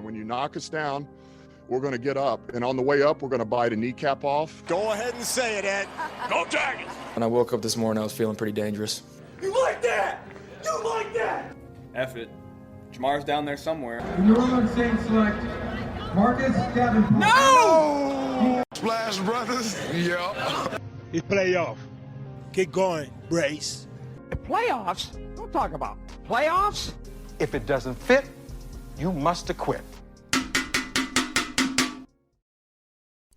And when you knock us down, we're going to get up. And on the way up, we're going to bite a kneecap off. Go ahead and say it, Ed. Go Tigers! When I woke up this morning, I was feeling pretty dangerous. You like that? You like that? F it. Jamar's down there somewhere. In the room, saying select Marcus Davenport. No! Splash Brothers. Yeah. It's playoff. Keep going, Brace. Playoffs? Don't talk about playoffs. If it doesn't fit, you must acquit.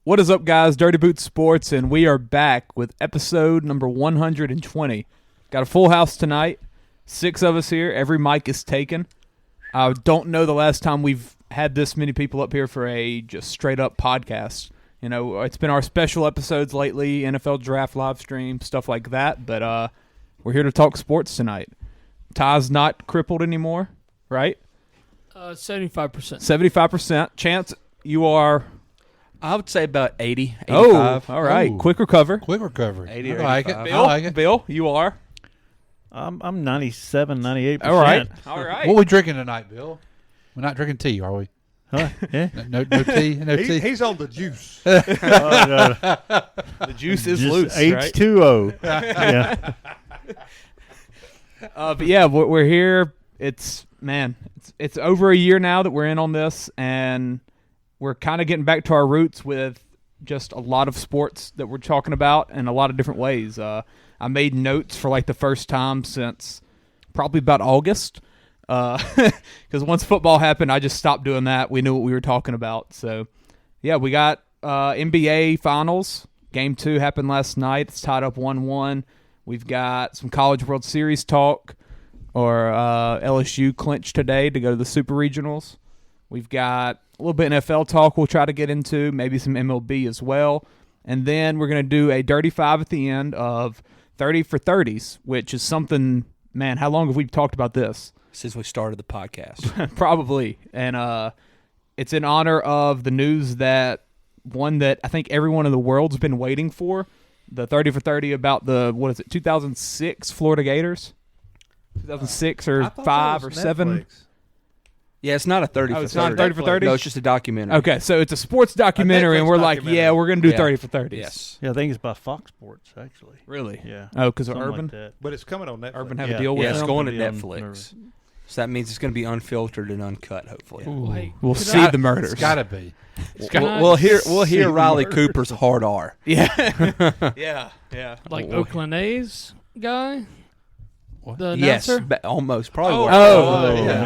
What is up, guys? Dirty Boots Sports, and we are back with episode number 120. Got a full house tonight. 6 of us here. Every mic is taken. I don't know the last time we've had this many people up here for a just straight-up podcast. You know, it's been our special episodes lately, NFL Draft live stream, stuff like that, but we're here to talk sports tonight. Ty's not crippled anymore, right? 75%. 75%. Chance, you are... I would say about 80, 85. Oh, all right. Ooh. Quick recovery. 80 or I like 85. it. Bill, I like it. Bill, you are? I'm 97, 98%. All right. All right. What are we drinking tonight, Bill? We're not drinking tea, are we? Huh? Yeah. No tea? No tea? He's on the juice. The juice is Just loose, right? H2O. Yeah. But yeah, we're here. It's over a year now that we're in on this, and we're kind of getting back to our roots with just a lot of sports that we're talking about in a lot of different ways. I made notes for like the first time since probably about August, because once football happened, I just stopped doing that. We knew what we were talking about. So, yeah, we got NBA Finals. Game 2 happened last night. It's tied up 1-1. We've got some College World Series talk, or LSU clinched today to go to the Super Regionals. We've got a little bit NFL talk we'll try to get into, maybe some MLB as well. And then we're going to do a Dirty 5 at the end of 30 for 30's, which is something, man, how long have we talked about this? Since we started the podcast. Probably. And it's in honor of the news that I think everyone in the world's been waiting for, the 30 for 30 about the, 2006 Florida Gators? 2006 or 5 or 7? Yeah, it's not a 30 for 30. It's not a 30 for 30? No, it's just a documentary. Okay, so it's a sports documentary, and we're like, yeah, we're going to do 30 for 30s. Yes. Yeah, I think it's by Fox Sports, actually. Really? Yeah. Oh, because of Something Urban? like that. But it's coming on Netflix. Urban have a deal with Yeah, it? it's going to Something Netflix. So that means it's going to be unfiltered and uncut, hopefully. Wait, We'll see the murders. It's got to be. We'll hear Riley Cooper's hard R. Yeah. Yeah. like Oakland A's guy? What? The Yes, announcer? almost. Probably.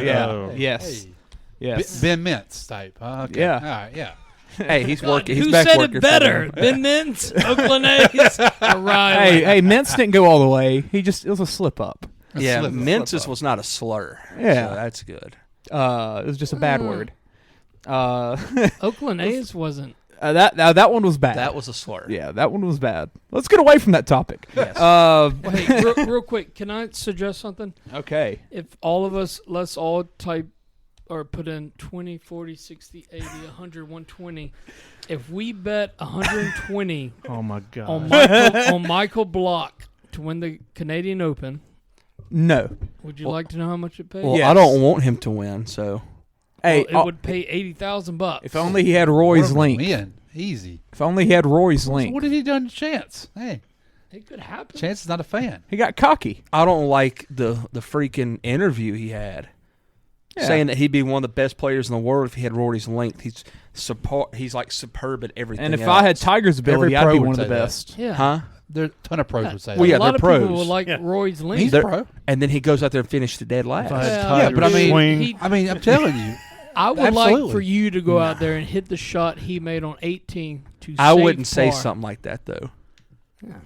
Yeah. Yes. Hey. Yes. Ben Mintz type. Okay. Yeah. All right, yeah. Hey, he's working. He's Who back said working it for better? them. Ben Mintz, Oakland A's, or Riley? Hey, Mintz didn't go all the way. It was a slip up. Yeah, slip- Mentis was not a slur. Yeah. So that's good. It was just a bad word. Oakland A's wasn't. That one was bad. That was a slur. Yeah, that one was bad. Let's get away from that topic. Yes. Hey, real quick, can I suggest something? Okay. If all of us, let's all type or put in 20, 40, 60, 80, 100, 120. If we bet 120 Oh, my God. on Michael Block to win the Canadian Open, No. would you like to know how much it pays? Well, Yes. I don't want him to win, so. Hey, Well, it would pay $80,000. if only he had Roy's Orban link. win. Easy. If only he had Roy's So link. what have you done to Chance? Hey, It could happen. Chance is not a fan. He got cocky. I don't like the freaking interview he had. Yeah. Saying that he'd be one of the best players in the world if he had Rory's length. He's like superb at everything. And if else. I had Tiger's ability, I'd pro be would one of the say that. best. Yeah. Huh? There a ton of pros would say Well, that. yeah, a lot they're of pros. people will like Roy's link. He's a pro. And then he goes out there and finishes the dead last. If I had Yeah, Tiger's but I mean- swing, I'm telling you. I would like Absolutely. for you to go out there and hit the shot he made on 18 to I save wouldn't say par. something like that though.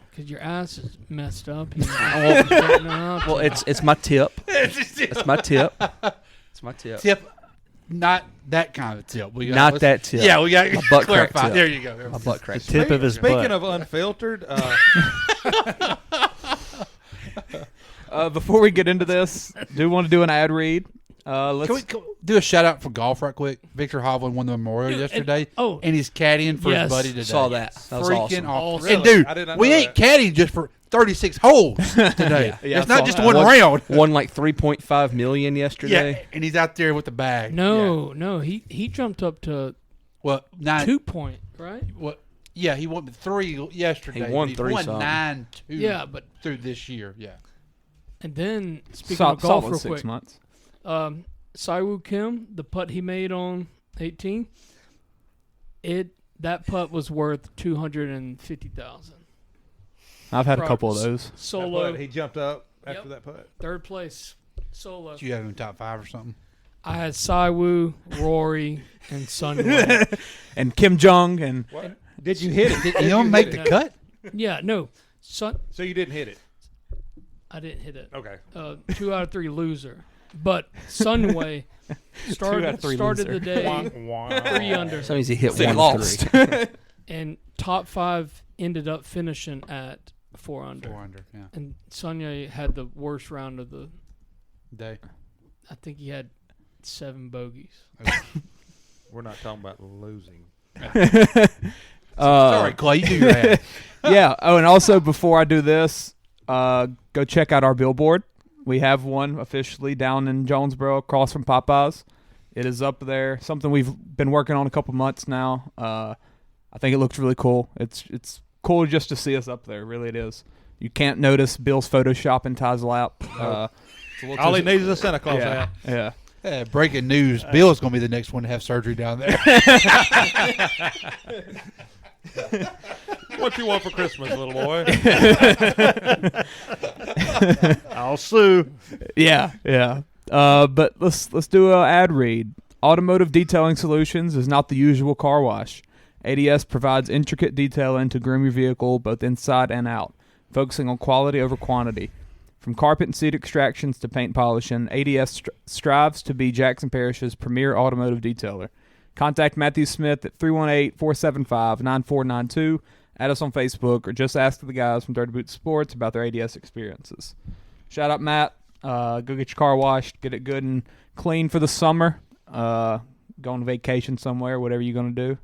Because your ass is messed up. Well, It's my tip. It's my tip. It's my tip. Tip, not that kind of tip. Not that tip. Yeah, we got A butt crack clarify. tip. There you go. My butt crack. tip of his Speaking butt. of unfiltered, Before we get into this, do want to do an ad read. Let's Can we do a shout out for golf right quick? Victor Hovland won the Memorial yesterday, and he's caddying for his buddy today. Saw that. That was Freaking awesome. And dude, we ain't caddying just for 36 holes today. It's not just one round. Won like $3.5 million yesterday. Yeah, and he's out there with the bag. No, he jumped up to 2 point, right? Yeah, he won 3 yesterday. He won He 3 won something. 9-2. Yeah, but through this year, yeah. And then speaking of golf, solid real 6 quick, months. Siwoo Kim, the putt he made on 18, that putt was worth $250,000. I've had a couple of those. Solo. He jumped up after that putt. 3rd place. Solo. Did you have him in top 5 or something? I had Siwoo, Rory, and Sunway. And Kim Jong and What? Did you hit it? Did you don't make the cut? Yeah, no. So you didn't hit it? I didn't hit it. Okay. 2 out of 3 loser. But Sunway started the day 3 under. So means he hit So he 1 lost. 3. And top 5 ended up finishing at 4 under. 4 under, yeah. And Sunway had the worst round of the day. I think he had 7 bogeys. We're not talking about losing. Sorry, Clay, you do your ass. Yeah. Oh, and also before I do this, go check out our billboard. We have one officially down in Jonesboro, across from Popeyes. It is up there. Something we've been working on a couple months now. I think it looks really cool. It's cool just to see us up there. Really, it is. You can't notice Bill's Photoshop in Ty's lap. All he needs is a Santa Claus hat. Yeah. Breaking news. Bill's going to be the next one to have surgery down there. What you want for Christmas, little boy? I'll sue. Yeah. But let's do an ad read. Automotive Detailing Solutions is not the usual car wash. ADS provides intricate detailing to groom your vehicle both inside and out, focusing on quality over quantity. From carpet and seat extractions to paint polishing, ADS strives to be Jackson Parish's premier automotive detailer. Contact Matthew Smith at 318-475-9492, add us on Facebook, or just ask the guys from Dirty Boots Sports about their ADS experiences. Shout out, Matt. Go get your car washed, get it good and clean for the summer. Go on vacation somewhere, whatever you're going to do.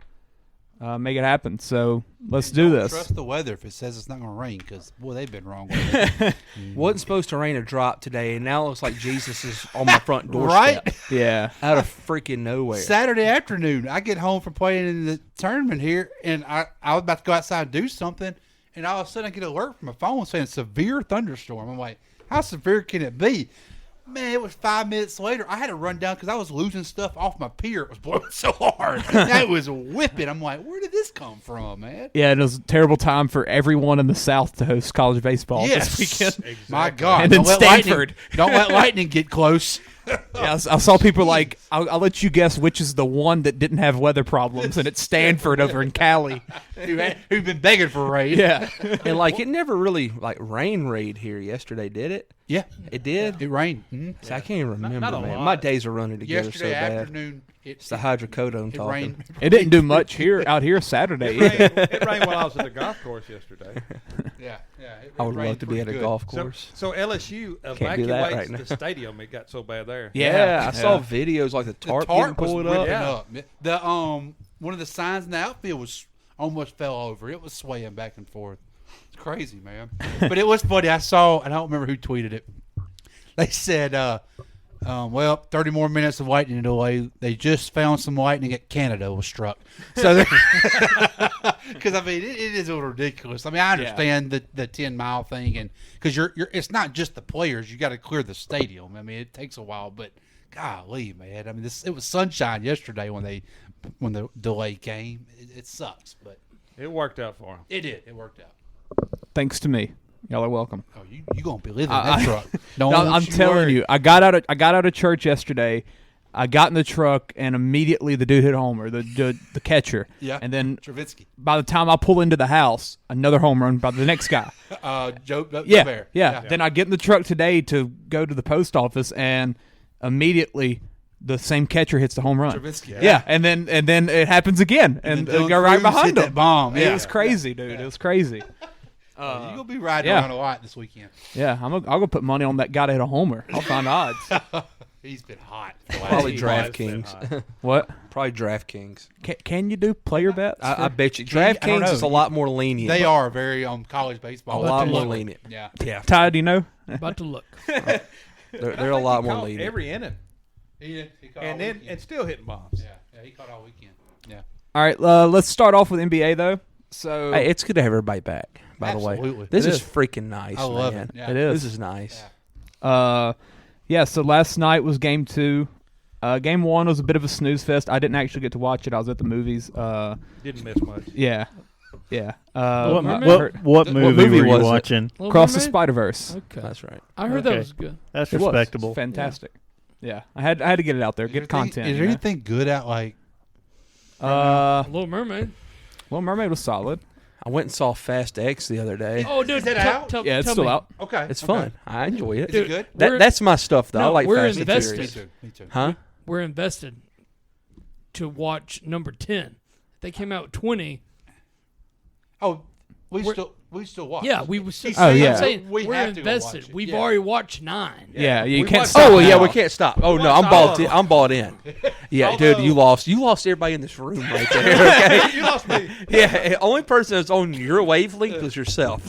Make it happen. So let's do this. Trust the weather if it says it's not going to rain, because boy, they've been wrong with it. Wasn't supposed to rain or drop today, and now it looks like Jesus is on my front doorstep. Right? Yeah. Out of freaking nowhere. Saturday afternoon, I get home from playing in the tournament here, and I was about to go outside and do something, and all of a sudden I get an alert from my phone saying severe thunderstorm. I'm like, how severe can it be? Man, it was 5 minutes later. I had to run down because I was losing stuff off my pier. It was blowing so hard. That was whipping. I'm like, where did this come from, man? Yeah, it was a terrible time for everyone in the South to host college baseball Yes. this weekend. Exactly. My God. And then Don't let Stanford. don't let lightning get close. Yeah, I saw people like, I'll let you guess which is the one that didn't have weather problems, and it's Stanford over in Cali. Who've been begging for rain. Yeah. And like it never really like rained here yesterday, did it? Yeah. It did. It rained. Mm-hmm. See, I can't even remember, not a man. lot. My days are running together Yesterday so bad. afternoon, It's the hydrocodone it talking. rained. It didn't do much out here Saturday. It rained while I was at the golf course yesterday. Yeah. I would rained love to be at pretty a good. golf So, course. so LSU Can't do that evacuates right now. the stadium. It got so bad there. Yeah, I saw Yeah. videos like the The tarp getting tarp was pulled ripping up. up. The one of the signs in the outfield was almost fell over. It was swaying back and forth. It's crazy, man. But it was funny. I saw, and I don't remember who tweeted it. They said, well, 30 more minutes of lightning delay. They just found some lightning at Canada was struck. So, because I mean, it is a little ridiculous. I mean, I understand the 10-mile thing, and because you're it's not just the players. You got to clear the stadium. I mean, it takes a while, but golly, man. I mean, it was sunshine yesterday when the delay came. It sucks, but It worked out for him. it did. It worked out. Thanks to me. Y'all are welcome. Oh, you gonna be living in that truck? No, I'm telling you, I got out of church yesterday. I got in the truck, and immediately the dude hit a homer, the catcher. Yeah. And then Trubisky. by the time I pull into the house, another home run by the next guy. Joe Yeah, Bear. yeah. Then I get in the truck today to go to the post office, and immediately the same catcher hits the home run. Trubisky. Yeah, and then it happens again, and then they go right Dylan Cruz behind hit him. that bomb. It Yeah. was crazy, dude. It was crazy. You're gonna be riding yeah. around a lot this weekend. Yeah, I'll go put money on that guy that hit a homer. I'll find odds. He's been hot. Probably He has been DraftKings. What? Probably DraftKings. Can you do player bets? I bet you. I don't DraftKings know. is a lot more lenient. They are very on college baseball. A lot more lenient. Yeah. Yeah. Ty, do you know? About to look. They're a lot more lenient. Every inning, He caught all and then weekend. and still hitting bombs. Yeah, he caught all weekend. Yeah. All right, let's start off with NBA though. So Hey, it's good to have everybody back. By the way, Absolutely. this It is is. freaking nice. I love man. it. Yeah. it is. This is nice. Yeah. So last night was game 2. Game 1 was a bit of a snooze fest. I didn't actually get to watch it. I was at the movies. Didn't miss much. Yeah. Yeah. What movie were you was it? watching? Little Cross the Mermaid? Spider-Verse. Okay. That's right. I heard Okay. that was good. That's It was. respectable. Fantastic. Yeah. I had to get it out there. Is Get there content. Is there anything good out like? Little Mermaid. Little Mermaid was solid. I went and saw Fast X the other day. Oh, dude, Is that tell- out? tell- Yeah, it's tell still me. out. Okay, It's fun. I enjoy it. Is it good? That's my stuff, though. I No, like we're Fast and invested. Furious. Me too. Huh? We're invested to watch number 10. They came out with 20. Oh, we We're- still watch. Yeah, we was. Oh, yeah. I'm saying We we're have to go invested. watch it. We've Yeah. already watched 9. Yeah. You We can't watched- stop. Oh yeah, now. we can't stop. Oh no, watched I'm all bought of in. them. I'm bought in. Yeah, dude, Although- you lost. You lost everybody in this room right there. Okay? You lost me. Yeah, the only person that's on your wavelength was yourself.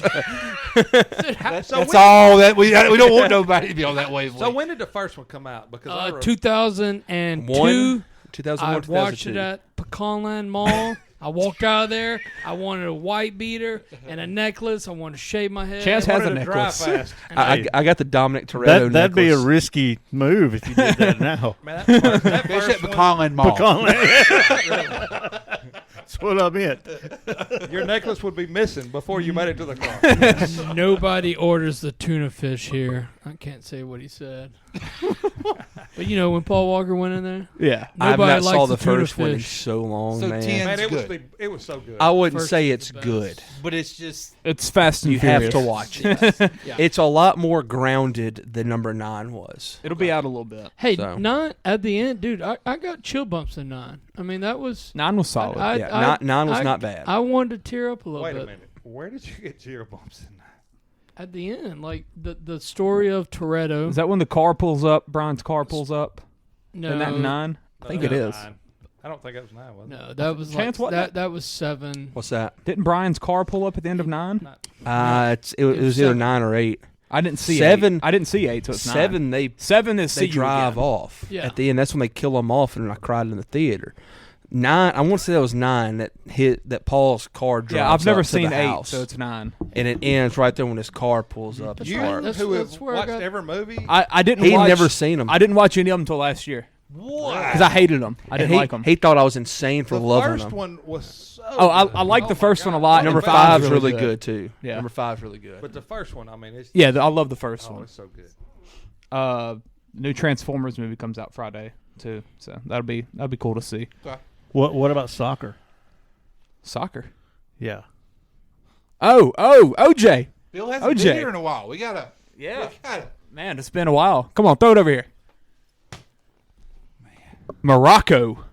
That's all that we don't want nobody to be on that wavelength. So when did the first one come out? Because I wrote- 2002. 2001, I watched 2002. it at Pecanland Mall. I walked out of there. I wanted a white beater and a necklace. I wanted to shave my head. Chance has a wanted to drive necklace. fast. I got the Dominic Toretto That'd be a necklace. risky move if you did that now. Man, that Fish first at one, Pecanland Mall. That's what I meant. your necklace would be missing before you made it to the car. Nobody orders the tuna fish here. I can't say what he said. But you know when Paul Walker went in there, Yeah. I've nobody not likes saw the the tuna first one in fish. so long, So man. 10 Man, it was good. it was so good. I wouldn't First say is it's the best. good. But it's just It's Fast and You Furious. have to watch it. Yeah. It's a lot more grounded than number 9 was. It'll be out a little bit. Hey, So. 9 at the end, dude. I got chill bumps in 9. I mean that was 9 was solid. Yeah, 9 was not bad. I wanted to tear up a little Wait bit a minute. Where did you get zero bumps in that? at the end, like the story of Toretto. Is that when the car pulls up? Brian's car pulls up. No, Isn't that 9? I think it is. 9. I don't think that was 9, was it? no, that was Chance, like, what? that was 7. What's that? Didn't Brian's car pull up at the end of 9? It was either 9 or 8. I didn't see 7. 8. I didn't see 8, so it's 9. 7, 7 is see they you drive again. off Yeah. at the end. That's when they kill them off, and I cried in the theater. 9, I want to say that was 9 that Paul's car drives. Yeah, I've never up to seen the 8, house. so it's 9. And it ends right there when his car pulls up. That's You right. That's- who that's have where I watched got- every movie? I didn't He'd watch. never seen them. I didn't watch any of them until last year. What? Because I hated them. I didn't like them. He thought I was insane for The loving first them. one was so Oh, I good. like the my first one a God. lot. Number and 5's five's really good too. Yeah. Number 5's really good. But the first one, I mean, it's Yeah, I love the first oh, one. it's so good. New Transformers movie comes out Friday too, so that'll be cool to see. What about soccer? Soccer. Yeah. Oh, OJ. Bill hasn't OJ. been here in a while. We gotta. Man, it's been a while. Come on, throw it over here. Morocco.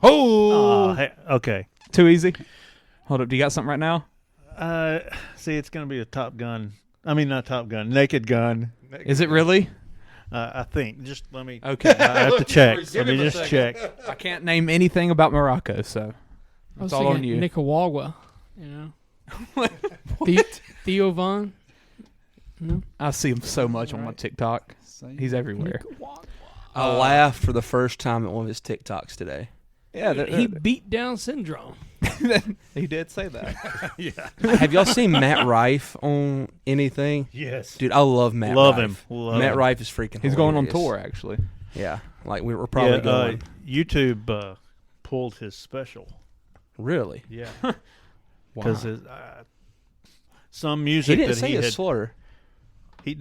Oh, hey, okay. Too easy. Hold up. Do you got something right now? See, it's going to be a Top Gun. I mean, not Top Gun. Naked Gun. Is it really? I think. Just let me. Okay. I have to check. Give Let me him a just second. check. I can't name anything about Morocco, so I was it's all on thinking you. Nicaragua, you know. Theo Von. No. I see him so much on my TikTok. He's everywhere. I laughed for the first time at one of his TikToks today. Yeah, He beat down syndrome. he did say that. Have y'all seen Matt Rife on anything? Yes. Dude, I love Matt Love Rife. him. Love Matt him. Rife is freaking He's going on hilarious. tour, actually. Yeah. Like, we're probably going. YouTube pulled his special. Really? Yeah. Wow. Because some He music didn't that say he a had. slur. He's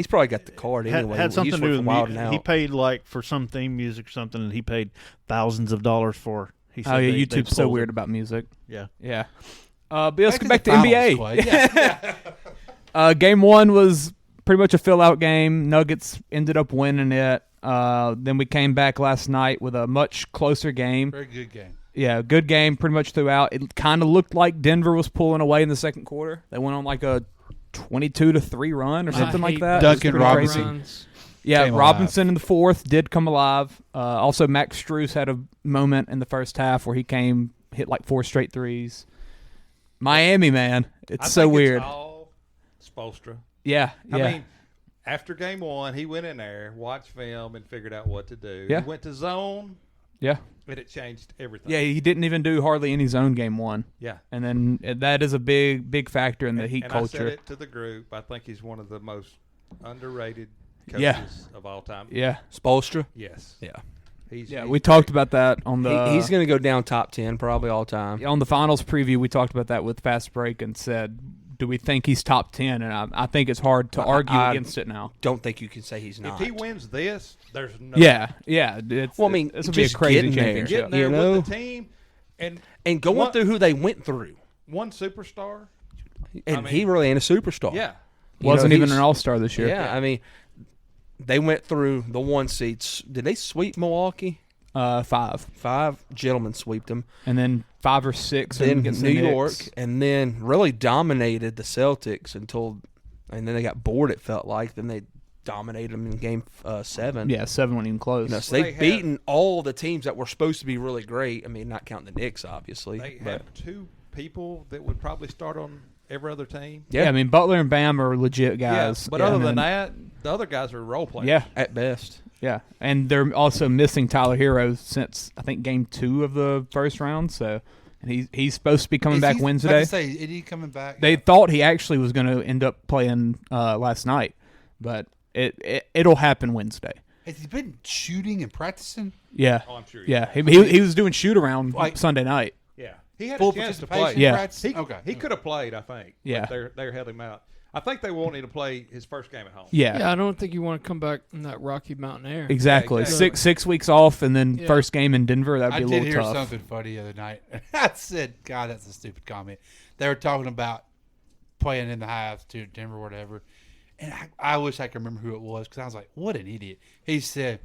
probably got the card anyway. Had something to do with Wild music. He paid for some theme music or something, and he paid thousands of dollars for. He said Oh yeah, they YouTube's so pulled weird it. about music. Yeah. Yeah. But let's get Back back to to the NBA. finals, Clay. Game 1 was pretty much a fill-out game. Nuggets ended up winning it. Then we came back last night with a much closer game. Very good game. Yeah, good game pretty much throughout. It kind of looked like Denver was pulling away in the second quarter. They went on like a 22-3 run or something like that. Duncan It was pretty Robinson. crazy. Yeah, came Robinson in the fourth did come alive. Also, Max Strus had a moment in the first half where he hit like 4 straight threes. Miami, man, it's so weird. It's all Spoelstra. Yeah. I mean, after game 1, he went in there, watched film, and figured out what to do. Yeah. He went to zone. Yeah. And it changed everything. Yeah, he didn't even do hardly any zone game 1. Yeah. And then that is a big factor in the Heat and culture. I said it to the group. I think he's one of the most underrated coaches of all time. Yeah. Spoelstra? Yes. Yeah. He's we talked about that on the. He's going to go down top 10 probably all time. On the finals preview, we talked about that with Fast Break and said, do we think he's top 10? And I think it's hard to argue against it now. Don't think you can say he's not. If he wins this, there's no. Yeah. It's will be a crazy championship. Getting there with the team and going through who they went through. One superstar. And he really ain't a superstar. Yeah. Wasn't even an all-star this year. Yeah, I mean, they went through the 1 seeds. Did they sweep Milwaukee? 5. 5 gentlemen swept them. And then 5 or 6 then against New the York, Knicks. and then really dominated the Celtics and then they got bored, it felt like. Then they dominated them in game 7. Yeah, 7 wasn't even close. So they've beaten all the teams that were supposed to be really great. I mean, not counting the Knicks, obviously. They have 2 people that would probably start on every other team. Yeah, I mean, Butler and Bam are legit guys. Yeah, but other than that, the other guys are role players. Yeah. At best. Yeah, and they're also missing Tyler Hero since, I think, game 2 of the first round. So, and he's supposed to be coming back Wednesday. Is he coming back? They thought he actually was going to end up playing last night, but it'll happen Wednesday. Has he been shooting and practicing? Yeah. Oh, I'm sure. Yeah, he was doing shoot around Sunday night. Yeah, he had full a chance to play. participation. Yeah. He could have played, I think. Yeah. But they held him out. I think they wanted him to play his first game at home. Yeah. I don't think you want to come back in that Rocky Mountain air. Exactly. Yeah, exactly. 6 weeks off and then first game in Denver. That'd be a little tough. I did hear something funny the other night. I said, God, that's a stupid comment. They were talking about playing in the highs to Denver or whatever. And I wish I could remember who it was because I was like, what an idiot. He said,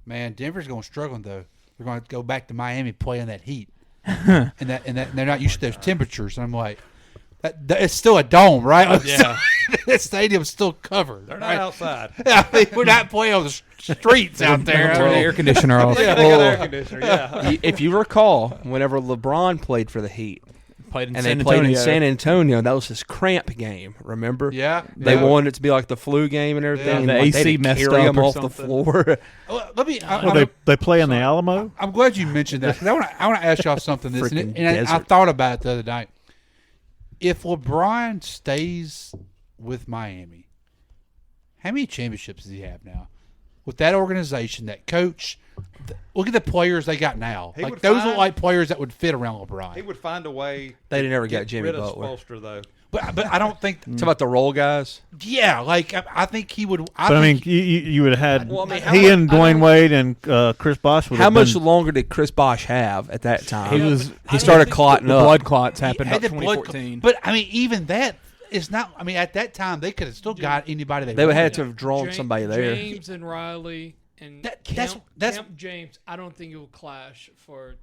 man, Denver's going to struggle, though. They're going to go back to Miami playing that heat. and they're not used to those temperatures. And I'm like, it's still a dome, right? Yeah. That stadium's still covered. They're not outside. I mean, we're not playing on the streets out there. Turn the air conditioner off. They got air conditioner, yeah. If you recall, whenever LeBron played for the Heat, Played in and San they played in Antonio. San Antonio, that was his cramp game, remember? Yeah. They wanted it to be like the flu game and everything. The Like, AC they had to messed carry up him or off the something. floor. Let me. They play in the Alamo? I'm glad you mentioned that because I want to ask y'all something. This Freaking and I desert. thought about it the other night. If LeBron stays with Miami, how many championships does he have now? With that organization, that coach, look at the players they got now. He Like would those find- look like players that would fit around LeBron. He would find a way. They never to got Jimmy rid Butler. of Spoelstra, though. But I don't think. It's about the role guys. Yeah, like I think he would. But I mean, think you would have had Well, I mean, he and Dwayne Wade and Chris Bosh would How have much been, longer did Chris Bosh have at that time? He started clotting the up. blood clots he happened had about the blood 2014. But I mean, even that is not. I mean, at that time they could have still got anybody They would wanted. have to have drawn somebody there. James and Riley and that's Camp James. I don't think it will clash for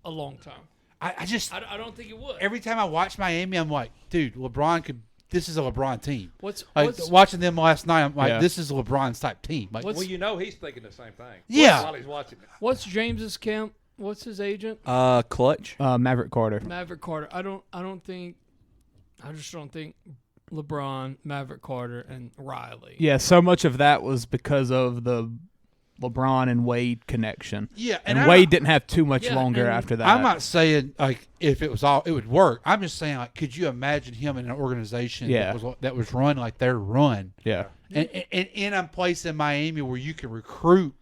a long time. I just I don't think it would. every time I watch Miami, I'm like, dude, LeBron could. This is a LeBron team. What's Watching them last night? I'm like, Yeah. this is LeBron's type team. Like, What's- Well, you know he's thinking the same thing. Yeah. While he's watching it. what's James's camp? What's his agent? Clutch. Maverick Carter. Maverick Carter. I just don't think LeBron, Maverick Carter, and Riley. Yeah, so much of that was because of the LeBron and Wade connection. Yeah, and and Wade didn't have too much Yeah, longer and after that. I'm not saying like if it was all it would work. I'm just saying like, could you imagine him in an organization Yeah. that was run like they're run, Yeah. and in a place in Miami where you can recruit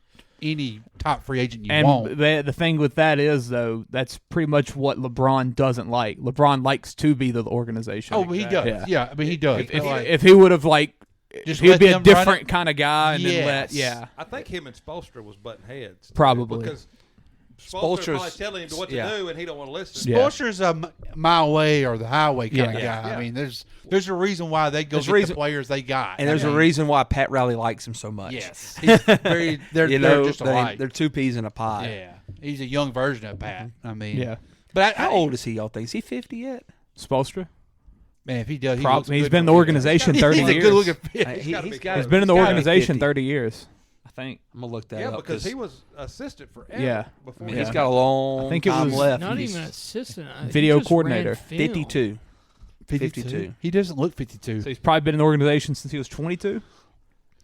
any top free agent you And want. the thing with that is, though, that's pretty much what LeBron doesn't like. LeBron likes to be the organization. Oh, he does. Yeah. Yeah, I mean he does. If he would have Just if he'd let be a them run different it? kind of guy and Yes. then I think him and Spoelstra was butting heads. Probably. Because Spoelstra Spoelstra's- probably telling him what to yeah. do, and he don't want to listen. Yeah. Spoelstra's a my way or the highway kind of Yeah. guy. Yeah. I mean, there's a reason why they go There's get reason- the players they got, And there's a reason why Pat Riley likes him so much. Yes, he's very. They're just alike. They're two peas in a pod. Yeah, he's a young version of Pat. I mean, Yeah. But How old is he, y'all think? Is he 50 yet? Spoelstra? Man, if he does, he's been in the organization 30 years. He's a good-looking pitcher. He's been in the organization 30 years, I think. I'm going to look that up. Yeah, because he was assistant forever. Yeah. Before he's got a long time left. Not even assistant. Video coordinator. 52. 52. He doesn't look 52. So he's probably been in the organization since he was 22?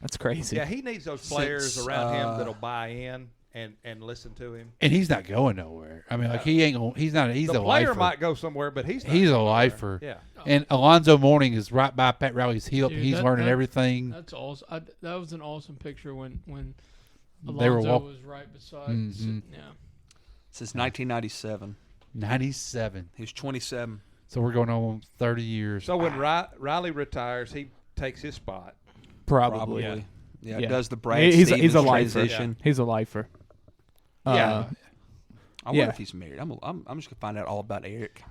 That's crazy. Yeah, he needs those players around him that'll buy in and listen to him. And he's not going nowhere. I mean, like he ain't going. He's not. He's the a player lifer. might go somewhere, but he's a lifer. Yeah. And Alonzo Mourning is right by Pat Riley's heel. Dude, he's learning everything. That's awesome. That was an awesome picture when they were Alonzo was right beside. Yeah. Since 1997. 97. He's 27. So we're going on 30 years. So when Riley retires, he takes his spot. Probably. Yeah. Does the Brad he's Stevens a lifer. transition. He's a lifer. I wonder if he's married. I'm just gonna find out all about Eric.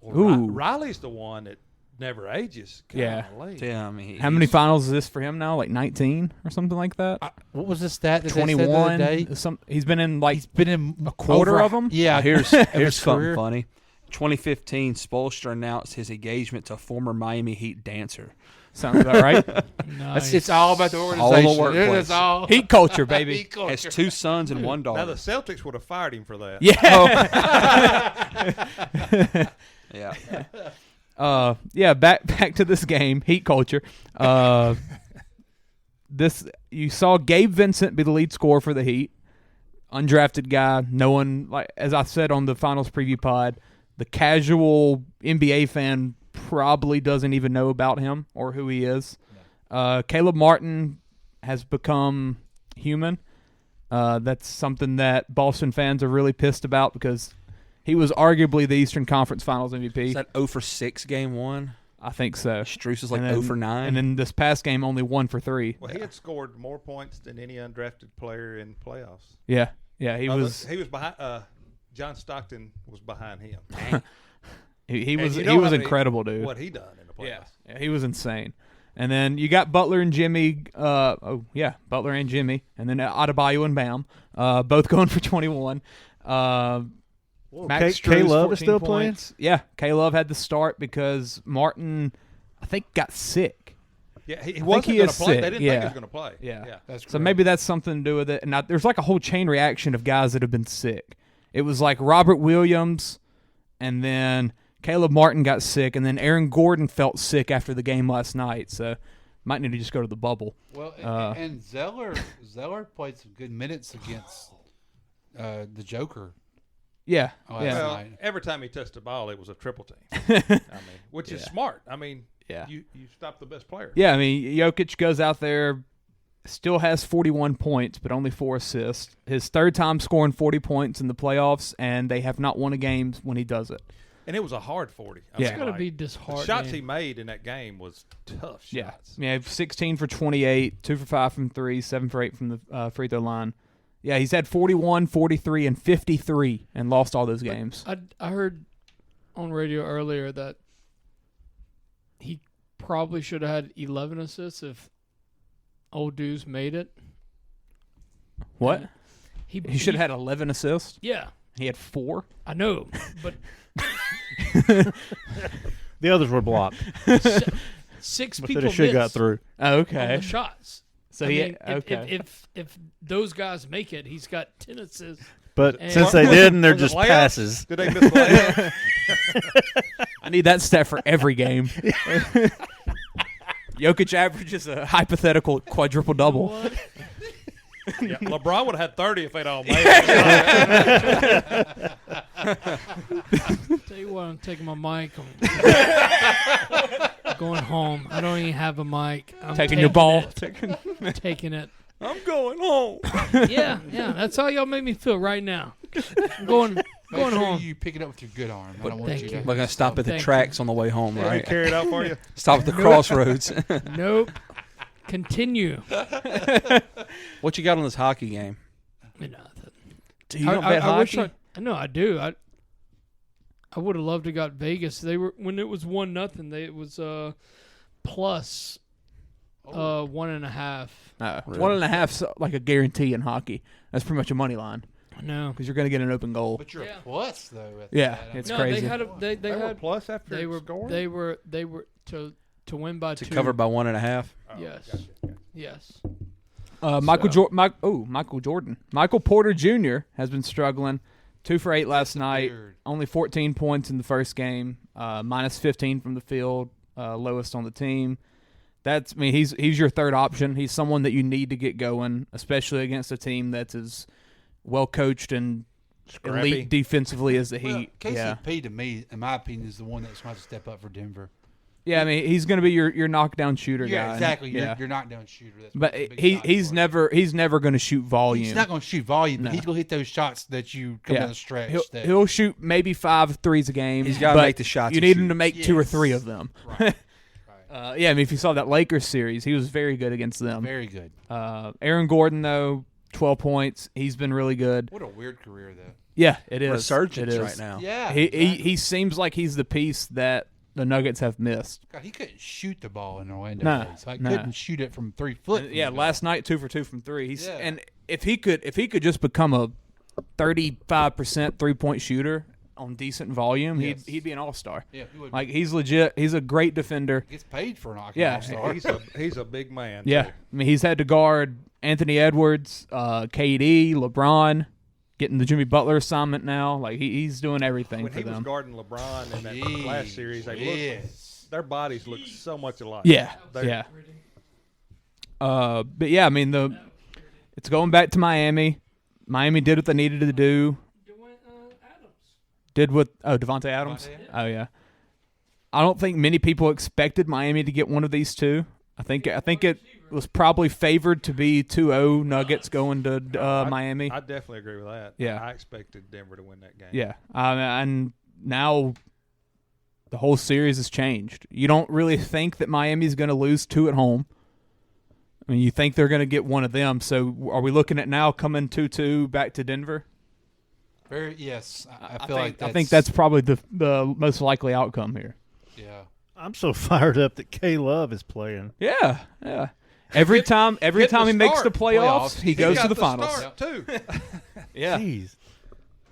Well, Riley's the one that never ages. Golly. Yeah, I mean, how many finals is this for him now? Like 19 or something like that? What was the stat that 21. They said the other day? He's been in a quarter of them. Yeah. Here's something funny. 2015, Spoelstra announced his engagement to former Miami Heat dancer. Sounds about right. Nice. It's all about the organization. All in the workplace. It's all Heat culture, baby. Heat culture. Has 2 sons and 1 daughter. Now the Celtics would have fired him for that. Yeah. Back to this game. Heat culture. You saw Gabe Vincent be the lead scorer for the Heat. Undrafted guy. No one, like as I said on the finals preview pod, the casual NBA fan probably doesn't even know about him or who he is. Caleb Martin has become human. That's something that Boston fans are really pissed about because he was arguably the Eastern Conference Finals MVP. Is that 0 for 6 game 1? I think so. Strus is like 0 for 9. And then this past game, only 1 for 3. Well, he had scored more points than any undrafted player in playoffs. Yeah. He was behind. John Stockton was behind him. he was incredible, dude. What he done in the playoffs? Yeah, he was insane. And then you got Butler and Jimmy. Butler and Jimmy, and then Adebayo and Bam, both going for 21. Max K-Love is 14 still points. playing? Yeah, K-Love had to start because Martin, I think, got sick. Yeah, he wasn't going to play. They didn't think he was going to play. Yeah. That's so maybe that's something to do with it. And there's like a whole chain reaction of guys that have been sick. It was like Robert Williams, and then Caleb Martin got sick, and then Aaron Gordon felt sick after the game last night. So might need to just go to the bubble. Well, and Zeller played some good minutes against the Joker. Yeah. Well, every time he touched the ball, it was a triple team. Which is smart. I mean, you stop the best player. Yeah, I mean, Jokic goes out there, still has 41 points, but only 4 assists. His third time scoring 40 points in the playoffs, and they have not won a game when he does it. And it was a hard 40. It's got to be disheartening. The shots he made in that game was tough shots. Yeah, 16 for 28, 2 for 5 from 3, 7 for 8 from the free throw line. Yeah, he's had 41, 43, and 53 and lost all those games. I heard on radio earlier that he probably should have had 11 assists if Old Deuce made it. What? He should have had 11 assists? Yeah. He had 4? I know, but the others were blocked. 6 but people they should have got through. Oh, okay. On the shots. So if those guys make it, he's got 10 assists. But since they didn't, they're just layups? passes. Did they miss layups? I need that stat for every game. Jokic averages a hypothetical quadruple double. Yeah, LeBron would have had 30 if they'd all made it. Tell you what, I'm taking my mic. I'm going home. I don't even have a mic. I'm taking your ball. Taking it. I'm going home. Yeah. That's how y'all make me feel right now. I'm going home. You pick it up with your good arm. But I don't want you to. We're gonna stop at the tracks on the way home, They right? carry it out for you. Stop at the crossroads. Nope. Continue. What you got on this hockey game? Nothing. Do you don't bet wish hockey? No, I do. I would have loved to got Vegas. They were when it was 1-0. It was plus 1.5. Really? 1.5 like a guarantee in hockey. That's pretty much a money line. No, because you're going to get an open goal. But you're a plus though. Yeah, it's crazy. They had they were had plus after they were scoring? they were to win by To 2. cover by 1.5. Yes. Gotcha. Yes. Michael Jordan. Michael Porter Jr. has been struggling. 2 for 8 last night. Only 14 points in the first game. Minus 15 from the field. Lowest on the team. He's your third option. He's someone that you need to get going, especially against a team that's as well coached and Scrappy. elite defensively as the Heat. KCP to me, in my opinion, is the one that's going to step up for Denver. Yeah, I mean he's going to be your knockdown shooter guy. Exactly. Yeah. You're knockdown shooter. That's But a big he's shot never going to shoot volume. He's not going to shoot volume, but No. he's going to hit those shots that you come down the stretch. He'll shoot maybe 5 threes a game. He's gotta but make the shots You he need him to shoots. make 2 or 3 of them. Right. Yeah, I mean if you saw that Lakers series, he was very good against them. Very good. Aaron Gordon though, 12 points. He's been really good. What a weird career though. Yeah, it is. Resurgence It is. right now. Yeah. He seems like he's the piece that the Nuggets have missed. God, he couldn't shoot the ball in Orlando. No, days. Like, no. couldn't shoot it from 3 foot. Yeah, last night 2 for 2 from 3. Yeah. And if he could just become a 35% 3-point shooter on decent volume, Yes. he'd be an all-star. Yeah, he would Like be. he's legit. He's a great defender. Gets paid for an Yeah, all-star. He's a big man. Yeah, too. I mean he's had to guard Anthony Edwards, KD, LeBron, getting the Jimmy Butler assignment now. Like he's doing everything When for he was them. guarding LeBron in that last series, their bodies look so much alike. Yeah, They're- yeah. But yeah, I mean it's going back to Miami. Miami did what they needed to do. Devontae Adams. Oh yeah. I don't think many people expected Miami to get one of these two. I think it was probably favored to be 2-0 Nuggets going to Miami. I definitely agree with that. Yeah. I expected Denver to win that game. Yeah, and now the whole series has changed. You don't really think that Miami's going to lose 2 at home. I mean, you think they're going to get one of them. So are we looking at now coming 2-2 back to Denver? Yes. I feel like I think that's probably the most likely outcome here. Yeah. I'm so fired up that K Love is playing. Yeah, yeah. Every time he makes the playoffs, he goes to the finals. Start too. Yeah. Jeez.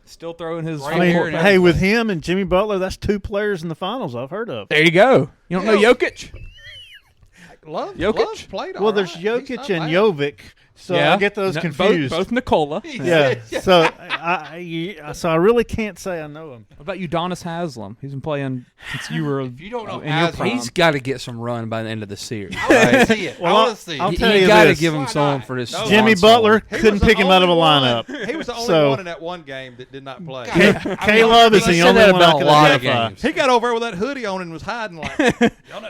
Still throwing his. I mean, hey, with him and Jimmy Butler, that's 2 players in the finals I've heard of. There you go. You don't know Jokic? Love played all Well, there's right. Jokic and Jovic, so I get those confused. Both Nikola. Yeah. So I really can't say I know him. What about Udonis Haslem? He's been playing since you were. If you don't know in your Haslem, prime. He's got to get some run by the end of the series. I want to see it. Well, I want to see I'll it. tell You you got to this. give him Why some not? for this. No. Jimmy swan Butler song. He couldn't was the pick him out of a only one- lineup. He was the only So- one in that one game that did not play. K Love is He the said only that one I about can a lot of identify. games. He got over there with that hoodie on and was hiding like.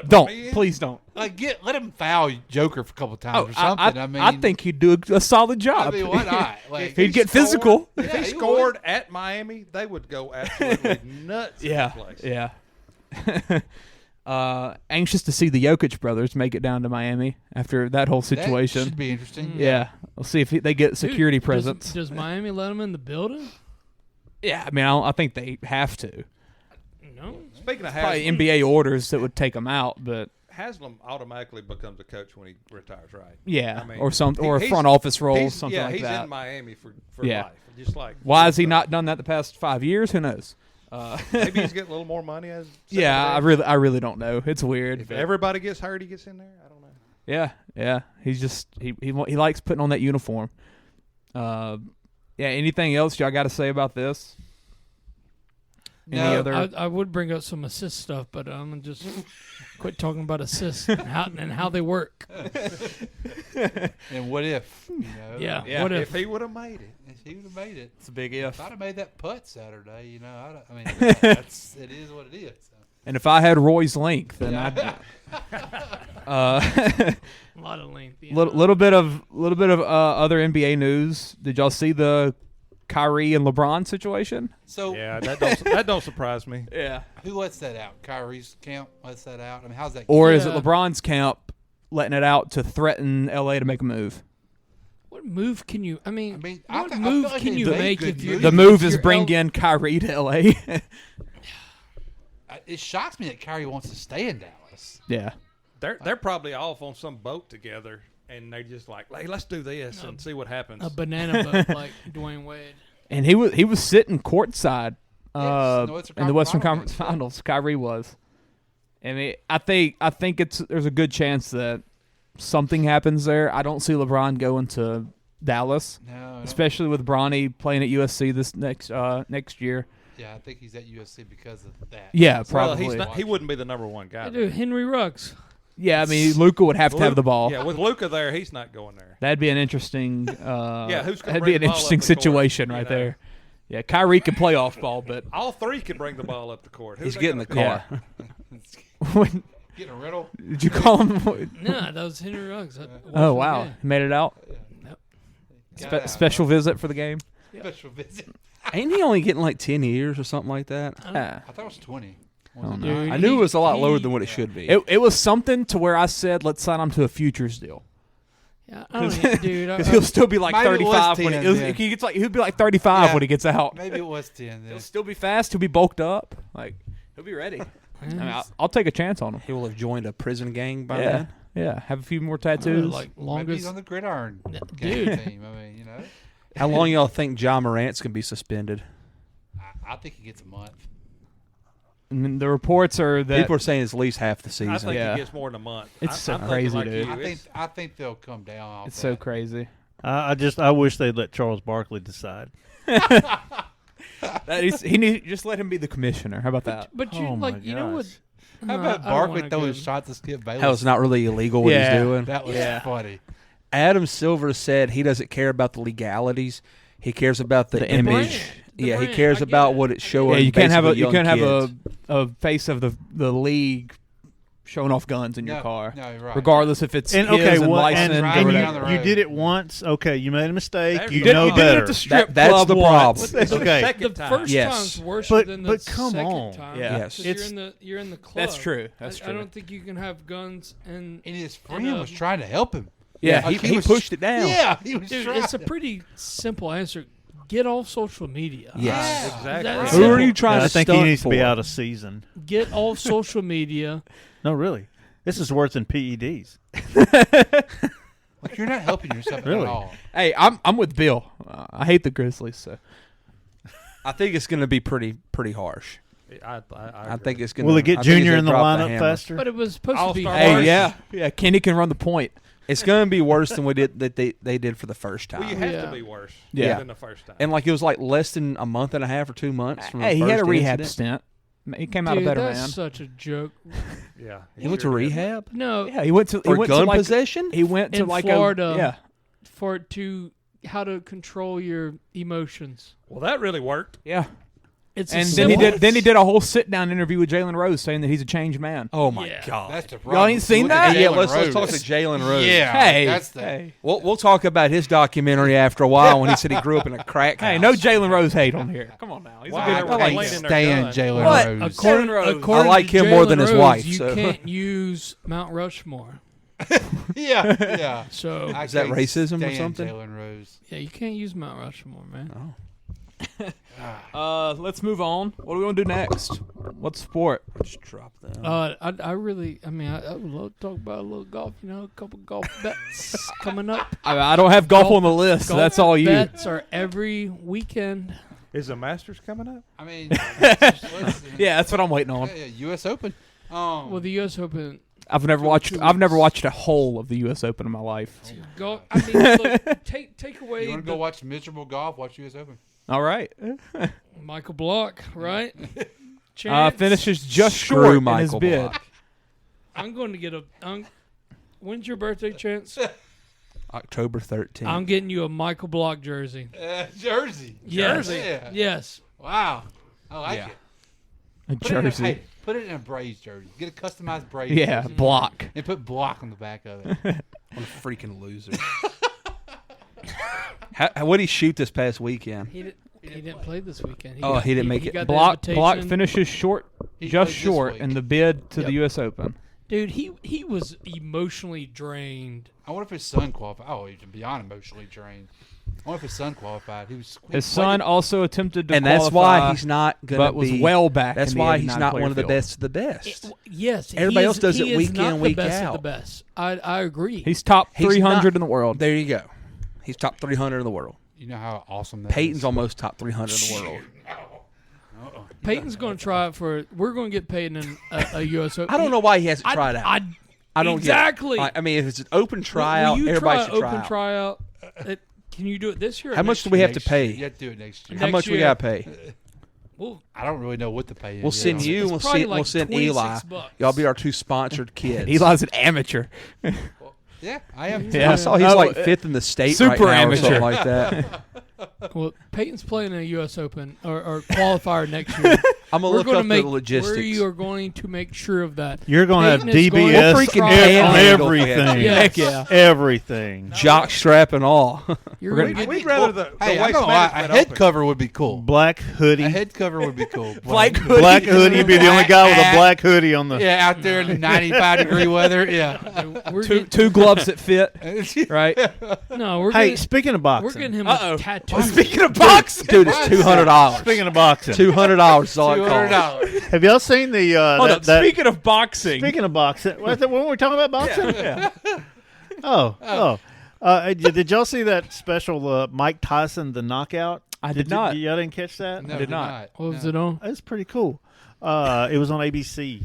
Don't please don't. Like, let him foul Joker for a couple times or something. I think he'd do a solid job. I mean, why not? Like, He'd get physical. If he scored at Miami, they would go absolutely nuts. Yeah, in the place. yeah. Anxious to see the Jokic brothers make it down to Miami after that whole situation. That should be interesting. Yeah, we'll see if they get security presence. Does Miami let them in the building? Yeah, I mean, I think they have to. No. Speaking of Probably Haslam, NBA orders that would take them out, but Haslam automatically becomes a coach when he retires, right? yeah, I mean, or a he's- front office role, he's- something yeah, like he's that. in Miami for Yeah. life. Just like Why has he not done that the past 5 years? Who knows? Maybe he's getting a little more money as. Yeah, I really don't know. It's weird. If but- everybody gets hurt, he gets in there. I don't know. Yeah. He's just he likes putting on that uniform. Yeah. Anything else y'all got to say about this? Any No, other? I would bring up some assist stuff, but I'm gonna just quit talking about assists and how they work. And what if? You know? Yeah. What if? he would have made it? If he would have made it. It's a big if. If I'd have made that putt Saturday, you know, I mean, it is what it is. So. And if I had Roy's length, then I'd. A lot of length. Little bit of other NBA news. Did y'all see the Kyrie and LeBron situation? So Yeah, that don't surprise me. Yeah. who lets that out? Kyrie's camp lets that out. I mean, how's that? Or is it LeBron's camp letting it out to threaten LA to make a move? What move can you? I mean I what feel move like can they you make make good if you? moves. The move is you're bring in Kyrie to LA. It shocks me that Kyrie wants to stay in Dallas. Yeah. They're probably off on some boat together, and they're just like, hey, let's do this and see what happens. A banana boat like Dwayne Wade. And he was sitting courtside Yes, in the Western Conference Finals. Kyrie was. I mean, I think there's a good chance that something happens there. I don't see LeBron going to Dallas, especially with Bronny playing at USC this next year. Yeah, I think he's at USC because of that. Yeah, probably. Well, he wouldn't be the number one guy. Dude, Henry Ruggs. Yeah, I mean, Luka would have to have the ball. Yeah, with Luka there, he's not going there. That'd be an interesting. Who's gonna that'd bring be an the ball interesting up the court, situation right there. Yeah, Kyrie can play off ball, but all three can bring the ball up the court. He's getting the car. Getting a riddle. Did you call him? No, that was Henry Ruggs. Oh wow, he made it out. Yep. Special visit for the game. Special visit. Ain't he only getting like 10 years or something like that? I thought it was 20. I knew it was a lot lower than what it should be. It was something to where I said, let's sign him to a futures deal. Yeah, I don't know, dude. Because he'll still be like 35 when he'll be like 35 when he gets out. Maybe it was 10. Then. He'll still be fast. He'll be bulked up. Like he'll be ready. I mean, I'll take a chance on him. He will have joined a prison gang by then. Yeah, have a few more tattoos. Like Maybe longest he's on the gridiron dude. team. I mean, How long y'all think John Morant's gonna be suspended? I think he gets a month. I mean, the reports are that people are saying it's at least half the season. I think he gets more than a month. It's so I'm crazy, like dude. I think they'll come down off It's that. so crazy. I wish they'd let Charles Barkley decide. Just let him be the commissioner. How about that? But you you know what? How about Barkley throwing shots at Skip Bayless? Hell, it's not really illegal what he's doing. That was funny. Adam Silver said he doesn't care about the legalities. He cares about the image. The brand. He cares about what it's showing. Yeah, you can't have kids. a face of the league showing off guns in your car. No, you're right. Regardless if it's And his and and licensed or driving whatever. down the you road. did it once. Okay, you made a mistake. You did- know you did it better. at the strip That's club the once. problem. Okay. The first Yes. time's worse But- than the but come second on. time. Yeah. Yes. 'Cause you're in the club. That's true. That's I true. don't think you can have guns and his friend was trying to help him. Yeah, Like, he was- pushed it down. Yeah, he was dude, trying. it's a pretty simple answer. Get off social media. Yes. Exactly. That's Who are simple. you trying I to think stunt he needs for? to be out of season. Get off social media. No, really. This is worse than PEDs. Like, you're not helping yourself Really? at all. Hey, I'm with Bill. I hate the Grizzlies. So I think it's going to be pretty harsh. I think it's going. Will it get Junior in the lineup faster? But it was supposed to be. All-star harsh. Hey, yeah. Kenny can run the point. It's going to be worse than we did that they did for the first time. Well, you have Yeah. to be worse Yeah. than the first time. And like it was like less than a month and a half or 2 months. From Hey, the he had a first rehab incident. stint. He came out Dude, a better that's man. such a joke. Yeah, He went to rehab No, Yeah, he went to for gun like, possession. He went to in like Florida for how to control your emotions. Well, that really worked. yeah. It's And a then he simple- did a whole sit down interview with Jalen Rose saying that he's a changed man. Oh my Yeah. god! That's the Y'all problem. ain't seen Look at that? Yeah, Jalen let's Rose. talk to Jalen Rose. Yeah, Hey, that's the. hey, We'll talk about his documentary after a while when he said he grew up in a crack house. hey, no Jalen Rose hate on here. Come on now, he's Why a they good were player. complaining Can't their stand gun. Jalen What? Rose. According, Rose. according I like to him more Jalen than his Rose, wife, You so. can't use Mount Rushmore. Yeah. So I Is that can't racism or stand something? Jalen Rose. yeah, you can't use Mount Rushmore, man. Let's move on. What are we gonna do next? What sport? Just drop that. I would love to talk about a little golf. You know, a couple golf bets coming up. I don't have golf on the list, so Golf that's all you. Bets are every weekend. Is the Masters coming up? I mean, Yeah, that's what I'm waiting on. yeah, U.S. Open. Well, the U.S. Open. I've never watched a whole of the U.S. Open in my life. Golf. I mean, look, take away. You want to go watch miserable golf? Watch U.S. Open. All right. Michael Block, right? Chance. Finishes just Screw short in Michael his bid. Block. I'm going to get a. When's your birthday, Chance? October 13th. I'm getting you a Michael Block jersey. Jersey. Yes. Jersey. Yeah. Yes. Wow. I like Yeah. it. A Put it in jersey. put it in a Braves jersey. Get a customized Braves Yeah, jersey. Block. And put Block on the back of it. What a freaking loser. What did he shoot this past weekend? He didn't play this weekend. He didn't make it. got the Block invitation. finishes short, He just played this short week. in the bid to Yep. the U.S. Open. Dude, he was emotionally drained. I wonder if his son qualified. Oh, he's beyond emotionally drained. I wonder if his son qualified. His son also attempted to And qualify, that's why he's not going to but was well back. That's in the why he's 89 not player one of the field. best of the best. Yes, Everybody else does it he is week not in, week the best out. Of the best. I agree. He's top He's 300 not- in the world. There you go. He's top 300 in the world. You know how awesome that Peyton's is? almost top 300 in the world. Peyton's going to try it for. We're going to get Peyton in a U.S. Open. I don't know why he hasn't tried out. I don't exactly. Get it. I mean, if it's an open tryout, will you everybody try should open try tryout. Can you do it this year? How much do we have to pay? You have to do it next year. How much we got to pay? Well, I don't really know what to pay. We'll send you. We'll send Eli. $26. Y'all be our 2 sponsored kids. Eli's an amateur. Yeah, I am. Yeah. I saw he's like 5th in the state super right now amateur. or something like that. Well, Peyton's playing in a U.S. Open or qualifier next year. I'm gonna look up the logistics. You are going to make sure of that. You're going to have Peyton DBS freaking everything. Yes. Yeah. Everything. Jock strap and all. You're going to We'd rather the Hey, I waste know, a management head open. cover would be cool. Black hoodie. A head cover would be cool. Black hoodie. Black hoodie. You'd be the only guy with a black hoodie on the. Yeah, out there in the 95-degree weather. Yeah. We're Two gloves that fit. Right. No, we're Hey, getting, speaking of boxing. we're getting him a tattoo. Speaking of boxing, Dude, it's $200. Speaking of boxing. $200 is all it costs. $200. Have y'all seen the? Hold up. Speaking of boxing, Speaking of boxing, when we're talking about boxing. Yeah. Oh. Did y'all see that special Mike Tyson, the knockout? I did not. Y'all didn't catch that? No, did not. What was it on? It's pretty cool. It was on ABC.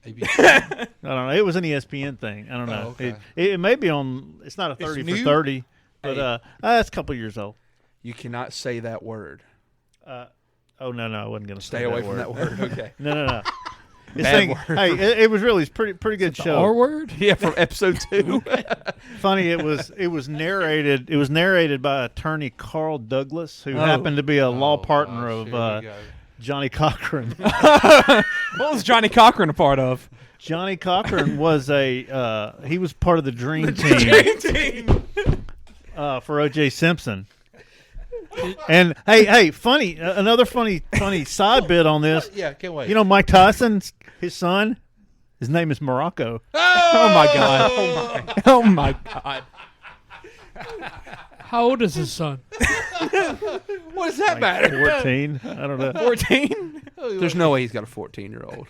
ABC. I don't know. It was an ESPN thing. I don't know. okay. It may be on. It's not a 30 for new? 30, but it's a couple years old. You cannot say that word. Oh no, I wasn't going to Stay away from that word. Okay. No. This Bad thing, word. hey, it was really pretty good show. R word? Yeah, from episode 2. Funny, it was narrated. It was narrated by attorney Carl Douglas, who happened to be a law partner of Johnny Cochran. what was Johnny Cochran a part of? Johnny Cochran was he was part of the Dream Team for O.J. Simpson. And hey, funny, another funny side bit on this. Yeah, can't wait. You know, Mike Tyson's his son. His name is Morocco. Oh my god! Oh my god! How old is his son? What does that matter? 14. I don't know. 14? There's no way he's got a 14-year-old.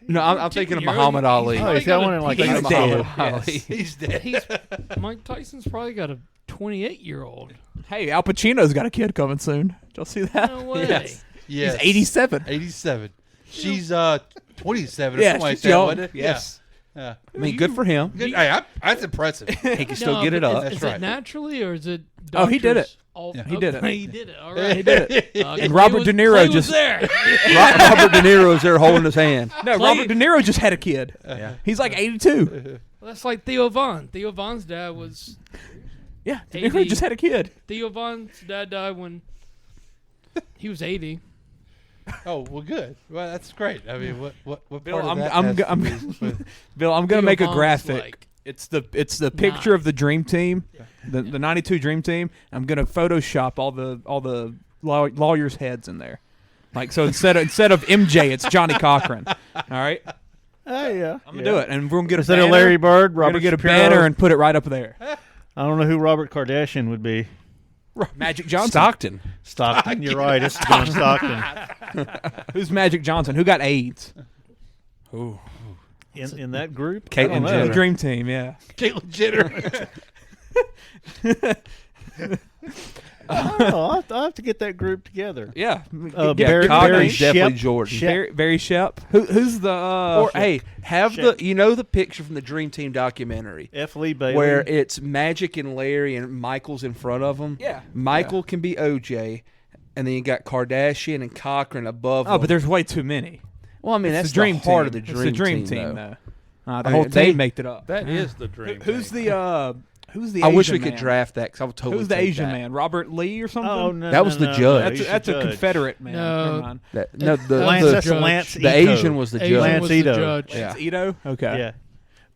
No, I'm thinking of 14-year-old? Muhammad Ali. Oh, he's got one in like He's dead. Ali. He's dead. Mike Tyson's probably got a 28-year-old. Hey, Al Pacino's got a kid coming soon. Did y'all see that? No way. Yes. Yes. He's 87. 87. She's 27 or Yeah, something like she's that, young. wasn't it? Yes. Yeah. I mean, good for him. Good. Hey, that's impressive. He can still No, get it but up. Is That's it right. naturally or is it? Oh, he did it. He did it. He did it. All right. He did it. And And Robert De Niro just there. Robert De Niro's there holding his hand. No, Robert De Niro just had a kid. Yeah. He's like 82. Well, that's like Theo Von. Theo Von's dad was. Yeah, De 80. Niro just had a kid. Theo Von's dad died when he was 80. Oh, well, good. Well, that's great. I mean, what Bill, part of I'm that I'm has I'm to do with- Bill, I'm gonna Theo make a Von's graphic. like- It's the picture of the Dream Team, the 92 Dream Team. I'm gonna Photoshop all the lawyers' heads in there. Like so instead of MJ, it's Johnny Cochran. All right, Hey, yeah. I'm gonna do it, and we're gonna get Instead a of banner. Larry Bird, We're Robert gonna get a Shapiro. banner and put it right up there. I don't know who Robert Kardashian would be. Magic Johnson. Stockton. You're right. It's John Stockton. Who's Magic Johnson? Who got AIDS? Ooh. In that group? Caitlyn I don't know. Jenner. The Dream Team, yeah. Caitlyn Jenner. I'll have to get that group together. Yeah. Barry Cochran's definitely Shep. Jordan. Barry Shep. Who's the Or hey, have Shep. the picture from the Dream Team documentary F. Lee Bailey. where it's Magic and Larry and Michael's in front of them. Yeah. Michael can be OJ, and then you got Kardashian and Cochran above. Oh, them. but there's way too many. Well, I mean, It's that's the Dream the heart Team. of the It's Dream the Dream Team, Team, though. though. The I whole mean, they- team made it up. That is the dream. Who's team. Who's the I wish Asian we could man? draft that because I would totally. Who's the take Asian that. man? Robert Lee or something? Oh, no. That was the judge. That's a Confederate man. No. Never mind. That's Lance the Ito. Asian was the judge. Lance was the Ito. judge. Yeah. It's Ito? Okay. Yeah.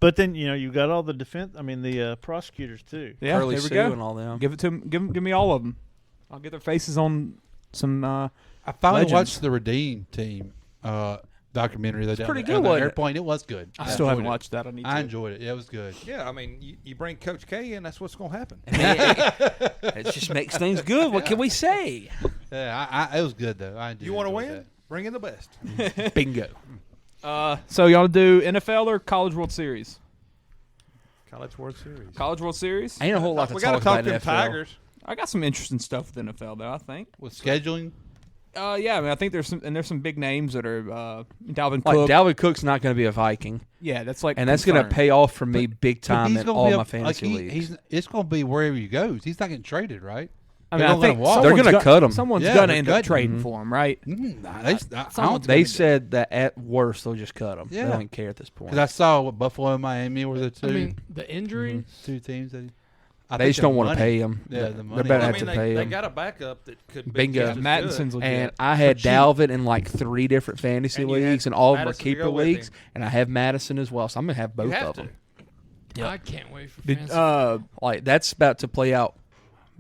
But then, you got all the the prosecutors, too. Yeah, Curly there we Sue go. and all them. Give it to him. Give me all of them. I'll get their faces on some I finally legends. watched the Redeem Team documentary. It's pretty good, wasn't it? Airplane. It was good. I still haven't enjoyed it. watched that. I need to. I enjoyed it. Yeah, it was good. Yeah, I mean, you bring Coach K in, that's what's going to happen. It just makes things good. What can we say? Yeah, it was good though. I did You want to enjoy win? Bring in the best. Bingo. So y'all do NFL or College World Series? College World Series. College World Series. Ain't a whole lot to We talk got to talk about to them NFL. Tigers. I got some interesting stuff with NFL though. I think with scheduling. Yeah, I mean, I think there's some big names that are Dalvin like Cook. Dalvin Cook's not going to be a Viking. Yeah, that's like, and that's going to pay off for me big time in all my fantasy leagues. It's going to be wherever he goes. He's not getting traded, right? I mean, I think they're going to cut him. Someone's going to end up trading for him, right? They said that at worst they'll just cut him. Yeah. They don't care at this point. Because I saw what Buffalo and Miami were the two. I mean, the injury, two teams that. They just don't want to pay him. Yeah, the money. They better have to pay They him. got a backup that could be Bingo. just as Mattison's good. legit. And I had Dalvin in like 3 different fantasy And you had leagues, and all of them are Madison to keeper go with leagues, him. and I have Madison as well. So I'm gonna have both You have of to. them. I can't wait for fantasy. Like that's about to play out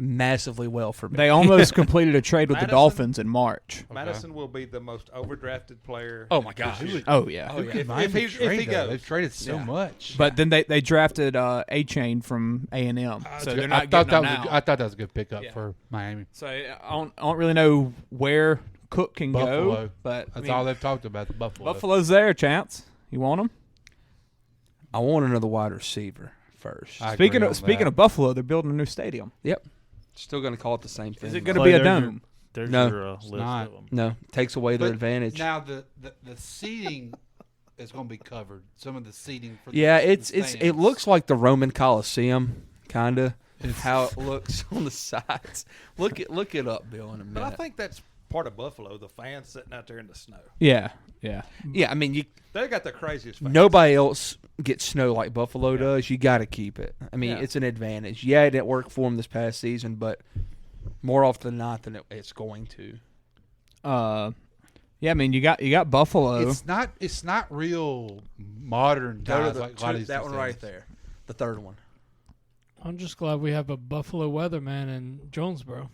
massively well for me. They almost completed a trade with the Madison- Dolphins in March. Madison will be the most overdrafted player. Oh my gosh! this year. Oh yeah. If he goes, they've traded so much. But then they drafted A-Chain from A&M, so they're not getting him now. I thought that was a good pickup for Miami. So I don't really know where Cook can Buffalo. go, but That's all they've talked about. Buffalo. Buffalo's there, Chance. You want him? I want another wide receiver first. Speaking of Buffalo, they're building a new stadium. Yep. Still going to call it the same thing. Is it going to be a dome? There's No, your list not. of them. No, takes away their But advantage. Now the seating is going to be covered. Some of the seating for Yeah, the it stands. looks like the Roman Coliseum, kind of how it looks on the sides. Look it up, Bill, in a minute. But I think that's part of Buffalo. The fans sitting out there in the snow. Yeah. Yeah, I mean They got the craziest fans. nobody else gets snow like Buffalo does. You got to keep it. I mean, it's an advantage. Yeah, it didn't work for them this past season, but more often than not, than it's going to. Yeah, I mean you got Buffalo. It's not real modern. Go to like a lot of these that one right things. there, the third one. I'm just glad we have a Buffalo weatherman in Jonesboro.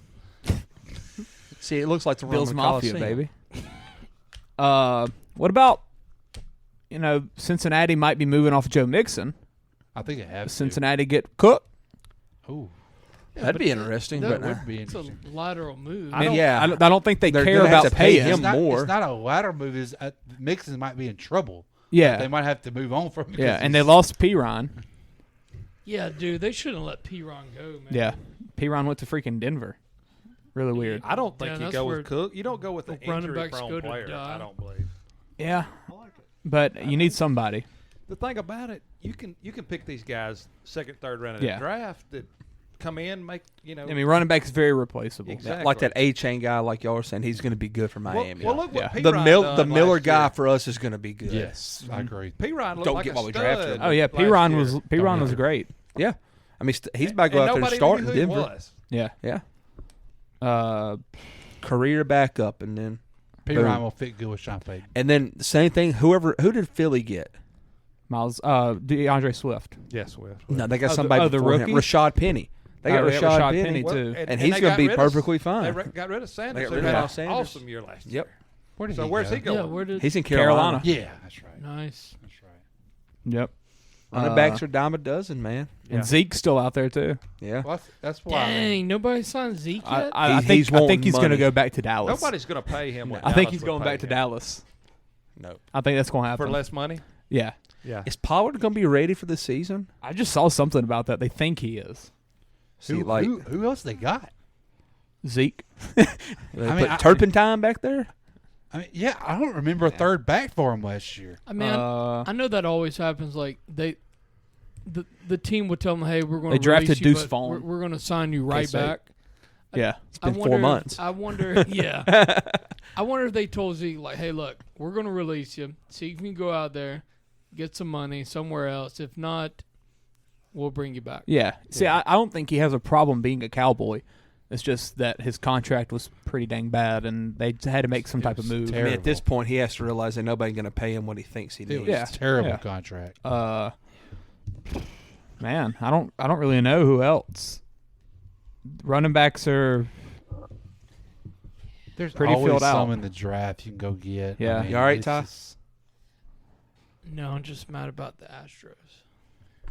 See, it looks like the Bills Roman Mafia, Coliseum. baby. What about Cincinnati might be moving off Joe Mixon? I think it has. Cincinnati get Cook. Oh, That'd be interesting. that But would be It's a interesting. lateral move. I don't think they They're care gonna have about to pay paying him It's not, more. It's not a lateral move. Is Mixon might be in trouble. Yeah. They might have to move on from him. Yeah, and they lost Piron. Yeah, dude, they shouldn't let P-Ron go, man. Yeah, Piron went to freaking Denver. Really weird. I don't think Yeah, you that's go where with Cook. You don't go with an running backs injury-prone go to player. die. I don't believe. Yeah, I like it. but you need somebody. The thing about it, you can pick these guys second, third round in Yeah. the draft that come in, make I mean, running back is very replaceable. Exactly. Like that A-Chain guy, like y'all were saying, he's going to be good for Miami. Well, look what Yeah. P-Ron the done Miller last guy year. for us is going to be good. Yes, I agree. P-Ron looked Don't like get a why we stud. drafted him. Oh yeah, last Piron year. was great. Yeah. I mean, he's about to go And out there and nobody start knew in who he Denver. was. Yeah. Yeah. Career backup, and then P-Ryan will fit good with Sean Payton. And then same thing. Who did Philly get? Miles, DeAndre Swift. Yes, Swift. No, they got Oh, somebody the before him. rookie? Rashad Penny. They got they Rashad, got Rashad Penny, Penny, too. and he's they going to got be rid of- perfectly fine. They got rid of Sanders. They got They rid of had an Miles Sanders. awesome year last Yep. year. Where did So he where's go? he going? Yeah, where did He's in Carolina. Yeah, that's right. Nice. That's right. Yep. Running backs are dime a dozen, man. And Zeke's still out there too. Yeah. Well, that's why. Dang, nobody signed Zeke yet? I He's think wanting he's going to money. go back to Dallas. Nobody's going to pay him. What I think Dallas he's would going pay back to him. Dallas. No. I think that's going to happen For less money? Yeah. Yeah. Is Pollard going to be ready for the season? I just saw something about that. They think he is. See, like who else they got? Zeke. they I mean, put Turpentine back there. I mean, yeah, I don't remember a third back for him last year. I mean, I know that always happens. Like the team would tell them, "Hey, we're going to They drafted release you, Deuce but Vaughn. we're going to sign you right say- back." Yeah. It's been 4 wonder months. I wonder, yeah. I wonder if they told Zeke, like, "Hey, look, we're going to release you. See if you can go out there, get some money somewhere else. If not, we'll bring you back." Yeah. See, I don't think he has a problem being a Cowboy. It's just that his contract was pretty dang bad, and they had to make some type of move. I mean, at this point, he has to realize that nobody's going to pay him what he thinks he It needs. was Yeah. a terrible Yeah. contract. Man, I don't really know who else. Running backs are There's pretty always filled out. some in the draft you can go get. Yeah. I mean, You all right, it's Ty? just- No, I'm just mad about the Astros.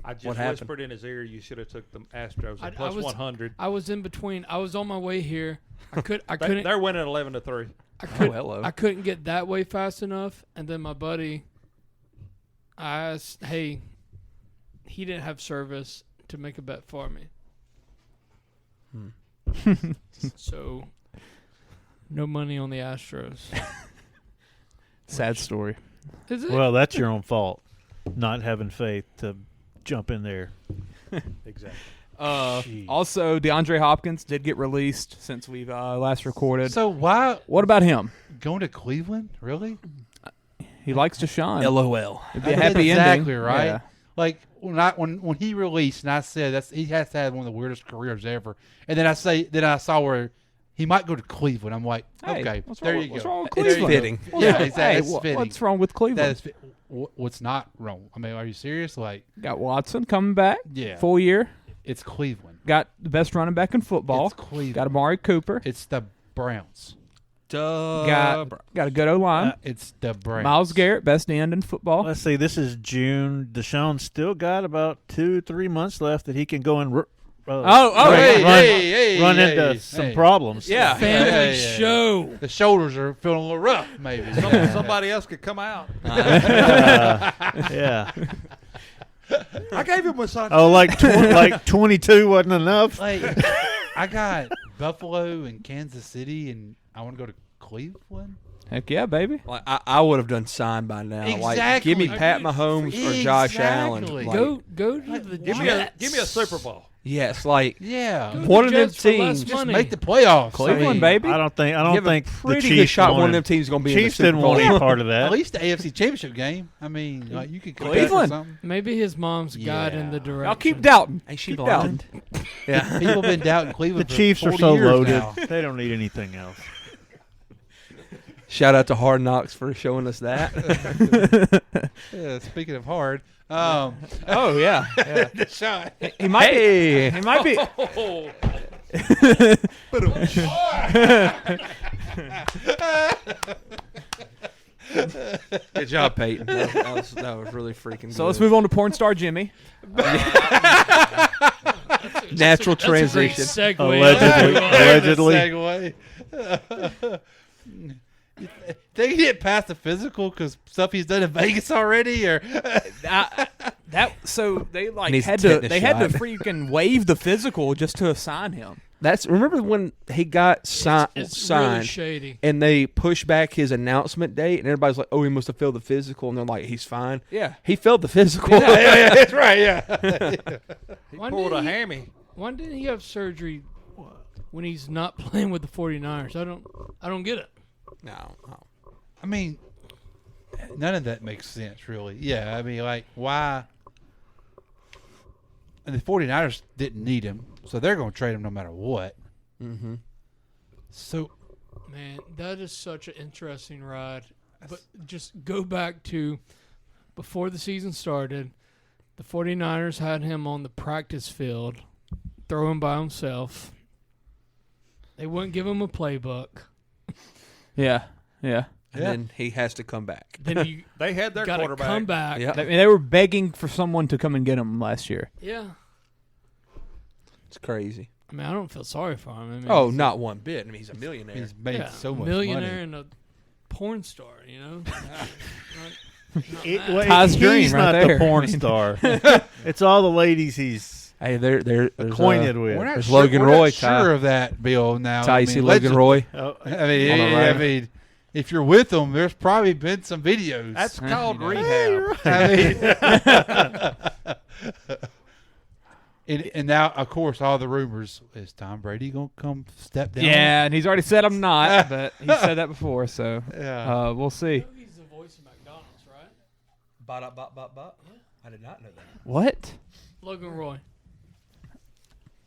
I just What happened? whispered in his ear, you should have took the Astros I at plus was- 100. I was in between. I was on my way here. I couldn't. They're winning 11-3. hello. I couldn't get that way fast enough, and then my buddy, I asked, "Hey," he didn't have service to make a bet for me. So, no money on the Astros. Sad story. Is it? Well, that's your own fault, not having faith to jump in there. Exactly. Also, DeAndre Hopkins did get released since we've last recorded. So why? What about him? Going to Cleveland? Really? He likes to shine. LOL. It'd be a happy exactly ending. right. Yeah. Like when he released, and I said he has to have one of the weirdest careers ever. And then I saw where he might go to Cleveland. I'm like, Hey, okay, what's there wrong you with- go. what's wrong with It's Cleveland? fitting. Yeah, exactly. Hey, It's fitting. what's wrong with Cleveland? That is what's not wrong. I mean, are you serious? Like, Got Watson coming back. Yeah. Full year. it's Cleveland. Got the best running back in football. It's Cleveland. Got Amari Cooper. It's the Browns. Got a good O-line. It's the Browns. Miles Garrett, best end in football. Let's see. This is June. Deshaun's still got about 2-3 months left that he can go and run into some problems. Yeah. Family show. The shoulders are feeling a little rough, maybe. Somebody else could come out. Yeah. I gave him a son. Oh, like 22 wasn't enough. Like, I got Buffalo and Kansas City, and I want to go to Cleveland. Heck yeah, baby. Like I would have done sign by now. Exactly. Like, give me Pat Mahomes or Josh Allen. Exactly. Like, Go to the Give me a Super Bowl. yes, like Yeah. one of them Jets for less teams. money. Make the playoffs. Cleveland, I mean, baby. I don't think you have the a pretty Chiefs good shot one of wanted- them teams going to be in the Chiefs Super didn't Bowl. want any part of that. At least the AFC Championship game. I mean, like, you could compete Cleveland. for something. Maybe his mom's guide in the Yeah. direction. I'll keep doubting. Ain't she Keep blind? doubting. Yeah. People have been doubting The Cleveland. for Chiefs are 40 so years loaded. now. They don't need anything else. Shout out to Hard Knocks for showing us that. Yeah, speaking of hard, Oh yeah. Yeah. the shot. He might. Hey. He might be. Good job, Peyton. That was really freaking good. So let's move on to porn star Jimmy. Natural That's a great transition. segue. Allegedly. Segue. Think he get past the physical because stuff he's done in Vegas already, or So they like Needs had a to tetanus had to shot. freaking waive the physical just to assign him. Remember when he got It's signed, really shady. and they pushed back his announcement date, and everybody's like, "Oh, he must have failed the physical," and they're like, "He's fine." Yeah. He failed the physical. yeah, that's right. Yeah, He Why pulled a didn't he- hammy. Why didn't he have surgery when he's not playing with the 49ers? I don't get it. No. I mean, none of that makes sense, really. Yeah, I mean, like, why? And the 49ers didn't need him, so they're going to trade him no matter what. Mm-hmm. So, Man, that is such an interesting ride. But just go back to before the season started, the 49ers had him on the practice field, throwing by himself. They wouldn't give him a playbook. Yeah. Yeah. And then he has to come back. Then you They had their got to quarterback. come back. Yeah. They were begging for someone to come and get him last year. Yeah. It's crazy. I mean, I don't feel sorry for him. I mean, Oh, not one bit. I mean, he's a millionaire. he's made so much millionaire money. and a porn star, you know? Ty's He's dream right not there. the porn I mean- star. It's all the ladies he's Hey, there's acquainted with. We're not There's sure, Logan we're Roy, not Ty. sure of that, Bill. Now, Ty, you see Logan legend- Roy? Oh, I mean, On the I right. mean, if you're with them, there's probably been some videos. That's Yeah. called You know. rehab. I mean, and now, of course, all the rumors is Tom Brady gonna come step down? Yeah, and he's already said I'm not, but he said that before, so Yeah. we'll see. He's the voice of McDonald's, right? I did not know that. What? Logan Roy.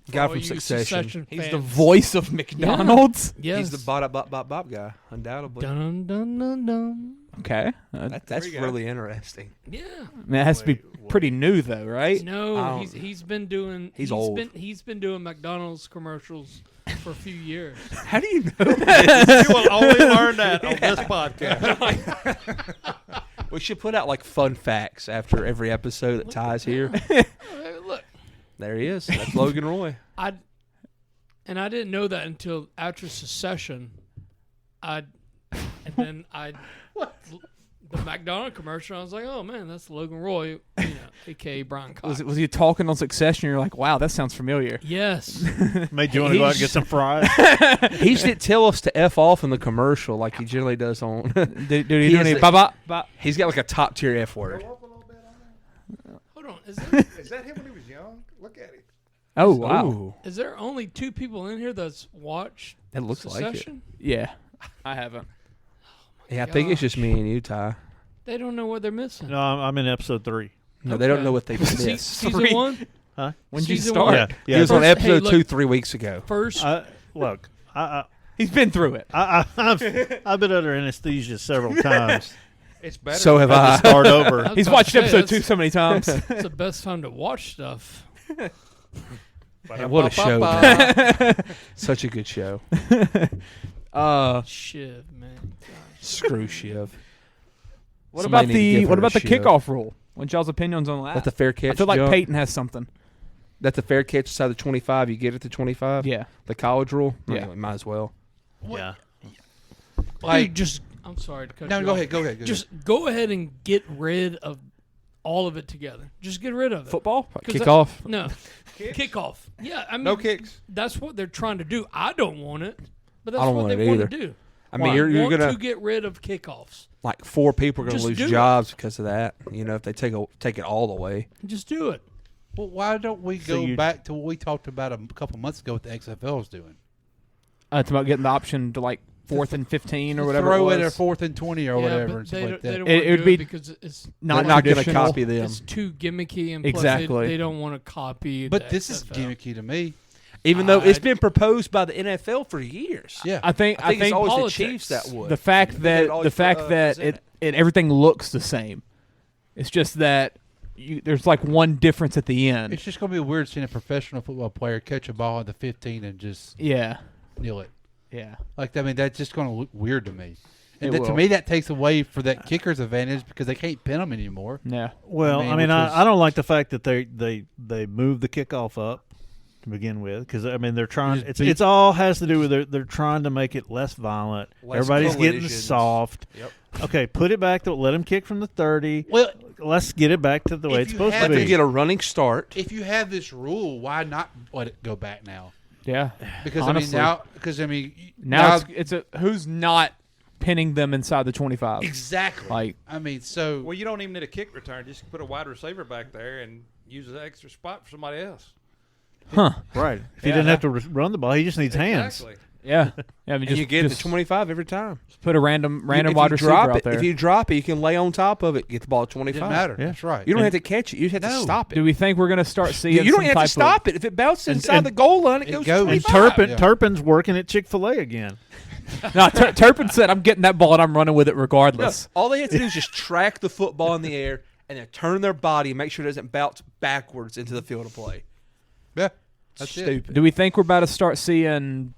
Guy Oh, from you Succession. He's the fans. voice of McDonald's? Yes. He's the bop guy, undoubtedly. Dun, dun, dun, dun. Okay. That's really interesting. Yeah. I mean, that has to be pretty new, though, right? No, he's been doing. He's old. He's been doing McDonald's commercials for a few years. How do you know that? You will only learn that on this podcast. We should put out like fun facts after every episode that Ty's here. Hey, look, There he is. That's Logan Roy. I didn't know that until after Secession. And then I the McDonald commercial. I was like, oh man, that's Logan Roy, a.k.a. Brian Cox. Was he talking on Succession? You're like, wow, that sounds familiar. Yes. Made you want to go out and get some fries? He didn't tell us to F off in the commercial like he generally does on. Dude, he doing any bye. He's got like a top tier F word. Hold on. Is that him when he was young? Look at him. Oh, wow. Ooh. Is there only 2 people in here that's watched That looks Succession? like it. Yeah, I haven't. Yeah, I think it's just me and you, Ty. They don't know what they're missing. No, I'm in episode 3. No, they don't know what they missed. Season 1? Huh? When did you Season start? one? Yeah. He was on First- episode hey, 2 look, 3 weeks ago. First, Look, He's been through it. I've been under anesthesia several times. It's better. So have I. Start over. I was He's about watched to say, episode 2 so many times. it's the best time to watch stuff. Man, what a show, man. Such a good show. Shiv, man. Gosh. Screw Shiv. What Somebody about need to give the her a kickoff shiv. kickoff rule? What's y'all's opinions on that? That's the fair catch I feel like jump. Peyton has something. That's the fair catch inside the 25. You get it to 25? Yeah. The college rule? Yeah. Anyway, might as well. Yeah. Dude, just I'm sorry to cut No, you go off. ahead. Go ahead. Just go ahead and get rid of all of it together. Just get rid of it. Football? 'Cause Kickoff? No. Kickoff. Yeah, I mean, No kicks. That's what they're trying to do. I don't want it, but that's I don't what want they it want either. to do. I mean, They you're want going to get rid of kickoffs. like 4 people are going to Just lose do it. jobs because of that. You know, if they take it all the way. Just do it. Well, why don't we go back to what we talked about a couple months ago? What the XFL is doing? It's about getting the option to like 4th and 15 or whatever. Throw it it was. at 4th and 20 or whatever. And stuff like They that. don't It want would to be do it because it's not going to traditional. copy them. It's too gimmicky and plus Exactly. they don't want to copy. But the this is XFL. gimmicky to me. Even though it's been proposed by the NFL for years. Yeah. I think it's always politics. the Chiefs that would. the fact They'd that always present it everything looks the same. It's just that there's like one difference at the end. It's just going to be weird seeing a professional football player catch a ball at the 15 and just Yeah. kneel it. Yeah. Like, I mean, that's just going to look weird to me. And It to will. me, that takes away for that kicker's advantage because they can't pin them anymore. Yeah. Well, I mean, I don't like the fact that they moved the kickoff up to begin with because I mean they're trying. It's all has to do with they're trying to make it less violent. Less Everybody's getting collisions. soft. Yep. Okay, put it back to let them kick from the 30. Well, let's get it back to the way it's supposed to Let them be. get a running start. If you have this rule, why not let it go back now? Yeah. Because Honestly. now it's who's not pinning them inside the 25. exactly. Like, I mean, so Well, you don't even need a kick return. Just put a wide receiver back there and use an extra spot for somebody else. huh? Right. If he didn't have to run the ball, he just needs hands. Exactly. Yeah. Yeah. I mean, And just you get it just to 25 every time. put a random If wide you receiver drop out it, there. If you drop it, you can lay on top of it, get the ball at 25. it doesn't matter. Yeah. That's right. You don't have to catch it. You just have to No. stop it. Do we think we're going to start seeing? You don't some have to type stop it. If it bounces inside and- the goal line, it it goes goes. And 25. Turpin's working at Chick-fil-A again. No, Turpin said, "I'm getting that ball and I'm running with it regardless." All they have to do is just track the football in the air and then turn their body and make sure it doesn't bounce backwards into the field of play. Yeah, that's Stupid. Do we think we're about to start seeing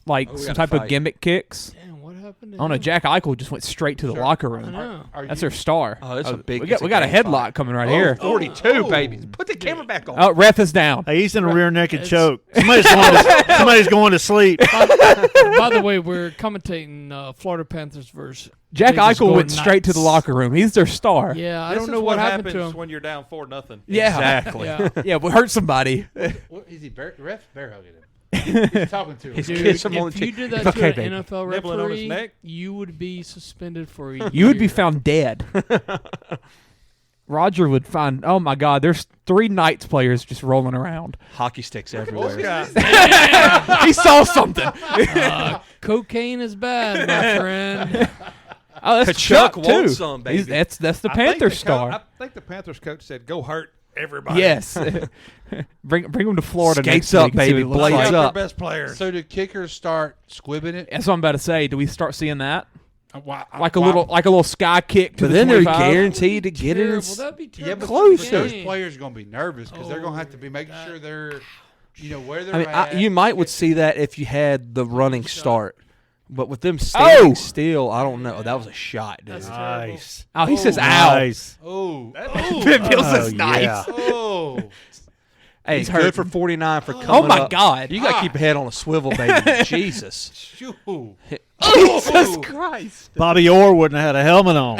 like we some gotta type of fight. gimmick kicks? Damn, what happened? To I don't know. him? Jack Eichel just went straight to the locker I room. know. That's their star. Oh, that's a big. We got a game headlock fight. coming right here. 42, baby. Put the camera back on. Oh, ref is down. Hey, he's in a rear naked choke. Somebody's going to sleep. By the way, we're commentating Florida Panthers versus Jack Vegas Eichel Golden went straight to the Knights. locker room. He's their star. Yeah, I This don't is know what happened happens to him. when you're down 4-0. Yeah, Exactly. Yeah. yeah, we hurt somebody. What is he? Ref bear hugging him. He's talking to him. He's Dude, kiss him on if the you cheek. did that Okay, to an baby. NFL Nibbling on his referee, neck? you would be suspended for a year. You would be found dead. Roger would find. Oh my God, there's 3 Knights players just rolling around. Hockey sticks everywhere. He saw something. Cocaine is bad, my friend. Oh, that's Kachuk Chuck wants too. some, baby. That's the I think Panthers the star. I think the Panthers coach said, "Go hurt everybody." Yes. bring him to Florida. Skates next up, week and see baby. what it looks Blades like. Their up. best players. So do kickers start squibbing it? That's what I'm about to say. Do we start seeing that? Why- Like a why- little sky kick to But the then they're 25? guaranteed to get it. Terrible. That'd be terrible. Yeah, but for the those game. players are going to be nervous because they're going to have to be making sure they're, where they're I mean, at. you might would see that if you had the running start, but with them standing still, I don't know. That was a shot, dude. That's Nice. Oh, he says, "Ow." Nice. Oh, Bill says, Oh, "Nice." yeah. oh. Hey, He's good hurting. for 49 for coming Oh my up. God. You got to keep your head on a swivel, baby. Jesus. Shoo. Jesus Christ! Bobby Orr wouldn't have had a helmet on.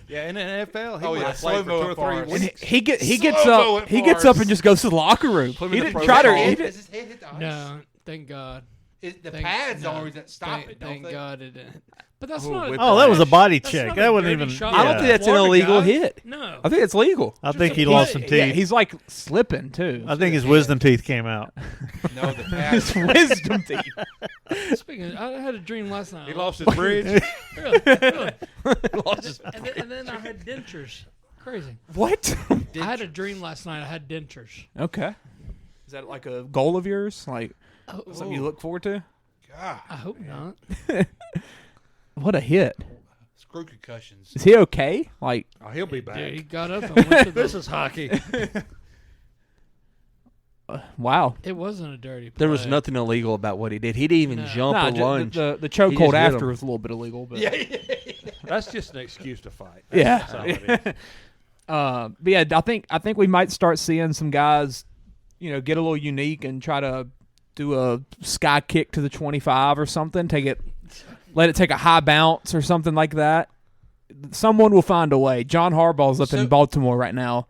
Yeah, in the NFL, he Oh, would yeah, have played for 2 or 3 slow-mo weeks. He gets Slow-mo up. at He gets up bars. and just goes to the locker room. Put him He in the didn't try to. protocol. He Does didn't, his head hit the ice? No, thank God. The Thank- pads the no, only reason that stop thank, it, don't Thank they? God it didn't. But that's Oh, not. whip Oh, that was a body That's check. not That a wasn't dirty even. shot. I don't think that's an Florida illegal guy. hit. No. I think it's legal. I think he Just a lost some play. teeth. yeah, he's like slipping too. I think his wisdom teeth came out. No, the pads. His wisdom teeth. Speaking of, I had a dream last night. He lost his bridge. Really? And then I had dentures. Crazy. What? I had a dream last night. I had dentures. Okay. Is that like a goal of yours? Like Oh, something you look forward to? God, I hope not. What a hit! screw concussions. Is he okay? Like Oh, he'll be back. Dude, he got up and went to This the. is hockey. wow. It wasn't a dirty play. There was nothing illegal about what he did. He didn't even No. jump Nah, or lunge. the He just chokehold hit after him. was a little bit illegal, but That's just an excuse to fight. Yeah. That's all it is. But yeah, I think we might start seeing some guys, get a little unique and try to do a sky kick to the 25 or something. Let it take a high bounce or something like that. Someone will find a way. John Harbaugh's up in Baltimore right now,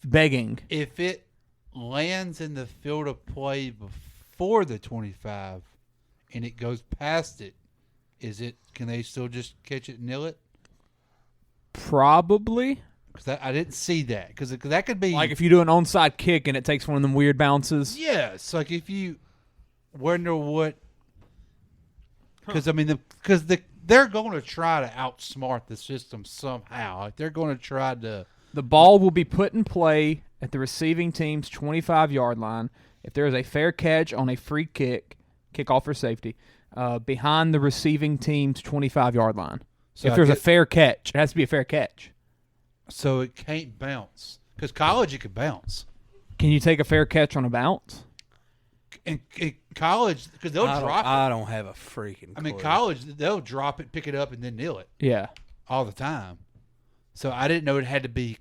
begging. If it lands in the field of play before the 25 and it goes past it, can they still just catch it and nil it? Probably. Because I didn't see that. Because that could be Like if you do an onside kick and it takes one of them weird bounces. Yes, like if you wonder what, because they're going to try to outsmart the system somehow. Like they're going to try to. The ball will be put in play at the receiving team's 25-yard line if there is a fair catch on a free kickoff or safety, behind the receiving team's 25-yard line. So if there's a fair catch, it has to be a fair catch. So it can't bounce because college it could bounce. Can you take a fair catch on a bounce? In college, because they'll drop it. I don't have a freaking clue. I mean, college they'll drop it, pick it up, and then nil it. Yeah, all the time. So I didn't know it had to be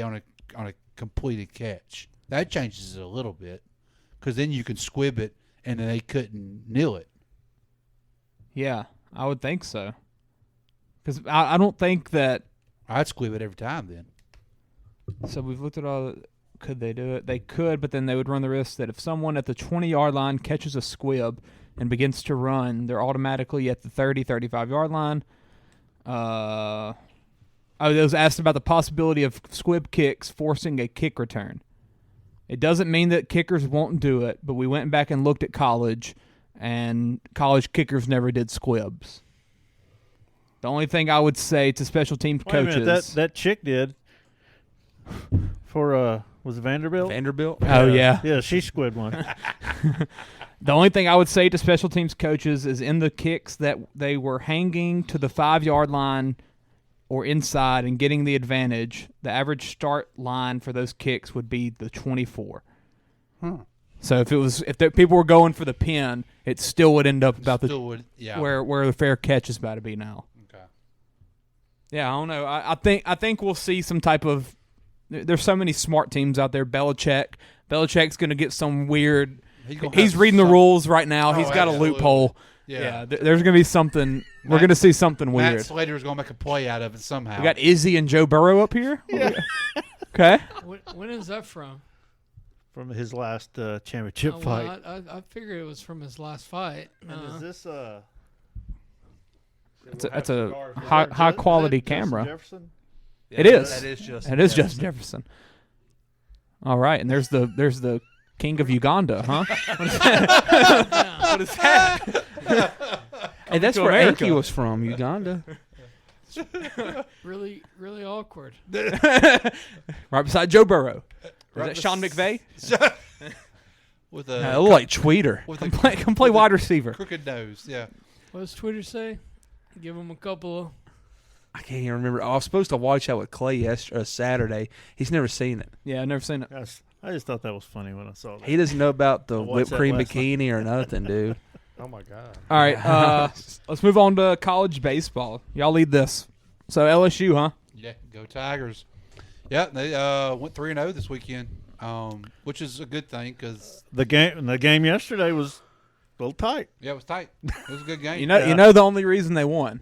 on a completed catch. That changes it a little bit because then you can squib it, and then they couldn't nil it. Yeah, I would think so. Because I don't think that. I'd squib it every time then. So we've looked at all. Could they do it? They could, but then they would run the risk that if someone at the 20-yard line catches a squib and begins to run, they're automatically at the 30, 35-yard line. I was asked about the possibility of squib kicks forcing a kick return. It doesn't mean that kickers won't do it, but we went back and looked at college, and college kickers never did squibs. The only thing I would say to special teams coaches... Wait a minute, that chick did for was it Vanderbilt? Vanderbilt? Oh, yeah. Yeah, she squibbed one. The only thing I would say to special teams coaches is in the kicks that they were hanging to the 5-yard line or inside and getting the advantage, the average start line for those kicks would be the 24. So if people were going for the pin, it still would end up about where the fair catch is about to be now. Okay. Yeah, I don't know. I think we'll see some type of. There's so many smart teams out there. Belichick's going to get some weird. He's reading the rules right now. He's got a loophole. Yeah, there's going to be something. We're going to see something weird. Matt Slater's going to make a play out of it somehow. We got Izzy and Joe Burrow up here. Yeah. Okay. When is that from? From his last championship fight. I figured it was from his last fight. And is this It's a high quality camera. Jefferson? Yeah, it is. That is Justin. It is Justin Jefferson. All right, and there's the King of Uganda, huh? What is that? Hey, that's where Anki was from, Uganda. Really, really awkward. Right beside Joe Burrow. Is that Sean McVay? With I look like Tweeter. Come play wide receiver. Crooked nose, yeah. What does Twitter say? Give him a couple of. I can't even remember. I was supposed to watch that with Clay Saturday. He's never seen it. Yeah, I've never seen it. I just thought that was funny when I saw that. He doesn't know about the I watched whipped that cream last bikini or nothing, dude. Oh, my God. All right, let's move on to college baseball. Y'all lead this. So LSU, huh? Yeah, go Tigers. Yeah, they went 3-0 this weekend, which is a good thing because the game yesterday was A little tight. Yeah, it was tight. It was a good game. You know the only reason they won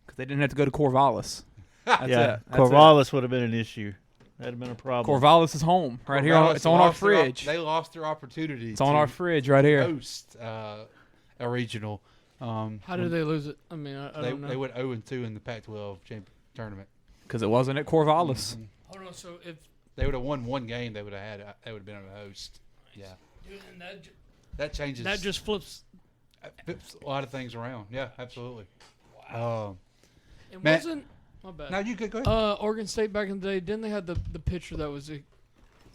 because they didn't have to go to Corvallis. That's it. Corvallis would have been an issue. That'd have been a problem. Corvallis is home right here. It's on our fridge. They lost their opportunity. It's on our fridge right here. Host a regional. How did they lose it? I mean, I don't know. They went 0-2 in the Pac-12 tournament because it wasn't at Corvallis. Mm-hmm. Hold on. So if they would have won one game, they would have been on the host. Yeah. Dude, and that changes. That just flips a lot of things around. Yeah, absolutely. Wow. It wasn't. My bad. No, you could go ahead. Oregon State back in the day, didn't they have the pitcher that was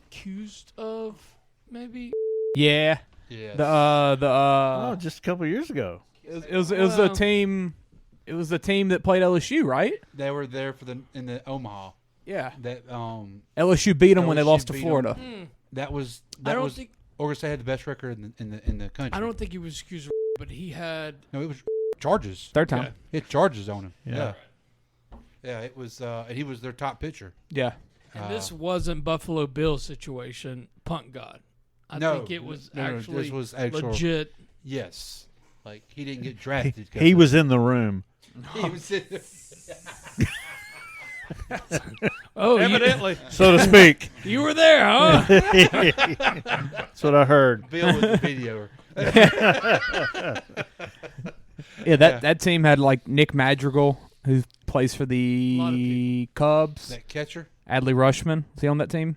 accused of maybe? Yeah. Yeah. Just a couple years ago. It was a team. It was the team that played LSU, right? They were there in the Omaha. Yeah. That LSU beat them when they lost to Florida. That was. Think Oregon State had the best record in the country. I don't think he was accused, but he had. No, it was charges. Third time. Yeah. He had charges on him. Yeah. Yeah, it was. He was their top pitcher. Yeah. And this wasn't Buffalo Bills situation. Punt God. I think it was actually this was actual, legit. Yes, like he didn't get drafted. He was in the room. He was in there. Oh, evidently, so to speak. You were there, huh? That's what I heard. Bill was the videoer. Yeah, that team had like Nick Madrigal, who plays for the Cubs. That catcher, Adley Rushman. Is he on that team?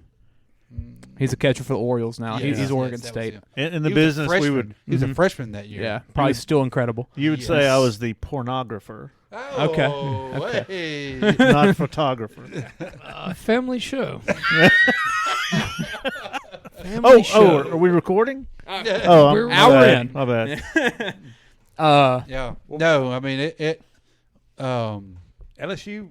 He's a catcher for the Orioles now. Yes, he's Oregon State. In the business, we would. He was a freshman that year. Yeah, probably still incredible. You would say I was the pornographer. Oh, Okay. Hey. Not photographer. Family show. Are we recording? We're hour in. My bad. Yeah. No, I mean it. LSU,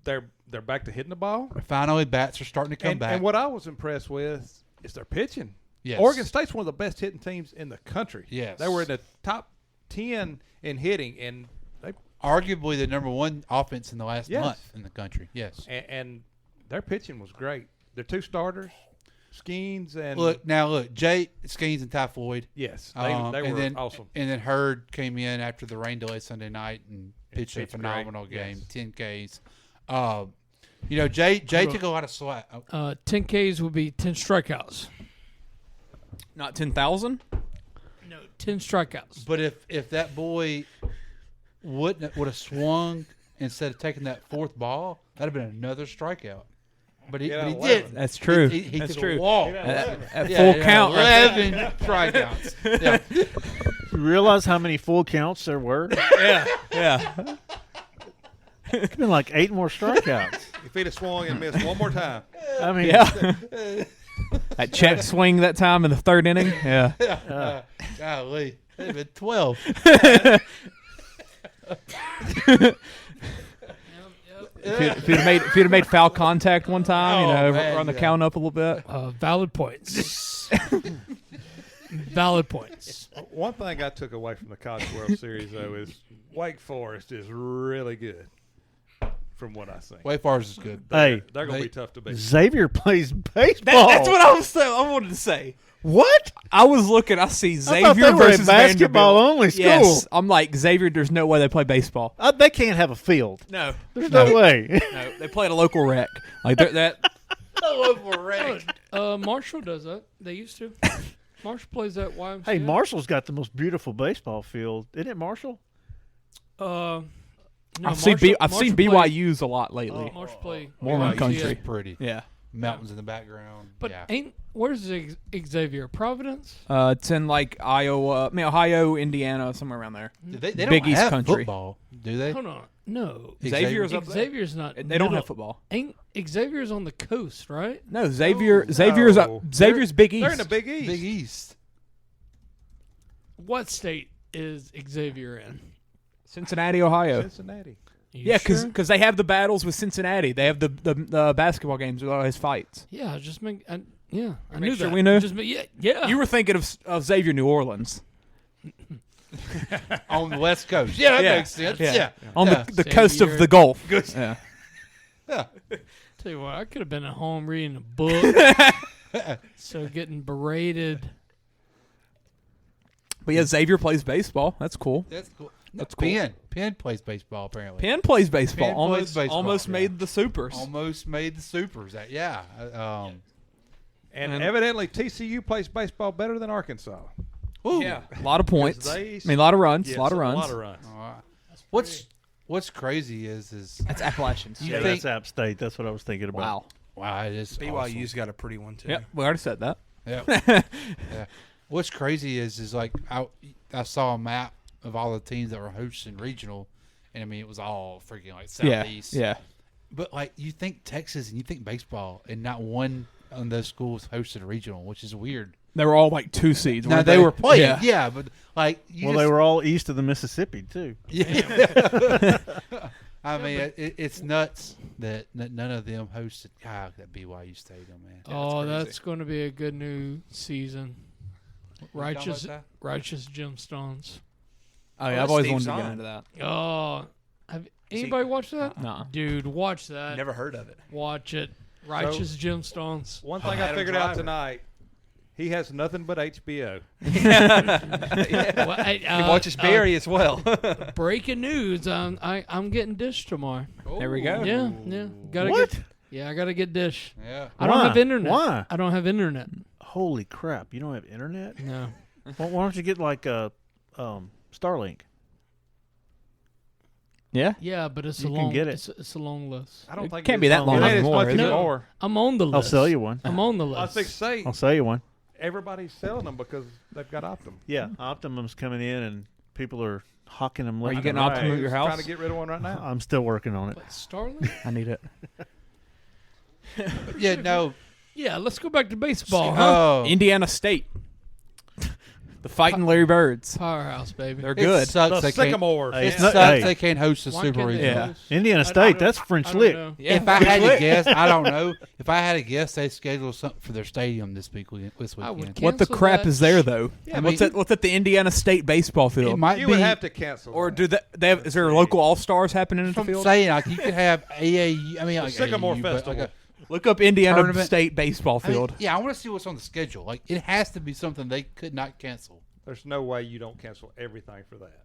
they're back to hitting the ball. Finally, bats are starting to come back. And what I was impressed with is their pitching. Yes. Oregon State's one of the best hitting teams in the country. Yes. They were in the top 10 in hitting, and they arguably the number one offense in the last month in the country. Yes. And their pitching was great. Their two starters, Skeens and look, Jay Skeens and Ty Floyd. Yes, they were awesome. And then Hurd came in after the rain delay Sunday night and pitched a phenomenal great. game, 10 Ks. Jay took a lot of slack. 10 Ks would be 10 strikeouts. Not 10,000? No, 10 strikeouts. But if that boy would have swung instead of taking that fourth ball, that'd have been another strikeout. But he did. That's true. He That's took true. a walk. At full count. 11 strikeouts. Yeah. You realize how many full counts there were? Yeah. It's been like 8 more strikeouts. If he'd have swung and missed one more time. I mean, that check swing that time in the third inning. Yeah. Golly, it'd been 12. If you'd have made foul contact one time, run the count up a little bit. Valid points. Valid points. One thing I took away from the College World Series, though, is Wake Forest is really good from what I see. Wake Forest is good. They're going to be tough to beat. Xavier plays baseball. That's what I wanted to say. What? I was looking. I see Xavier they were versus a basketball Vanderbilt. only school. Yes, I'm like Xavier. There's no way they play baseball. They can't have a field. No, there's no way. No, they play at a local rec. Like that. A local rec. Marshall does that. They used to. Marshall plays at YMCA. Hey, Marshall's got the most beautiful baseball field, isn't it, Marshall? No, I've seen BYU's a lot lately. Marshall play Mormon country. Pretty. Yeah. Mountains in the background. But where's Xavier? Providence? It's in like Iowa, Ohio, Indiana, somewhere around there. They Big don't East have country. Football, do they? Hold on. No. Xavier's up there. Xavier's not. They don't have football. Xavier's on the coast, right? No, Xavier's up. Xavier's Big East. They're in the Big East. Big East. What state is Xavier in? Cincinnati, Ohio. Cincinnati. Yeah, because they have the battles with Cincinnati. They have the basketball games with all his fights. Yeah, just I knew sure that. we knew. Yeah. You were thinking of Xavier, New Orleans. On the West Coast. Yeah, that makes sense. Yeah. On the coast of the Gulf. Yeah. Tell you what, I could have been at home reading a book. So getting berated. But yeah, Xavier plays baseball. That's cool. That's cool. That's cool. Penn plays baseball apparently. Penn plays baseball. Penn Almost, plays baseball, almost made the Supers. Almost made the Supers. Yeah. And evidently TCU plays baseball better than Arkansas. Ooh. Yeah, a lot of points. A lot of runs. Yes, a lot of runs. A lot of runs. What's crazy is that's Appalachians. Yeah, that's App State. That's what I was thinking about. Wow, it is. BYU's got a pretty one too. Yep, we already said that. Yeah. Yeah. What's crazy is like I saw a map of all the teams that were hosting regional, and I mean it was all freaking like Southeast. Yeah. But like you think Texas and you think baseball, and not one of those schools hosted a regional, which is weird. They were all like 2 seeds. No, they were playing. Yeah, but like they were all east of the Mississippi too. Yeah. I mean, it's nuts that none of them hosted. God, that BYU stadium, man. That's going to be a good new season. Righteous Gemstones. Oh yeah, I've always wanted to get into that. Oh, have anybody watched that? No, dude, watch that. Never heard of it. Watch it. Righteous Gemstones. One thing I figured out tonight. He has nothing but HBO. Well, he watches Barry as well. Breaking news: I'm getting Dish tomorrow. There we go. Yeah. I gotta get Dish. Yeah. I don't have internet. Why? I don't have internet. Holy crap! You don't have internet? No. Well, why don't you get like a Starlink? Yeah. Yeah, but it's You a can long. get it. It's a long list. I don't think can't be that long anymore. No, I'm on the list. I'll sell you one. I'm on the list. I think I'll sell you one. everybody's selling them because they've got Optimum. Yeah, Optimum's coming in and people are hawking them. Are you getting Optimum at your house? Trying to get rid of one right now. I'm still working on it. What, Starlink? I need it. Yeah, no. Yeah, let's go back to baseball. Oh. Indiana State. The Fighting Larry Birds. Powerhouse, baby. They're good. It sucks The Sycamores. It sucks they can't host a Why Super can't they Regional. host? Indiana State, that's French Lick. Yeah, If I had to guess, I don't know. If I had to guess, they scheduled something for their stadium this weekend. I would What the cancel crap that. is there though? Yeah, what's at the Indiana State baseball It field? might You be. would have to cancel. Or that. do they have? Is there local all stars happening at the I'm field? saying like you could have AAU. I mean, like Sycamore AAU, but Festival. like Look up Indiana Tournament. State baseball I mean, field. yeah, I want to see what's on the schedule. Like it has to be something they could not cancel. There's no way you don't cancel everything for that.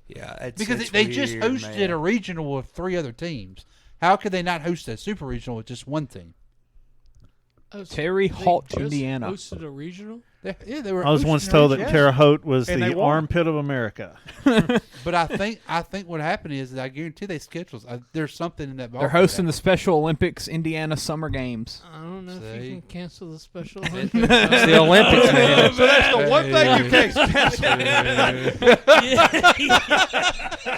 Yeah, Because they just hosted a regional with 3 other teams. How could they not host a super regional with just one team? Oh, so Terre they Haute, just Indiana. Hosted a regional. They were. I was hosting once a told that regional. Terre Haute was And they the won. armpit of America. But I think what happened is that I guarantee they scheduled. There's something in that. They're hosting the Special Olympics Indiana Summer Games. I don't know if See? you can cancel the Special Olympics. It's the Olympics, man. So that's the one thing you can't cancel.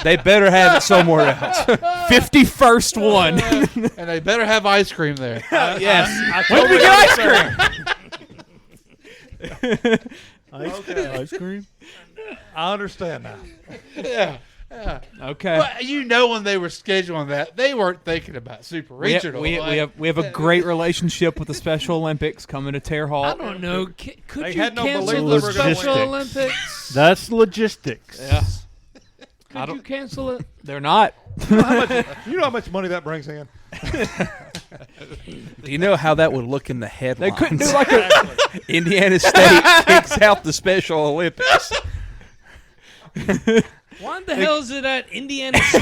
They better have it somewhere else. 51st one. And they better have ice cream there. Yes. When did we get ice cream? Ice cream? I understand now. Yeah. Okay. But you know when they were scheduling that, they weren't thinking about super regional. We have a great relationship with the Special Olympics coming to Terre Haute. I don't know. Could They you had no cancel belief the they were gonna Special win. Olympics? That's logistics. Yeah. Could you cancel it? They're not. You know how much money that brings in? Do you know how that would look in the They headlines? couldn't do like a. Indiana State kicks out the Special Olympics. Why the hell is it at Indiana State?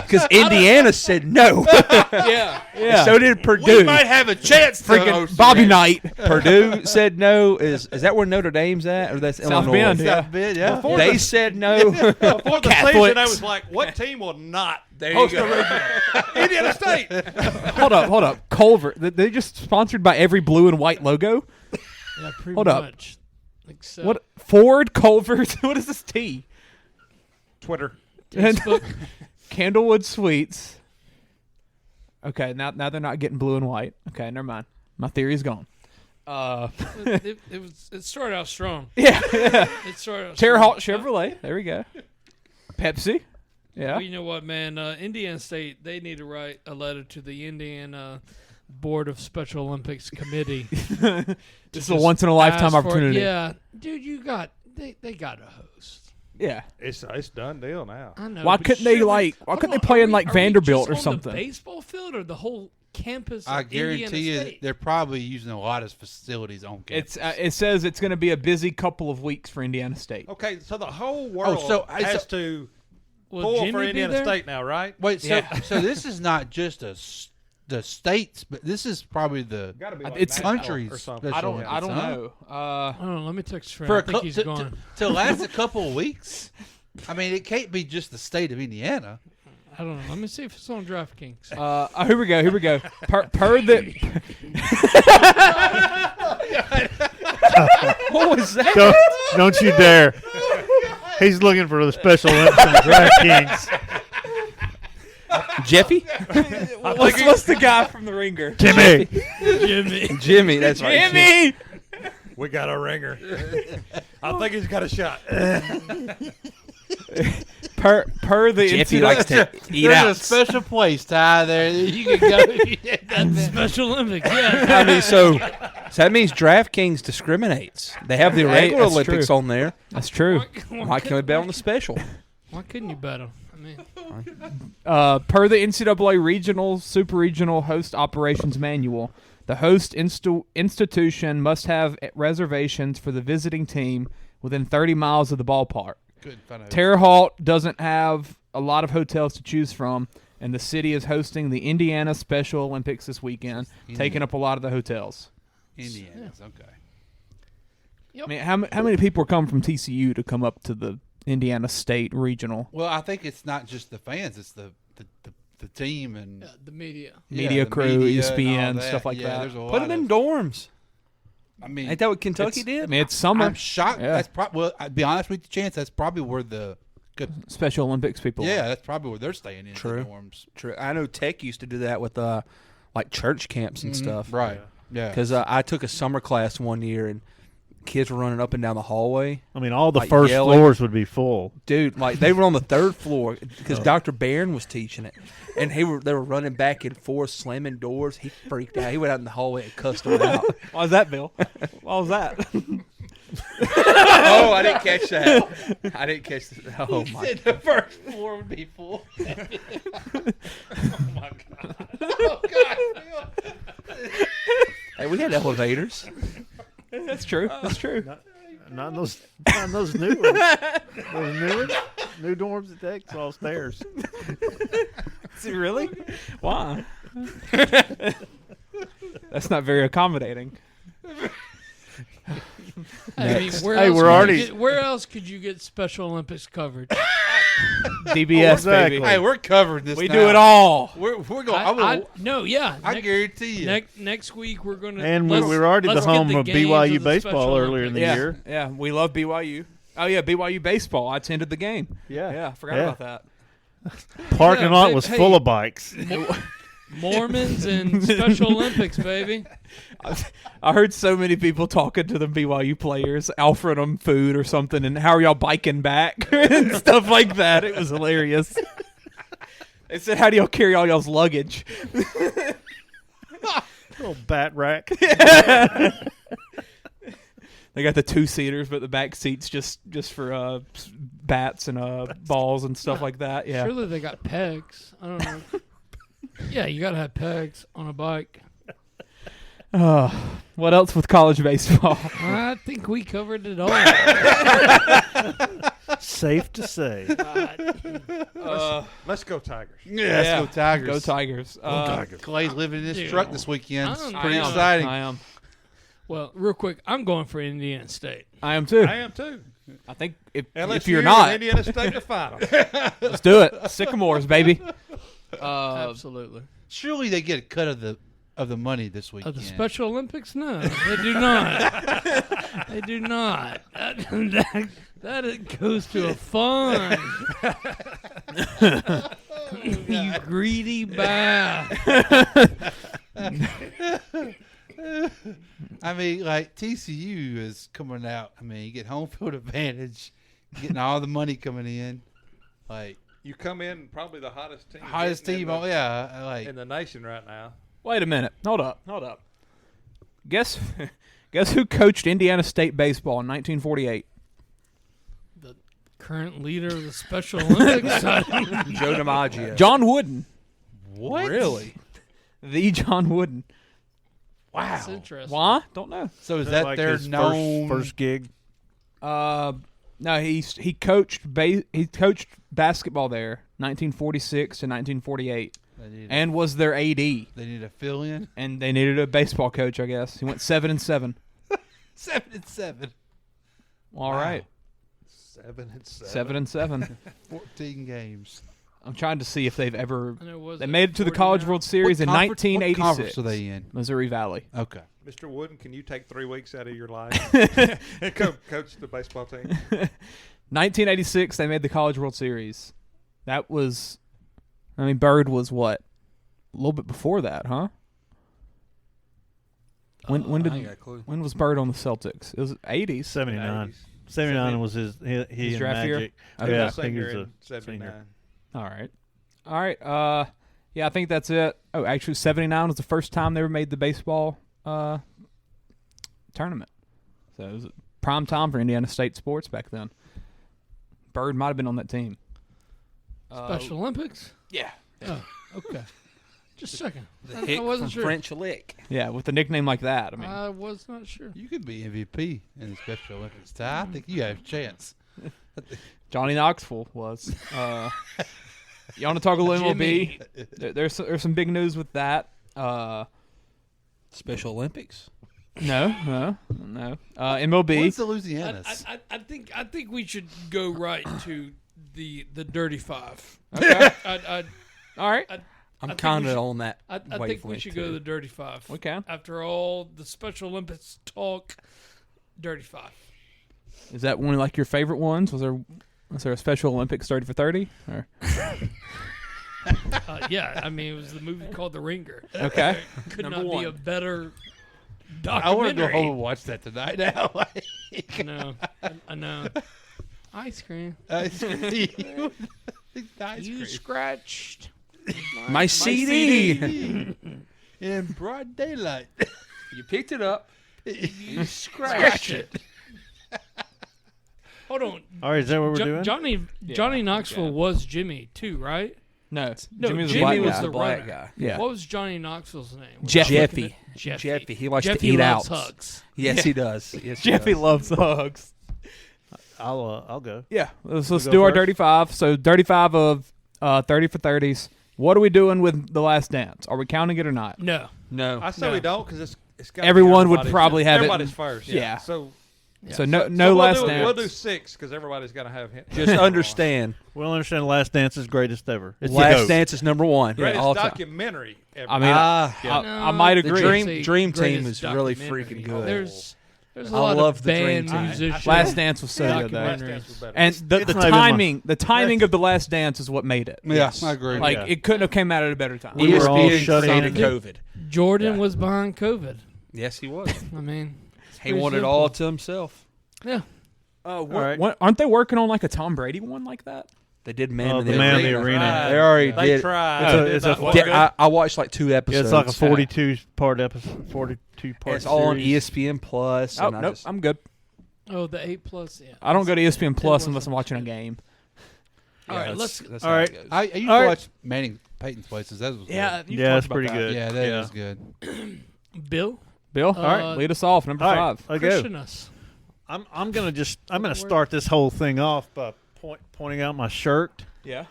Because Indiana said no. Yeah. So did Purdue. We might have a chance to Freaking host Bobby the Knight. Purdue said no. Is that where Notre Dame's at? Or that's South Illinois? Bend, yeah. South Bend, yeah. Before They the- said no. Before the Catholics. season, I was like, what team will not host a regional? Indiana State. Hold up. Culver. They just sponsored by every blue and white logo. Yeah, pretty Hold up. much. Except What? Ford, Culver. What is this T? Twitter. Facebook. Candlewood Suites. Okay, now they're not getting blue and white. Okay, never mind. My theory's gone. It started out strong. Yeah. It started out Terre strong. Haute Chevrolet. There we go. Pepsi. Yeah. Well, you know what, man? Indiana State, they need to write a letter to the Indiana Board of Special Olympics Committee. This is a Just once in a lifetime ask for it. opportunity. Yeah, dude, they got to host. Yeah. It's done deal now. I know. Why but couldn't they surely- why hold couldn't on, they play are in we- like are we Vanderbilt just or on something? The baseball field or the whole campus. I of guarantee Indiana you, State. they're probably using a lot of facilities on campus. It says it's going to be a busy couple of weeks for Indiana State. Okay, so the whole world has to Will pull Jimmy for be Indiana there? State now, right? Wait, so this is not just the states, but this is probably the It's countries. or something. I don't Special know. I don't know. Let me text friend. For I a think he's to gone. last a couple of weeks. I mean, it can't be just the state of Indiana. I don't know. Let me see if it's on DraftKings. Here we go. Per the What was that? Don't you dare. He's looking for the special links from DraftKings. Jeffy? what's the guy from the Ringer? Jimmy. Jimmy, that's right. Jimmy. We got a ringer. I think he's got a shot. Per the Jeffy NCAA likes to eat There's out. a special place, Ty, there that you can go. Special Olympics. Yeah. I mean, so that means DraftKings discriminates. They have the Hey, regular that's Olympics true. on there. That's true. Why can't we bet on the special? Why couldn't you bet him? I mean, Per the NCAA Regional Super Regional Host Operations Manual, the host institution must have reservations for the visiting team within 30 miles of the ballpark. Good fun. Terre Haute doesn't have a lot of hotels to choose from, and the city is hosting the Indiana Special Olympics this weekend, taking up a lot of the hotels. Indiana's okay. I mean, how many people are coming from TCU to come up to the Indiana State Regional? Well, I think it's not just the fans; it's the team and the media. Media the crew, media ESPN, and all stuff like that. There's a Put lot them in of- dorms. I mean, Ain't that what Kentucky did? I mean, it's summer. I'm shocked. Yeah. That's probably. Well, I'll be honest with you, Chance. That's probably where the Special Olympics people. Yeah, that's probably where they're staying in True. the dorms. True. I know Tech used to do that with like church camps and stuff. Right. Yeah. Because I took a summer class one year and kids were running up and down the hallway. I mean, all the like, first yelling. floors would be full. Dude, like they were on the third floor because Dr. Barron was teaching it, and they were running back and forth, slamming doors. He freaked out. He went out in the hallway and cussed them out. Why was that, Bill? Why was that? Oh, I didn't catch that. I didn't catch that. Oh He my! said the first floor would be full. Oh my God. Oh God! Hey, we had elevators. That's true. That's true. Not in those new ones. Those new ones? New dorms that takes all stairs. Is it really? Why? That's not very accommodating. I mean, where else could you get Special Olympics coverage? DBS, Exactly. baby. Hey, we're covering this. We now. do it all. We're going. I guarantee you. Next week we're going to. And we were already the home of BYU Special baseball earlier in the Yeah, year. yeah. We love BYU. Oh yeah, BYU baseball. I attended the game. Yeah. I forgot about that. Parking lot was hey, full of bikes. Mormons and Special Olympics, baby. I heard so many people talking to the BYU players, offering them food or something, and how are y'all biking back and stuff like that. It was hilarious. They said, "How do y'all carry all y'all's luggage?" Little bat rack. They got the 2-seaters, but the back seats just for bats and balls and stuff like that. Yeah. Surely they got pegs. I don't know. Yeah, you got to have pegs on a bike. What else with college baseball? I think we covered it all. Safe to say. Let's go Tigers. Yeah, let's go Tigers. Go Tigers. Clay's living in his Dude. truck this weekend. It's I pretty am. exciting. I am. Well, real quick, I'm going for Indiana State. I am too. I am too. I think if LSU you're not, and Indiana State to final. let's do it. Sycamores, baby. Absolutely. Surely they get a cut of the money this weekend. Of the Special Olympics? No, they do not. They do not. That goes to a fund. You greedy bastard. I mean, like TCU is coming out. I mean, you get home field advantage, getting all the money coming in. Like You come in probably the hottest team. in the nation right now. Wait a minute. Hold up. Guess who coached Indiana State baseball in 1948? The current leader of the Special Olympics. Joe DiMaggio. John Wooden. What? Really? The John Wooden. Wow. That's interesting. Why? Don't know. So is that like their his known first gig? No, he coached basketball there 1946 to 1948, and was their AD. They need a fill-in, and they needed a baseball coach. I guess he went 7-7. 7-7. All right. 7-7. 7-7. 14 games. I'm trying to see if they've ever. was They it made it to the 49? College World Series in What 1986. What conference are they in? Missouri Valley. Okay. Mr. Wooden, can you take 3 weeks out of your life and coach the baseball team? 1986, they made the College World Series. That was, Bird was what? A little bit before that, huh? When was Bird on the Celtics? It was 80s. 79. 79 was his his draft year. Magic. Okay. Yeah, I Senior think he was in a 79. senior. All right. Yeah, I think that's it. Oh, actually, 79 was the first time they ever made the baseball tournament. So it was prime time for Indiana State sports back then. Bird might have been on that team. Special Olympics? Yeah. Oh, okay. Just a second. The I hick wasn't from sure. French Lick. Yeah, with a nickname like that. I was not sure. You could be MVP in the Special Olympics. Ty, I think you have a chance. Johnny Knoxville was. You want to talk a little MLB? There's some big news with that. Special Olympics? No. MLB. What's the Louisianas? I think we should go right to the Dirty Five. Okay. All right. I'm kind of on that. I think we should go to the Dirty Five. We can. After all the Special Olympics talk, Dirty Five. Is that one of like your favorite ones? Was there a Special Olympics 30 for 30? Or? Yeah, it was the movie called The Ringer. Okay. Could Number not one. be a better I want to documentary. go home and watch that tonight now. No, I know. Ice cream. Ice cream. You scratched My CD. In broad daylight. You picked it up. You scratched it. Hold on. All right, is that what we're doing? Johnny Knoxville was Jimmy too, right? No, No, Jimmy was, Jimmy the was the black runner. guy. Yeah. What was Johnny Knoxville's name? Jeffy. Jeffy. He likes Jeffy to eat loves out. hugs. Yes, he does. Yes, he Jeffy does. loves hugs. I'll go. Yeah, let's go do our first? Dirty Five. So Dirty Five of 30 for 30s. What are we doing with The Last Dance? Are we counting it or not? No. I say we don't because it's got Everyone would probably have it. everybody's first. Yeah. So no we'll Last do, Dance. We'll do 6 because everybody's got to have him. Just understand. We'll understand Last Dance is greatest ever. It's the Last GOAT. Dance is number one. Greatest all time. documentary ever. I might The agree. Dream Team Greatest is really documentary. freaking good. There's a I lot love of the Dream band Team. musicians. Last Dance was so good, though. Last Dance was better. And the It's not even the timing of The Last Dance is what made it. Yeah, I agree. Like Yeah. it couldn't have came out at a better time. We were all ESPN shut created in. COVID. Jordan was behind COVID. Yes, he was. It's He pretty wanted it simple. all to himself. Yeah. right. Aren't they working on like a Tom Brady one like that? They did Man Oh, in the the Man in Arena. the Arena. They already They did. tried. It's a I watched like 2 episodes. It's like a 42-part episode. 42-part. It's all on series. ESPN Plus. Oh, and nope, I'm good. Oh, the 8+. Yeah. I don't go to ESPN Plus wasn't unless I'm watching a game. All right, let's. That's All how right. it goes. I used All to right. watch Manning Peyton's Places. That was Yeah, you Yeah, talked it's about pretty that. good. good. Yeah, that is good. Bill, Bill, all right, lead us off. Number All right, 5. I'll go. Christian us. I'm gonna start this whole thing off by pointing out my shirt. Yeah.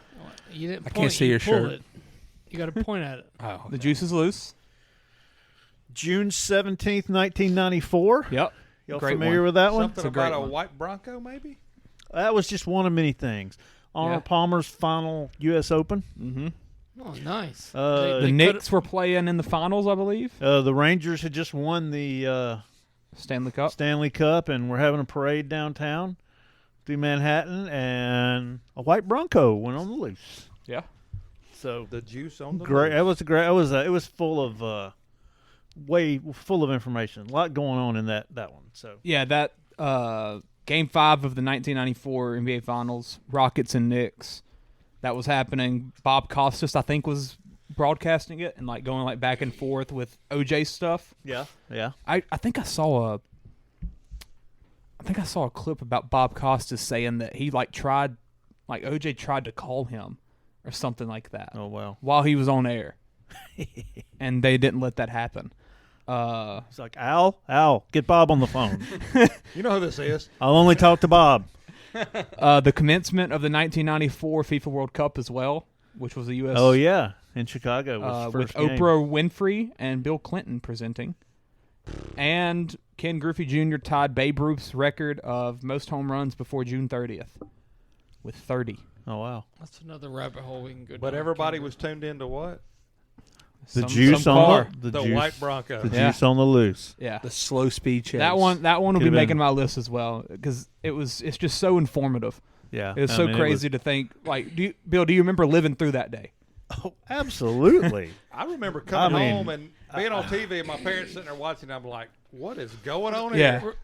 You didn't I point, can't see you your pulled shirt. It. You got to point at it. Oh, The juice is loose. June 17th, 1994. Yep. Y'all Great familiar one. with that one? Something a great about a one. white Bronco, maybe? That was just one of many things. Arnold Palmer's final U.S. Open. Mm-hmm. Oh, nice. The Knicks were playing in the finals, I believe. The Rangers had just won the Stanley Cup. and we're having a parade downtown through Manhattan, and a white Bronco went on the loose. Yeah. So The juice on the great. loose. That was great. It was full of full of information. A lot going on in that one. So Yeah, that Game 5 of the 1994 NBA Finals, Rockets and Knicks, that was happening. Bob Costas, I think, was broadcasting it and like going like back and forth with OJ stuff. yeah. I think I saw a clip about Bob Costas saying that he OJ tried to call him or something like that. Oh wow. While he was on air. and they didn't let that happen. It's like, Al, get Bob on the phone. You know who this is. I'll only talk to Bob. The commencement of the 1994 FIFA World Cup as well, which was the U.S. Oh, yeah, in Chicago. Was with first game. Oprah Winfrey and Bill Clinton presenting. And Ken Griffey Jr. tied Babe Ruth's record of most home runs before June 30th with 30. Oh, wow. That's another rabbit hole we can go down. But everybody was tuned into what? The juice on the juice, white Bronco. The juice on the loose. Yeah. The slow speed chase. That one will Could've be been. making my list as well because it's just so informative. Yeah. It's so crazy to think. Like, Bill, do you remember living through that day? Oh, absolutely. I remember coming home and being on TV and my parents sitting there watching. I'm like, what is going on here?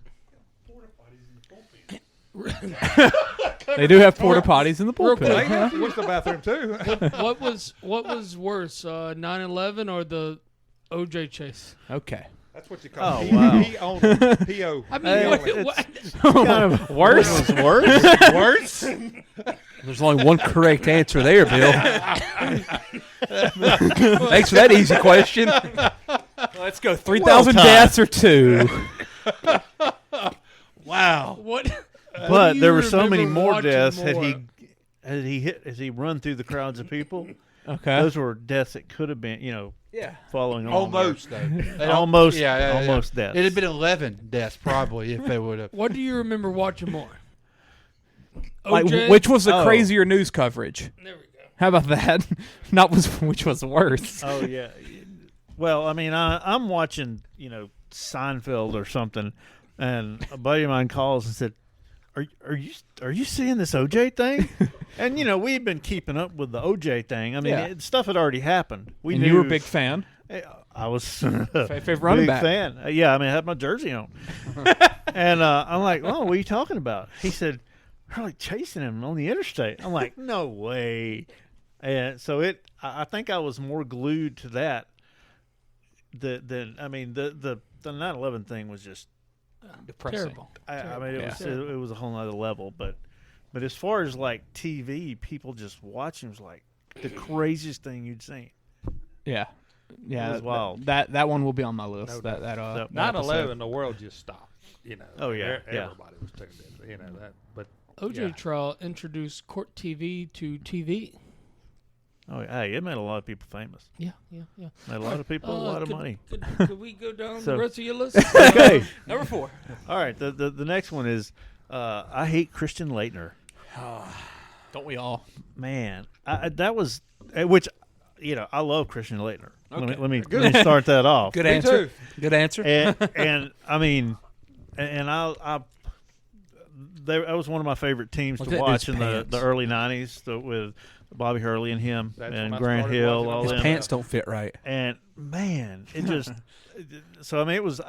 They do have porta potties in the bullpen. What's the bathroom too? What was worse, 9/11 or the OJ chase? Okay. That's what you call it. wow. He owned it. P.O. I mean, It's kind of worse. Worse? There's only one correct answer there, Bill. Thanks for that easy question. Let's go 3,000 deaths or 2. Wow. What? But there were so many remember more watching deaths more? as he run through the crowds of people. Okay. Those were deaths that could have been, following on. Almost, though. Almost Almost deaths. It'd have been 11 deaths probably if they would have. What do you remember watching more? Like, OJ? which was the crazier news coverage? There we go. How about that? Not which was worse. Oh yeah. Well, I mean, I'm watching, Seinfeld or something, and a buddy of mine calls and said, "Are you seeing this OJ thing?" And we've been keeping up with the OJ thing. I mean, stuff had already happened. We knew you were a big fan. I was favorite running big back fan. Yeah, I mean, I had my jersey on, and I'm like, "Oh, what are you talking about?" He said, "They're like chasing him on the interstate." I'm like, "No way!" And so I think I was more glued to that than I mean, the 9/11 thing was just depressing. Terrible. I mean, it was a whole nother level, but as far as like TV, people just watching was like the craziest thing you'd seen. Yeah. It was wild. That one will be on my list. No, that 9/11, the world just stopped. Oh yeah, everybody was tuned in. That. But OJ trial introduced court TV to TV. Oh, hey, it made a lot of people famous. Yeah. Made a lot of people a lot of money. Could we go down the rest of your list? Okay. Number 4. All right. The next one is I hate Christian Laettner. Don't we all? Man, that was which I love Christian Laettner. Okay. Let me start that off. Good answer. Good answer. And I mean, and that was one of my favorite teams to watch in the early '90s with Bobby Hurley and him and Grant Hill. All His them. pants don't fit right. And man, it just so I mean it was.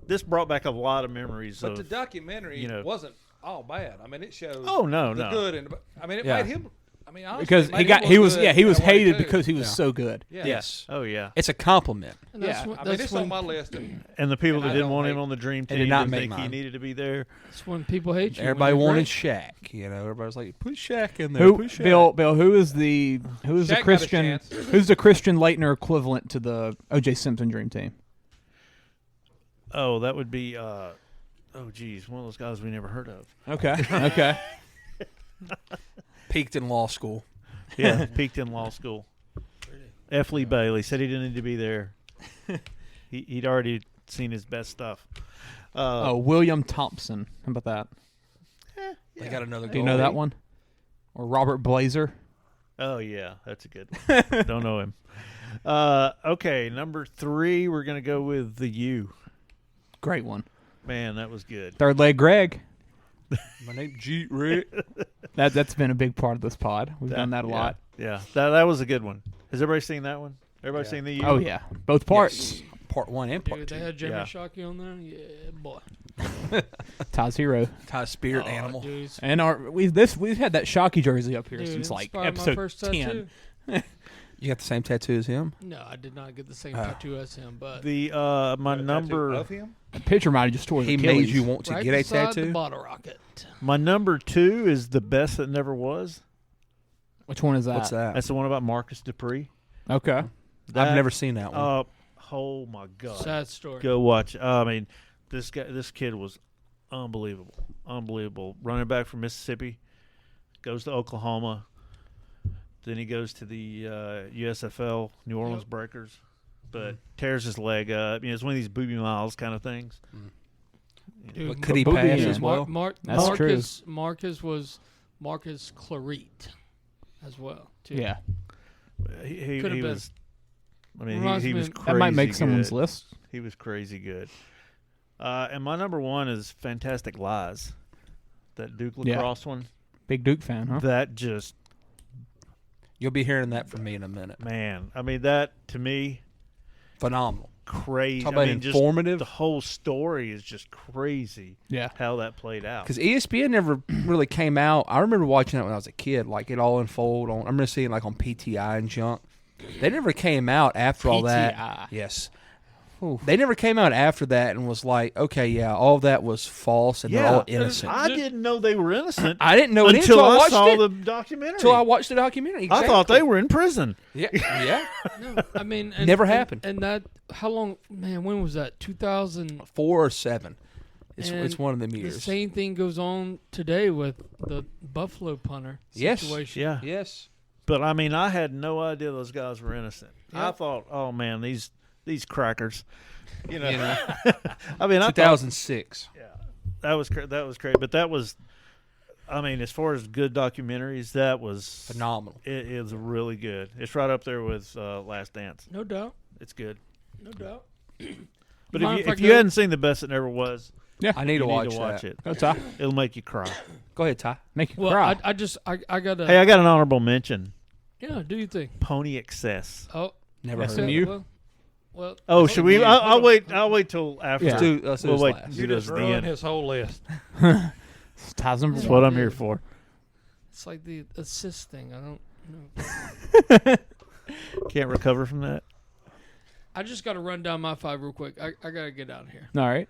This brought back a lot of memories. But the documentary wasn't all bad. I mean, it shows. Oh no, the good and I mean, it made him. I mean, honestly, because he was hated because he was so good. Yeah. Yes. Oh yeah. It's a compliment. I mean, it's on my list. And the people that didn't want him on the dream team did not didn't make think mine. he needed to be there. That's when people hate you. Everybody wanted Shaq. Everybody's like, put Shaq in there. Put Shaq. Bill, who is the Christian Laettner equivalent to the O.J. Simpson dream team? Oh, that would be one of those guys we never heard of. Okay. Peaked in law school. Yeah, peaked in law school. F. Lee Bailey said he didn't need to be there. He'd already seen his best stuff. William Thompson. How about that? They got another. Do you know that one? Or Robert Blazer? Oh yeah, that's a good one. Don't know him. Okay, number 3, we're gonna go with the U. Great one. Man, that was good. Third leg Greg. My name's G. Rick. That's been a big part of this pod. We've done that a lot. Yeah, that was a good one. Has everybody seen that one? Everybody seen the U? Oh yeah, both parts. Yes. Part 1 and part 2. They had Jeremy Shockey on there. Yeah, boy. Ty's hero. Ty's spirit animal. Dude. And we've had that Shockey jersey up here since like episode 10. You got the same tattoo as him? No, I did not get the same tattoo as him. But the my number of him. The picture might have just tore He his Achilles. made you want to get a tattoo. The bottle rocket. My number 2 is the best that never was. Which one is that? What's that? That's the one about Marcus Dupree. Okay. I've never seen that one. Oh my God! Sad story. Go watch. I mean, this kid was unbelievable. Running back from Mississippi, goes to Oklahoma. Then he goes to the USFL, New Orleans Breakers, but tears his leg up. It's one of these booby miles kind of things. Dude, but could he pass as well? That's true. Marcus was Marcus Claret as well, too. Yeah. He Could have been. was. I mean, he was crazy. That might make someone's good. list. He was crazy good. And my number one is Fantastic Lies, that Duke lacrosse one. Big Duke fan, huh? That just. You'll be hearing that from me in a minute. Man, I mean, that to me. Phenomenal. Crazy. Talk about informative. The whole story is just crazy. Yeah. How that played out. Because ESPN never really came out. I remember watching that when I was a kid. Like, it all unfold on. I remember seeing like on PTI and junk. They never came out after all that. Yes. Ooh. They never came out after that and was like, okay, yeah, all that was false and they're all innocent. I didn't know they were innocent. I didn't know it until I watched saw it. the documentary. Until I watched the documentary. Exactly. I thought they were in prison. Yeah. Yeah. No, I mean, never happened. And that, how long, man, when was that? 2004 or 7. It's one of them years. The same thing goes on today with the Buffalo punter situation. Yeah. Yes. But, I mean, I had no idea those guys were innocent. Yep. I thought, oh, man, these crackers. You know. I mean, 2006. That was great. But that was, I mean, as far as good documentaries, that was phenomenal. It is really good. It's right up there with Last Dance. No doubt. It's good. No doubt. But if you hadn't seen The Best It Never Was, I need to watch it. Go, Ty. It'll make you cry. Go ahead, Ty. Make you Well, cry. I got a. Hey, I got an honorable mention. Yeah, do you think? Pony Excess. Oh, never heard SMU? of it. Well, Oh, should we? I'll wait. I'll wait till after. Let's do we'll this wait. last. Do You those just at the ruined end. his whole list. Ty's number That's one. what I'm here for. It's like the assist thing. I don't know. Can't recover from that. I just got to run down my 5 real quick. I got to get out of here. All right.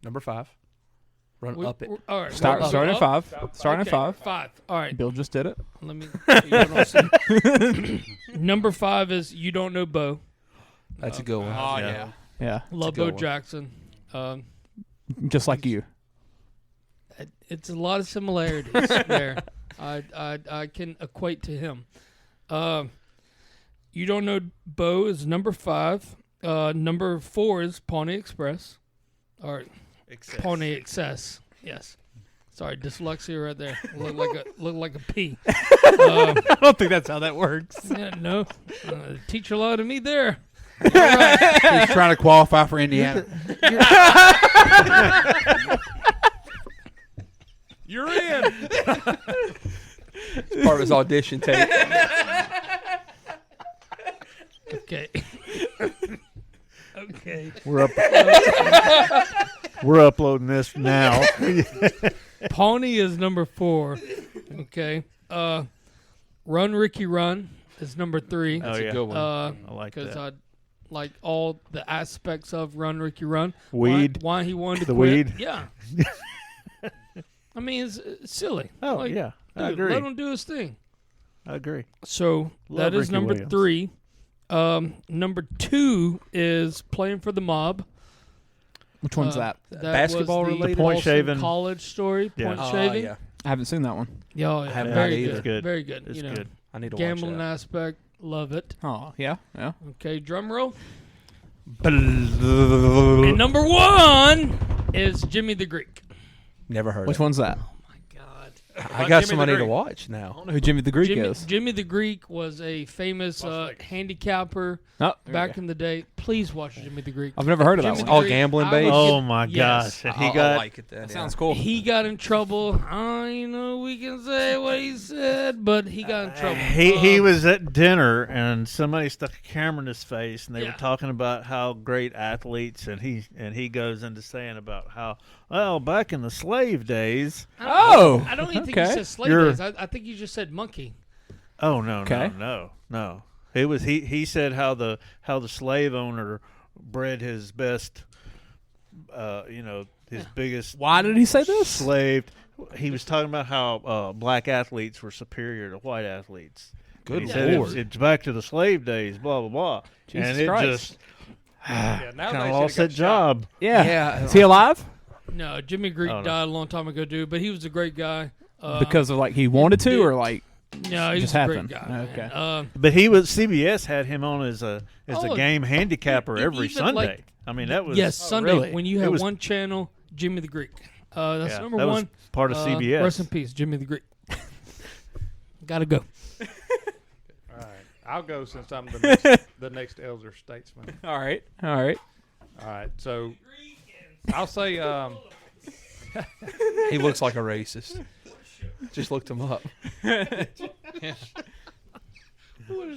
Number 5. Run up it. All right. Starting at 5. Starting at 5. 5. All right. Bill just did it. Let me. Number 5 is You Don't Know Bo. That's a good one. Oh, yeah. Yeah. Love good Bo one. Jackson. Just like you. It's a lot of similarities there. I can equate to him. You Don't Know Bo is number 5. Number 4 is Pawnee Express. Or Pawnee Excess. Yes. Sorry, dyslexia right there. Look like a P. I don't think that's how that works. Yeah, no. Teach a lot of me there. He's trying to qualify for Indiana. You're in. It's part of his audition tape. Okay. Okay. We're uploading this now. Pawnee is number 4. Okay. Run Ricky Run is number 3. That's a good one. I like that. Because I like all the aspects of Run Ricky Run. Weed. Why he wanted to The quit. weed. Yeah. I mean, it's silly. Oh, Like, yeah. I dude, agree. let him do his thing. I agree. So Love that is Ricky number Williams. 3. Number 2 is Playing for the Mob. Which one's that? Basketball was the related? Point Folsom shaving. College story. Yeah. Point shaving. Yeah. I haven't seen that one. Yeah, I haven't very either. good. It's good. Very good. It's you know, good. I need to gambling watch that. aspect, love it. Oh, yeah. Yeah. Okay, drum roll. And number 1 is Jimmy the Greek. Never heard Which of it. one's that? I got Jimmy somebody the to Greek. watch I now. don't know who Jimmy the Greek is. Jimmy the Greek was a famous handicapper Oh, there we back go. in the day. Please watch Jimmy the Greek. I've never heard of that Jimmy one. the All Greek, gambling I based? would Oh get- my yes. gosh! And he I got like it then. That yeah. sounds cool. He got in trouble. We can say what he said, but he got in trouble. He was at dinner and somebody stuck a camera in his face and they Yeah. were talking about how great athletes and he goes into saying about how back in the slave days. Oh, I don't even think okay. he said slave You're- days. I think you just said monkey. Oh no Okay. no. It was he said how the slave owner bred his best his biggest. Why did he say this? Slaved. He was talking about how black athletes were superior to white athletes. Good he said Lord. it's back to the slave days, blah, blah, blah. Jesus and it Christ. just Yeah, now kind they of should've lost got that job. Yeah. Is he alive? No, Jimmy Greek Oh, no. died a long time ago, dude. But he was a great guy. Because of he wanted to, or no, he just was a happened. great guy. Okay. Man. But CBS had him on as a game handicapper every even Sunday. I mean, that was Sunday really? when you had one channel, Jimmy the Greek. That's Yeah, number that was one. part of CBS. Rest in peace, Jimmy the Greek. Gotta go. All right, I'll go since I'm the next elder statesman. All right. All right. So I'll say He looks like a racist. Just looked him up. What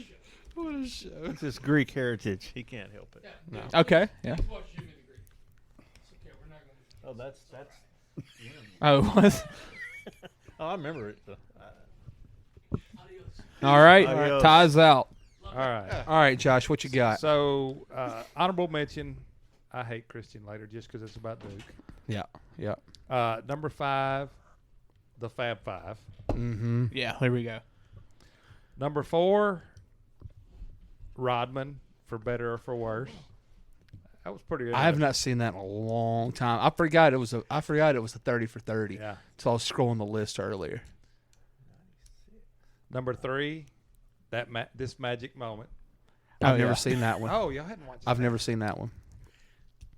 a show. It's his Greek heritage. He can't help it. No. Okay. Yeah. Oh, that's. Oh, what? Oh, I remember it. All right. Adios. Ties out. all right. All right, Josh, what you got? So honorable mention. I hate Christian later just because it's about Duke. Yeah. Number 5, the Fab Five. Mm-hmm. Yeah. There we go. Number 4, Rodman, for better or for worse. That was pretty good. I have not seen that in a long time. I forgot it was a 30 for 30. Yeah. So I was scrolling the list earlier. Number 3, this magic moment. I've never seen that one. Oh, y'all hadn't watched I've that. never seen that one.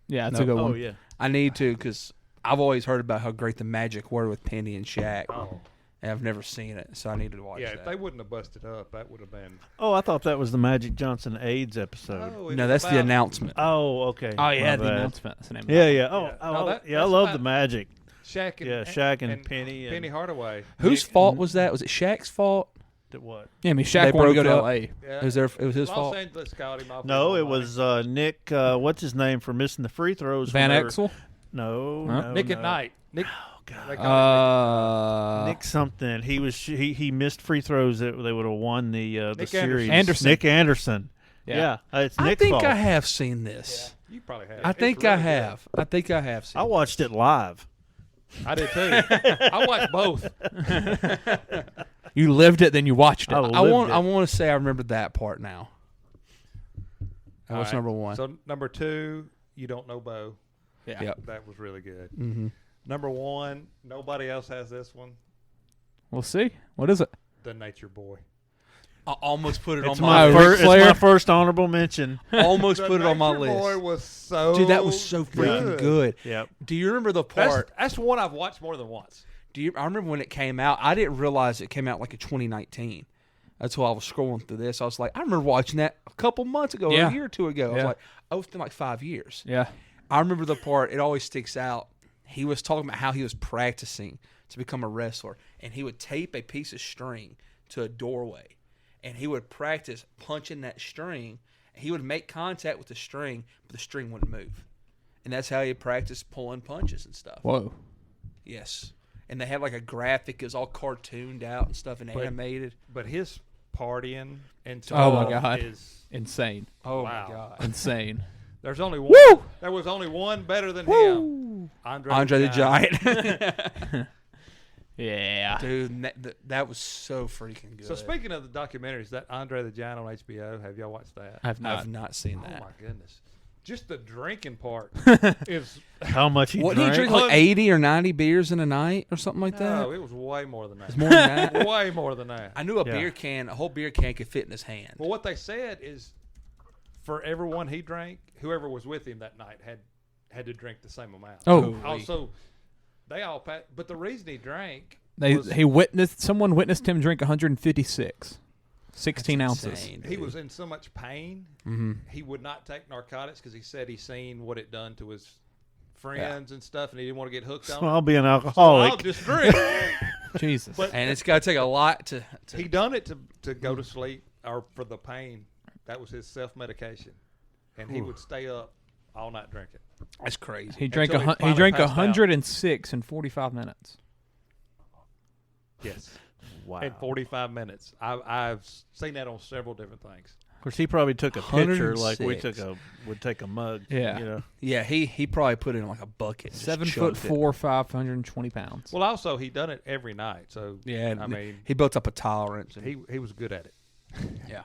Yeah, it's No. a good one. Oh, yeah. I need to because I've always heard about how great the Magic were with Penny and Shaq. Oh. And I've never seen it, so I needed to watch Yeah, that. if they wouldn't have busted up, that would have been. Oh, I thought that was the Magic Johnson AIDS episode. Oh, it No, was that's the about- announcement. Oh, okay. Oh yeah, My the bad. announcement. That's the name. Yeah, of it. yeah. Oh, Yeah. I, No, I that's love about the Magic. Shaq and Shaq and Penny and- Penny Hardaway. Whose fault was that? Was it Shaq's fault? What? Yeah, I mean Shaq They wanted to go broke to up. L.A. Yeah. It was his Los fault. Angeles called him off. No, for it money. was Nick. What's his name for missing the free throws? Van whenever- Exel. No, Huh? no, Nick no. at Night. Nick. Oh God. They call him Nick something. He missed free throws that they would have won the Nick series. Anderson. Nick Anderson. Yeah. It's I Nick's think fault. I have seen this. Nick. You probably have. I It's think really I good. have. I think I have seen I watched it live. I did too. I watched both. You lived it, then you watched it. I I lived want. it. I want to say I remember that part now. That All was right. number 1. So number 2, you don't know Bo. Yeah. Yep. That was really good. Mm-hmm. Number 1, nobody else has this one. We'll see. What is it? The Nature Boy. I almost put it It's on my my first. list. It's my first honorable mention. Almost The put it on my Nature Boy list. was so Dude, that was so freaking good. Yep. Do you remember the part? That's one I've watched more than once. I remember when it came out. I didn't realize it came out like in 2019. That's why I was scrolling through this. I was like, I remember watching that a couple months ago, or Yeah. a year or two ago. I was Yeah. like, oh, it's been like 5 years. Yeah. I remember the part. It always sticks out. He was talking about how he was practicing to become a wrestler, and he would tape a piece of string to a doorway, and he would practice punching that string. He would make contact with the string, but the string wouldn't move, and that's how he practiced pulling punches and stuff. Whoa. Yes, and they had like a graphic. It was all cartooned out and stuff and animated. But his partying and Oh my stuff God. is Insane. Oh wow. my god! Insane. There's only one. Woo! There was only one better than him. Andre the Giant. Yeah. Dude, that was so freaking good. So speaking of the documentaries, that Andre the Giant on HBO, have y'all watched that? I've not. I've not seen that. Oh my goodness! Just the drinking part is. How much he What drank? did he drink? Like 80 or 90 beers in a night or something like that? No, it was way more than that. It's more than that. Way more than that. I knew a Yeah. whole beer can could fit in his hand. Well, what they said is, for everyone he drank, whoever was with him that night had to drink the same amount. Oh. Also, they all passed. But the reason he drank, Someone witnessed him drink 156. 16 That's ounces. insane, he dude. was in so much pain, he would not take narcotics because he said he seen what it done to his friends and stuff, and he didn't want to get hooked So on it. I'll be an So alcoholic. I'll just drink. Jesus. But And it's got to take a lot to he done it to go to sleep or for the pain. That was his self-medication, and he would stay up all night drinking. That's crazy. He drank Until he he finally drank passed out. 106 in 45 minutes. Yes. Wow. In 45 minutes. I've seen that on several different things. Of course, he probably took a picture like we 106. would take a mug. Yeah. You know? Yeah, he probably put it in like a bucket. 7'4", 520 pounds. Well, also he done it every night, so Yeah, I mean he built up a tolerance. And he was good at it. Yeah,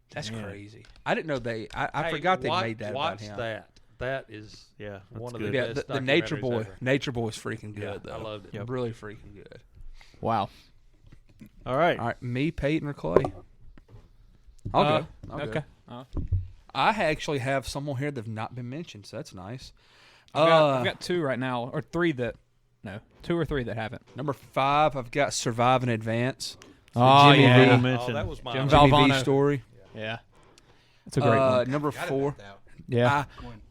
that's crazy. I didn't know I forgot they made that about him. Watch that. That is one of the Yeah, best. the Nature documentaries Boy. ever. Nature Boy's freaking good though. I loved it. Yep. Really freaking good. Wow. All right. All right, me, Peyton, or Clay? I'll go. Okay. I actually have someone here that have not been mentioned, so that's nice. I've got two right now, or three that, no, two or three that haven't. Number 5, I've got Survive in Advance. Oh, Jimmy yeah. V. Oh, that was my Jim Jimmy V Valvano. story. Yeah. It's a great one. Number 4. Yeah.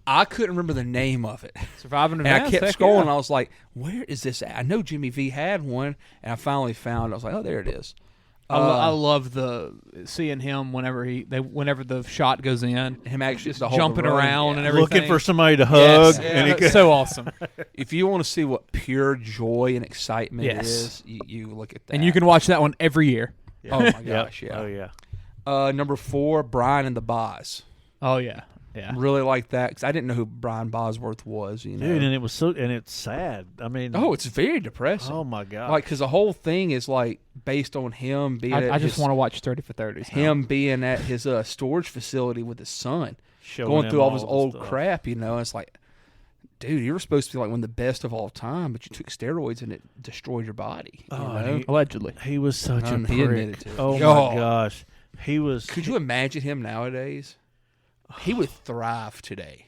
I couldn't remember the name of it. Surviving And I Advance, kept heck scrolling. yeah. And I was like, where is this at? I know Jimmy V had one, and I finally found it. I was like, oh, there it is. I love seeing him whenever the shot goes in. Him actually just jumping around and everything. Looking for somebody to hug. Yes. And he It's so awesome. If you want to see what pure joy and excitement Yes. is, you look at that. And you can watch that one every year. Oh, my gosh, yeah. Oh, yeah. Number 4, Brian and the Boz. Oh, yeah. Yeah. Really like that because I didn't know who Brian Bosworth was. You know, Dude, and it was and it's sad. I mean, it's very depressing. Oh my god! Like, because the whole thing is like based on him being. I just want to watch 30 for 30s. Him being at his storage facility with his son, Showing going him through all his the old stuff. crap. You know, it's like, dude, you were supposed to be like one of the best of all time, but you took steroids and it destroyed your body. You know? Allegedly. He was such a He admitted prick. to it. Oh my gosh, he was. Could you imagine him nowadays? He would thrive today.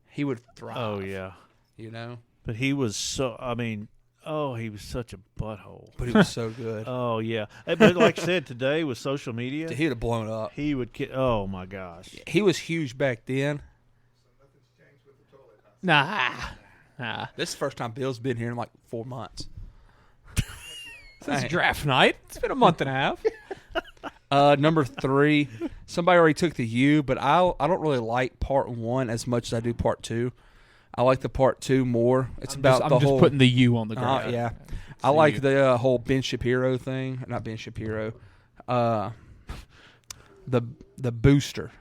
He would thrive. Oh yeah. You know? But he was so. I mean, he was such a butthole. But he was so good. Oh yeah. But like I said, today with social media, He'd have blown up. he would. Oh my gosh. He was huge back then. Nah. This is the first time Bill's been here in like 4 months. Since draft night. It's been a month and a half. Number 3, somebody already took the U, but I don't really like part 1 as much as I do part 2. I like the part 2 more. It's I'm about just whole. putting the U on the ground. Yeah, I like the whole Ben Shapiro thing. Not Ben Shapiro. The booster.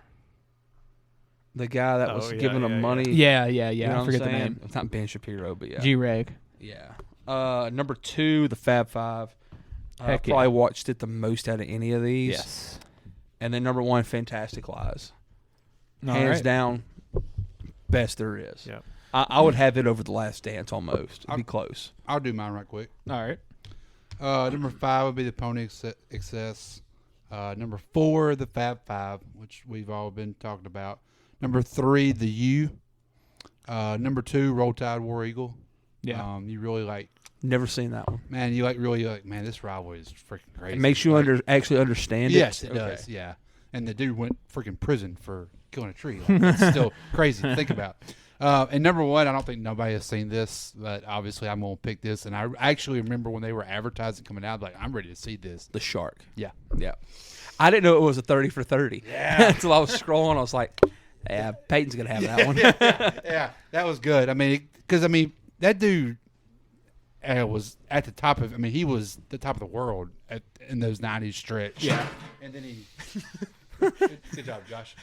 The guy that was giving him money. Yeah. You know I what forget I'm the saying? name. It's not Ben Shapiro, but yeah. G-Reg. Yeah. Number 2, the Fab Five. I Heck yeah. probably watched it the most out of any of these. Yes. And then number 1, Fantastic Lies. All Hands right. down, best there is. Yep. I would have it over The Last Dance almost. It'd be close. I'll do mine right quick. All right. Number 5 would be the Pony Excess. Number 4, the Fab Five, which we've all been talking about. Number 3, the U. Number 2, Roll Tide War Eagle. Yeah. You really like. Never seen that one. Man, man, this rivalry is freaking crazy. It makes you actually understand it? Yes, it does, yeah. And the dude went freaking prison for killing a tree. Like, that's still crazy to think about. And number 1, I don't think nobody has seen this, but obviously I'm going to pick this. And I actually remember when they were advertising coming out, like, I'm ready to see this. The Shark. Yeah. Yeah. I didn't know it was a 30 for 30. Yeah. Until I was scrolling, I was like, yeah, Peyton's going to have that one. Yeah, that was good. I mean, because, that dude was at the top of, he was the top of the world in those 90s stretch. Yeah. And then he. Good job, Josh.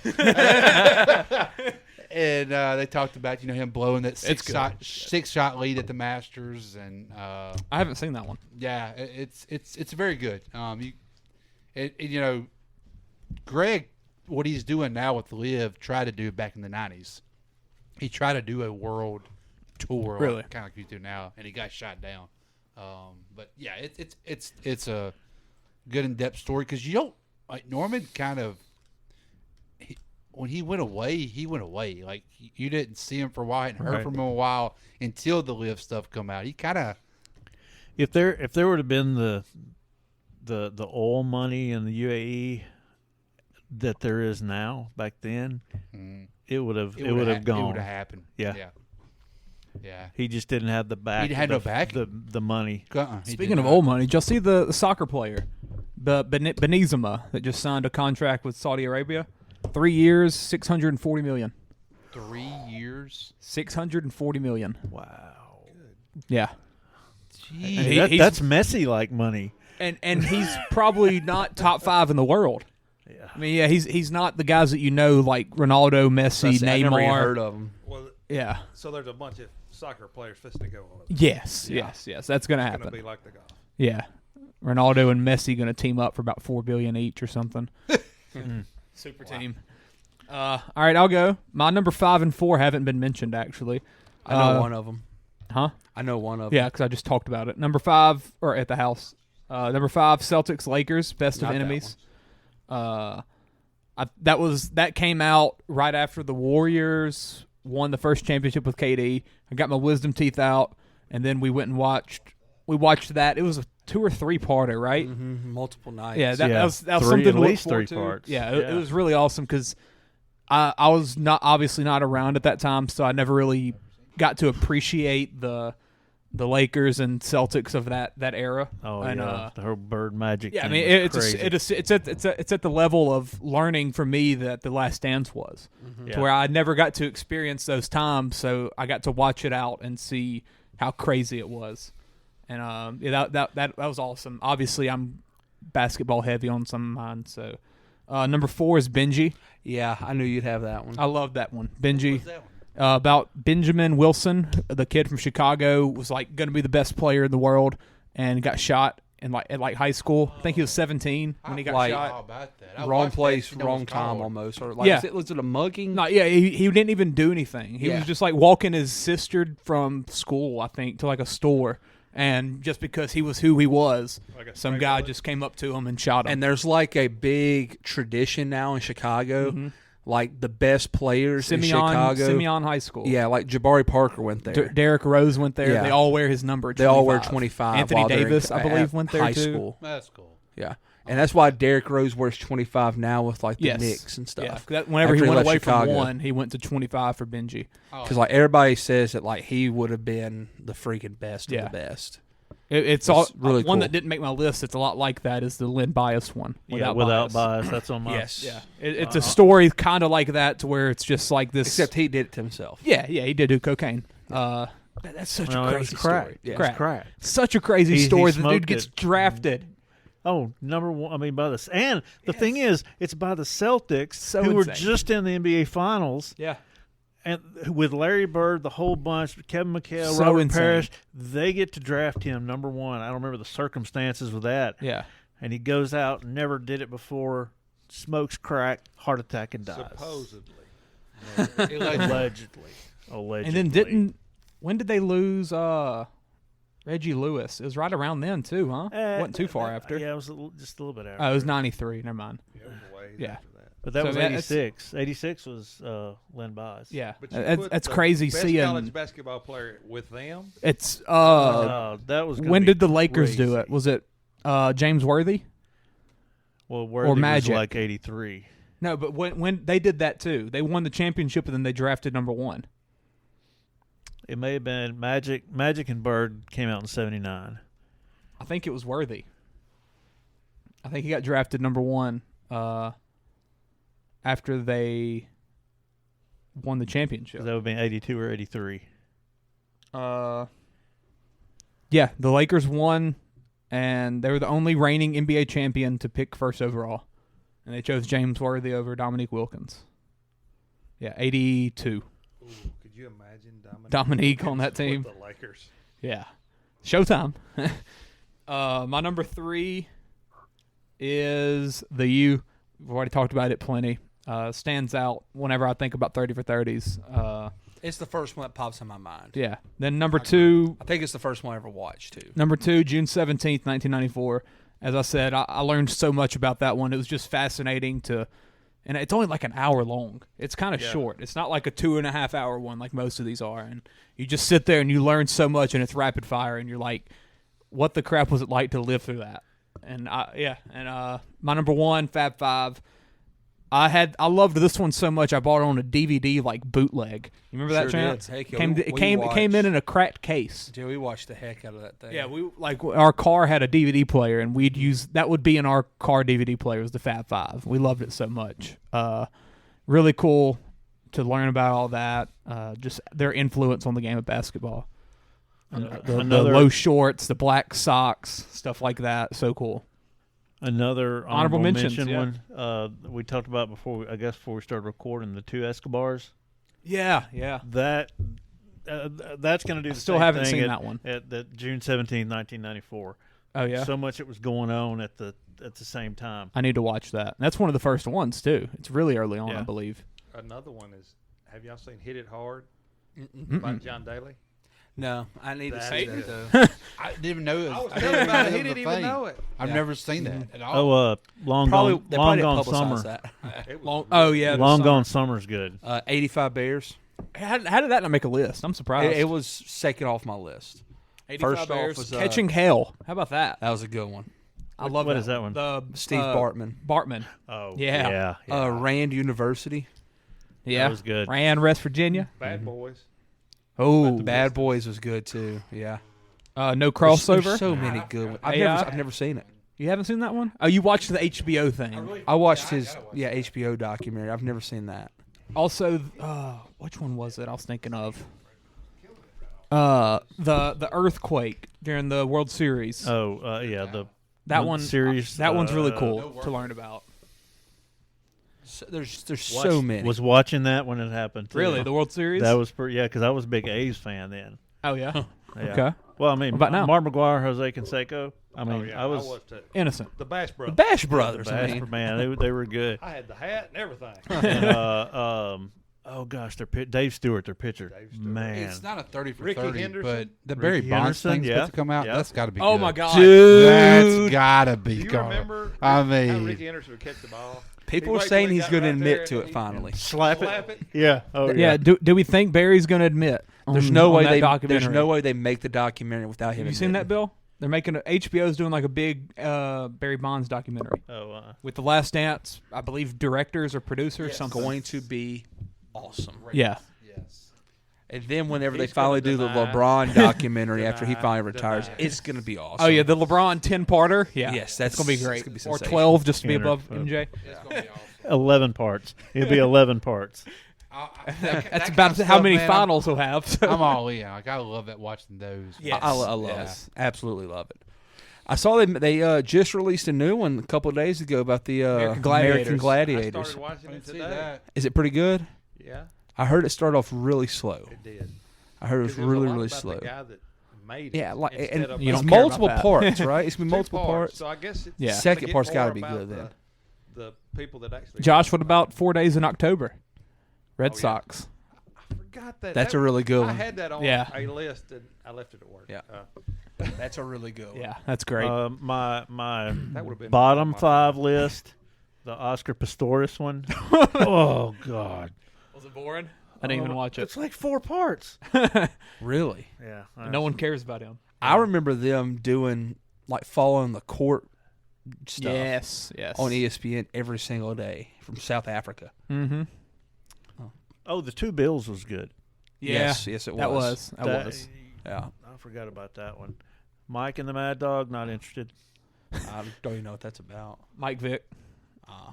And they talked about him blowing that six shot lead at the Masters, and I haven't seen that one. Yeah, it's very good. Greg, what he's doing now with Liv, tried to do back in the 90s. He tried to do a world tour, Really? kind of like you do now, and he got shot down. But yeah, it's a good in depth story because you don't like Norman kind of. When he went away. Like you didn't see him for a while and heard from him a while until the Liv stuff come out. He kind of. If there would have been the oil money in the UAE that there is now back then, it would have gone. It would have happened. Yeah. Yeah. He just didn't have the back. He had no back. The money. Speaking of old money, did y'all see the soccer player, Benzema, that just signed a contract with Saudi Arabia? 3 years, $640 million. 3 years, $640 million. Wow. Yeah. That's Messi like money. And he's probably not top 5 in the world. I mean, yeah, he's not the guys that you know like Ronaldo, Messi, I never even Neymar. heard of him. Well, Yeah. So there's a bunch of soccer players fixing to go on it. Yes. That's going to happen. It's going to be like the golf. Yeah. Ronaldo and Messi going to team up for about $4 billion each or something. Super team. All right, I'll go. My number 5 and 4 haven't been mentioned actually. I know one of them. Huh? I know one of them. Yeah, because I just talked about it. Number 5, or at the house. Number 5, Celtics Lakers, best of enemies. That came out right after the Warriors won the first championship with KD. I got my wisdom teeth out, and then we went and watched that. It was a 2 or 3 parter, right? Mm-hmm. Multiple nights. Yeah, that was Three, something to at look least forward 3 to. parts. Yeah, it was really awesome because I was obviously not around at that time, so I never really got to appreciate the Lakers and Celtics of that era. Oh, and, yeah, the whole Bird Magic. Yeah, I thing mean was crazy. it's at the level of learning for me that The Last Dance was, to where I never got to experience those times, so I got to watch it out and see how crazy it was, and that was awesome. Obviously, I'm basketball heavy on some of mine, so number 4 is Benji. Yeah, I knew you'd have that one. I love that one, Benji. What was that one? About Benjamin Wilson, the kid from Chicago, was like going to be the best player in the world, and got shot in like high school. I think he was 17 when he got shot. How about that? Wrong place, wrong time, almost. Or like, Yeah. was it a mugging? No, yeah, he didn't even do anything. He was just like walking his sister from school, I think, to like a store. And just because he was who he was, some guy just came up to him and shot him. And there's like a big tradition now in Chicago. Like the best players in Chicago. Simeon High School. Yeah, like Jabari Parker went there. Derrick Rose went there. Yeah. They all wear his number 25. They all wear 25. Anthony while they're Davis, I believe, went there high too. school. That's cool. Yeah. And that's why Derrick Rose wears 25 now with like the Yes. Knicks and stuff. Yeah, whenever he After went left away Chicago. from 1, he went to 25 for Benji. Because like everybody says that like he would have been the freaking best of the best. It's all really one cool. that didn't make my list. It's a lot like that. Is the Lynn Bias one? Without bias. That's on my. Yes. Yeah, it's a story kind of like that, to where it's just like this. Except he did it to himself. Yeah, he did do cocaine. That's such a crazy story. Yeah, It's crack. Such a crazy He story. The dude smoked gets it. drafted. Oh, number 1. I mean, by the and the thing is, it's by the Celtics, So who were insane. just in the NBA Finals. Yeah. And with Larry Bird, the whole bunch, Kevin McHale, So Robert insane. Parrish, they get to draft him number 1. I don't remember the circumstances with that. Yeah. And he goes out, never did it before, smokes crack, heart attack, and dies. Supposedly. Allegedly. And then when did they lose Reggie Lewis? It was right around then too, huh? Wasn't too far after. Yeah, it was just a little bit after. Oh, it was 93. Never mind. Yeah. But that So was that- 86. 86 was Len Bias. Yeah, But you put that's the crazy best seeing. college basketball player with them. It's that was gonna when be did the Lakers do crazy. it? Was it James Worthy? Well, Worthy Magic? was like 83. No, but when they did that too, they won the championship and then they drafted number 1. It may have been Magic. Magic and Bird came out in 79. I think it was Worthy. I think he got drafted number 1 after they won the championship. That would have been 82 or 83. Yeah, the Lakers won, and they were the only reigning NBA champion to pick first overall. And they chose James Worthy over Dominique Wilkins. Yeah, 82. Ooh, could you imagine Dominique on that team? With the Lakers. Yeah. Showtime. My number 3 is the U. We've already talked about it plenty. Stands out whenever I think about 30 for 30s. It's the first one that pops in my mind. Yeah. Then number 2. I think it's the first one I ever watched, too. Number 2, June 17th, 1994. As I said, I learned so much about that one. It was just fascinating to, and it's only like an hour long. It's kind of short. It's not like a 2.5 hour one like most of these are. And you just sit there and you learn so much, and it's rapid fire, and you're like, what the crap was it like to live through that? And my number 1, Fab Five. I loved this one so much I bought it on a DVD like bootleg. You remember that, Trent? Heck, It came in a cracked case. Dude, we watched the heck out of that thing. Yeah, our car had a DVD player, and we'd use that would be in our car DVD player was the Fab Five. We loved it so much. Really cool to learn about all that. Just their influence on the game of basketball. The low shorts, the black socks, stuff like that. So cool. Another Honorable mentions, mention one we talked about before we started recording, the two Escobars. Yeah. That's going to do the still same haven't thing seen at, that one. At the June 17, 1994. Oh yeah. So much it was going on at the same time. I need to watch that. That's one of the first ones too. It's really early on, I believe. Another one is, have y'all seen Hit It Hard Mm-mm. by John Daly? No, I need to see that though. I didn't even know it. I didn't even he didn't even know it. I've never seen that at all. Oh, Long Gone Summer. Long Gone Summer's good. 85 Bears. How did that not make a list? I'm surprised. It was second off my list. 85 First Bears, off was Catching Hell. How about that? That was a good one. I love What that. is that one? The Steve Bartman. Bartman. Oh, yeah. Rand University. Yeah, that was good. Rand, West Virginia. Bad Boys. Oh, Bad Boys was good too. Yeah. No crossover. There's so many good ones. I've never seen it. You haven't seen that one? Oh, you watched the HBO thing. I watched his HBO documentary. I've never seen that. Also, which one was it I was thinking of? The earthquake during the World Series. Oh, yeah, that one series. That one's really cool to learn about. So there's so many. Was watching that when it happened. Too. Really, the World Series? That was because I was a big A's fan then. Oh yeah. Yeah. Okay. Well, I mean, what about now? Mark McGuire, Jose Canseco. I mean, I I was too. innocent. The Bash Brothers. The Bash Brothers. Man, they were good. I had the hat and everything. And, oh gosh, Dave Stewart, their pitcher. Man, It's not a 30 for Ricky 30, Henderson. but the Barry Ricky Bonds Henderson, thing's supposed to come out. yeah. That's got to be Oh good. my God, dude! That's got to be Do you good. remember I how mean, Ricky Henderson would catch the ball? People are saying he's going to admit to it finally. slap it. Yeah. Oh Yeah. Do we think Barry's going to admit? There's on no way that they. documentary? There's no way they make the documentary without him. Have you seen that, Bill? They're making HBO's doing like a big Barry Bonds documentary. Oh. With The Last Dance, I believe directors or producers, something. Going to be awesome. Yeah. yes. And then whenever He's they finally gonna do the deny- LeBron documentary after he deny- finally retires, deny. it's going to be awesome. Oh yeah, the LeBron 10-parter. Yeah. Yes, that's gonna be great. gonna be or sensational. 12 just to be Tanner, above MJ. It's going to be awesome. 11 parts. It'll be 11 parts. That's about how many finals he'll have. So. I'm all in. Like, I love that watching those. Yes. I love it. Absolutely love it. I saw they just released a new one a couple of days ago about the American American I Gladiators. started watching I it didn't see today. that. Is it pretty good? Yeah, I heard it started off really slow. it did. I heard it was 'Cause there was a really, lot really about slow. The guy that made it Yeah, like instead and of You it's don't care about multiple that. parts, right? It's gonna be two multiple parts. So I guess it's Yeah. Second to get part's more gotta be about good then. The people that actually. Josh, what about 4 Days in October? Red Oh, yeah. Sox. I forgot that. That's That- a really good I one. had that on Yeah. a list and I left it at work. Yeah. That's a really good one. Yeah, that's great. My That would've been bottom my 5 list, the Oscar Pistorius one. Oh God, Was it boring? I didn't even watch it. It's like 4 parts. Really? Yeah. No one cares about him. I remember them doing like following the court stuff Yes. on ESPN every single day from South Africa. Mm-hmm. Oh, the 2 Bills was good. Yeah. Yes, it was. That was. Yeah. I forgot about that one. Mike and the Mad Dog, not interested. I don't even know what that's about. Mike Vick.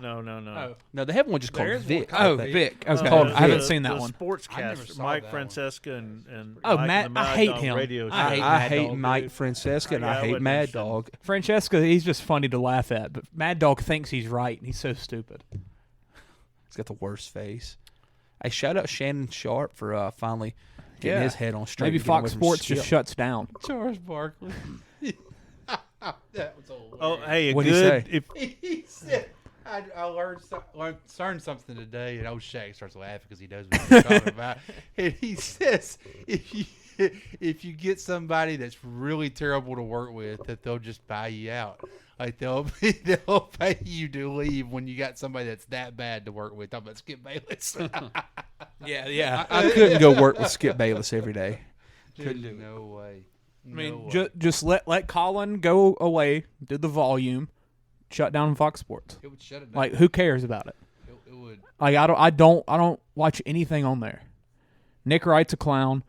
No. Oh. No, they have one just called There is Vic. one Oh, I think. Vic. It's Okay. called I haven't Vic. seen that the one. I never Sportscaster, saw Mike that one. Francesca and Oh, Mike Matt, and the I Mad hate Dog him. radio I hate show. I Mad hate Dog, Mike dude. Francesca and Yeah, I I hate wasn't Mad interested. Dog. Francesca, he's just funny to laugh at, but Mad Dog thinks he's right, and he's so stupid. He's got the worst face. Hey, shout out Shannon Sharp for finally getting Yeah. his head on straight. Maybe to get away Fox from Sports just Skip. shuts down. Charles Barkley. That was hilarious. Oh, hey, a What'd he good. say? If, He said, I learned something today, and old Shaq starts laughing because he knows what he's talking about. And he says, if you get somebody that's really terrible to work with, that they'll just buy you out. Like they'll pay you to leave when you got somebody that's that bad to work with. Talking about Skip Bayless. Yeah. I couldn't go work with Skip Bayless every day. Couldn't do it. No way. I mean, No way. just let Colin go away, do the volume, shut down Fox Sports. It would shut it down. Like, who cares about it? It would. Like, I don't watch anything on there. Nick Wright's a clown.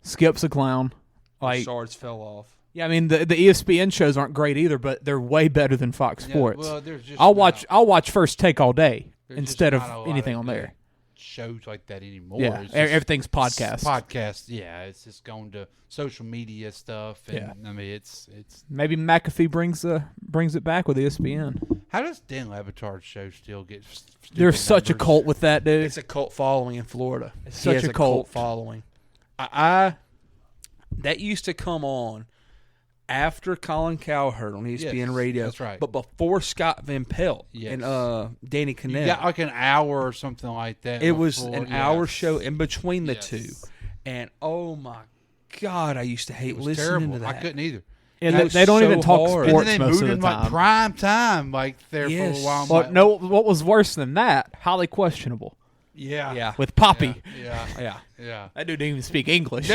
Skip's a clown. Like, Shards fell off. yeah, I mean the ESPN shows aren't great either, but they're way better than Fox Yeah, Sports. well, there's just I'll not- watch First Take all day There's instead just of not a lot anything of on good- there. shows like that anymore. Yeah, It's just everything's podcast. Podcast, yeah. It's just going to social media stuff. And, Yeah. I mean, it's. Maybe McAfee brings it back with ESPN. How does Dan Levitar's show still get? There's such a numbers? cult with that dude. It's a cult following in Florida. It's He such has a cult following. I that used to come on after Colin Cowherd on ESPN Yes, Radio. that's right. But before Scott Van Pelt Yes. and Danny Cannell. You got like an hour or something like that. It was before, an yes. hour show in between the Yes. two. And oh my God, I used to hate It was listening terrible. to that. I couldn't either. And It they was don't so even talk hard. sports And then they most moved of the in like time. prime time, like there Yes. for a while. I'm Well, like, no, what was worse than that? Highly questionable. yeah, Yeah. With Poppy. yeah, yeah. That dude didn't even speak English.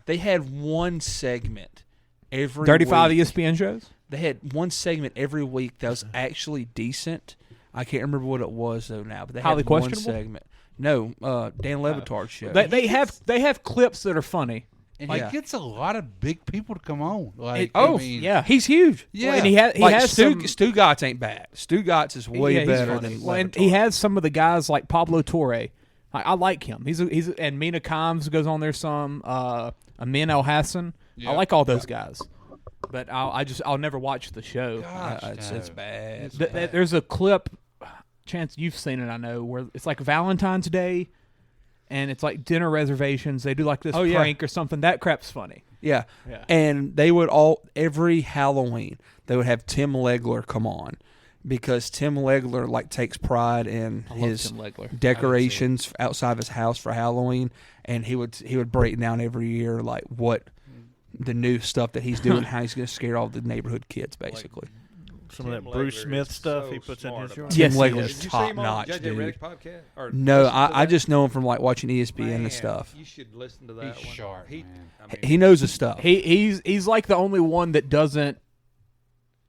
They had one segment every 35 week. ESPN shows? They had one segment every week that was actually decent. I can't remember what it was though now, but they Highly had one questionable? segment. No, Dan Levitar's show. They have clips that are funny. And Like- he gets a lot of big people to come on. Like, Oh, I mean, Yeah. he's huge. yeah. And he has Stu, some, Stu Gotts ain't bad. Stu Gotts is way yeah, he's better funny. than Well, and Levitar. he has some of the guys like Pablo Torre. I like him. He's and Mina Kimes goes on there some. Amin El Hassan. Yeah. I like all those guys. But I'll never watch the show. Gosh, it's no. bad. It's Th- bad. There's a clip, Chance, you've seen it, I know, where it's like Valentine's Day, and it's like dinner reservations. They do like this prank or something. That crap's funny. Yeah. Yeah. And they would every Halloween, they would have Tim Legler come on because Tim Legler like takes pride in I love his Tim Legler. decorations outside of his house for Halloween, and he would break down every year like what the new stuff that he's doing, how he's going to scare all the neighborhood kids basically. Some of Tim that Bruce Legler Smith is stuff so he puts in smart his about joint. Tim Yes, he Legler's is. Did you see him on top-notch, JJ dude. Redick's podcast? Or No, listen to I that? just know him from like watching ESPN Man, and stuff. You should listen to that He's one. sharp, man. I mean, He knows his stuff. He's like the only one that doesn't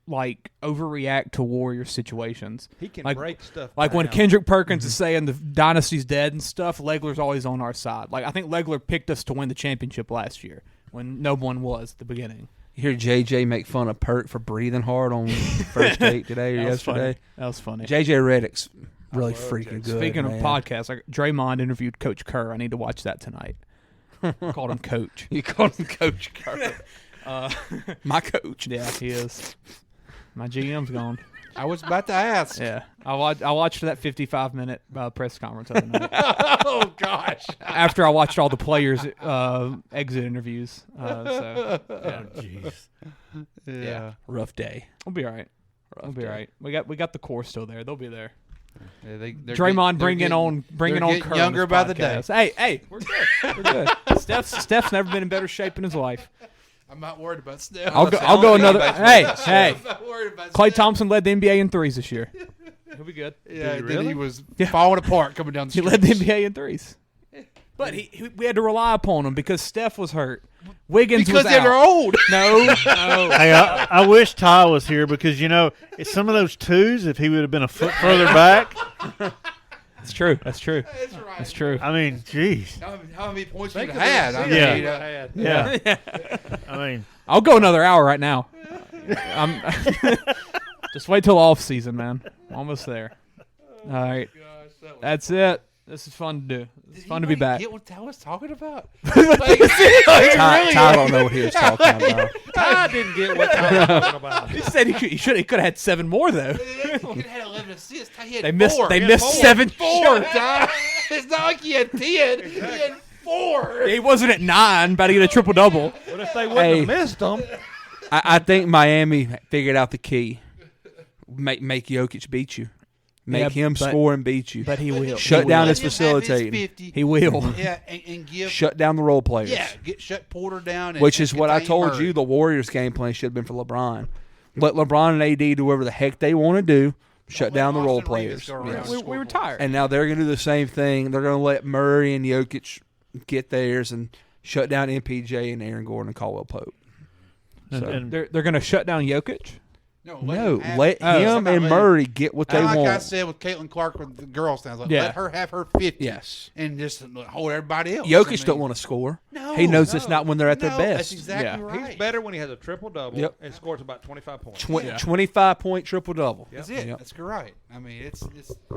like overreact to Warrior situations. he can like- break stuff Like when down. Kendrick Perkins is saying the dynasty's dead and stuff, Legler's always on our side. Like I think Legler picked us to win the championship last year when no one was at the beginning. You hear JJ make fun of Perk for breathing hard on first take today or That was funny. yesterday. That was funny. JJ Redick's really love freaking JJ. good. Speaking man. of podcasts, like Draymond interviewed Coach Kerr. I need to watch that tonight. Called him Coach. You called him Coach Kerr. My coach. Yeah, he is. My GM's gone. I was about to ask. Yeah, I watched that 55-minute press conference the other night. Oh gosh. After I watched all the players' exit interviews. So yeah. Jeez. Yeah. Rough day. We'll be all right. We'll be all right. We got the core still there. They'll be there. Yeah, they're Draymond getting- bringing they're on getting Kerr on younger this by the day. podcast. Hey, we're good. We're good. Steph's never been in better shape in his life. I'm not worried about Steph. I'll go another. Hey. I'm not worried about Klay Steph. Thompson led the NBA in threes this year. He'll be good. Yeah, Did he then he really? was Yeah. falling apart coming down the He street. led the NBA in threes. But we had to rely upon him because Steph was hurt. Wiggins because was they're out. old. No. Hey, I wish Ty was here because it's some of those twos. If he would have been a foot further back, That's true. That's true. That's right. That's true. I mean, jeez. How many points Think you of had? it. I Yeah. mean, Yeah. I mean, I'll go another hour right now. I'm just wait till off season, man. Almost there. All right. That's it. This is fun to do. It's fun to be back. Get what Ty was talking about? Ty don't know what he was talking about. I didn't get what I was talking about. He said he could have had 7 more though. He had 11 assists. Ty had They missed. 4. They He had missed 4. 7 4. short. Ty. It's not like he had 10. He had 4. He wasn't at 9, about to get a triple double. What if they wouldn't have missed them? I think Miami figured out the key. Make Jokic beat you. Make him score and beat you. But he will. Shut He down will. his facilitating. He will. Yeah, and give. Shut down the role players. Yeah, shut Porter down. And, Which is and what I contain told Murray. you the Warriors' game plan should have been for LeBron. Let LeBron and AD do whatever the heck they want to do. Shut down the role players. Yes. We were tired. And now they're going to do the same thing. They're going to let Murray and Jokic get theirs and shut down MPJ and Aaron Gordon and Caldwell Pope. and They're going to shut down Jokic. No, let him and Murray get what they like want. Like I said with Caitlin Clark with the girls, sounds like let her have her 50. Yes, and just hold everybody else. Jokic don't want to score. No, he knows it's not when they're at their best. That's exactly right. He's better when he has a triple-double and scores about 25 points. 25-point triple-double. That's it. That's correct. I mean, it's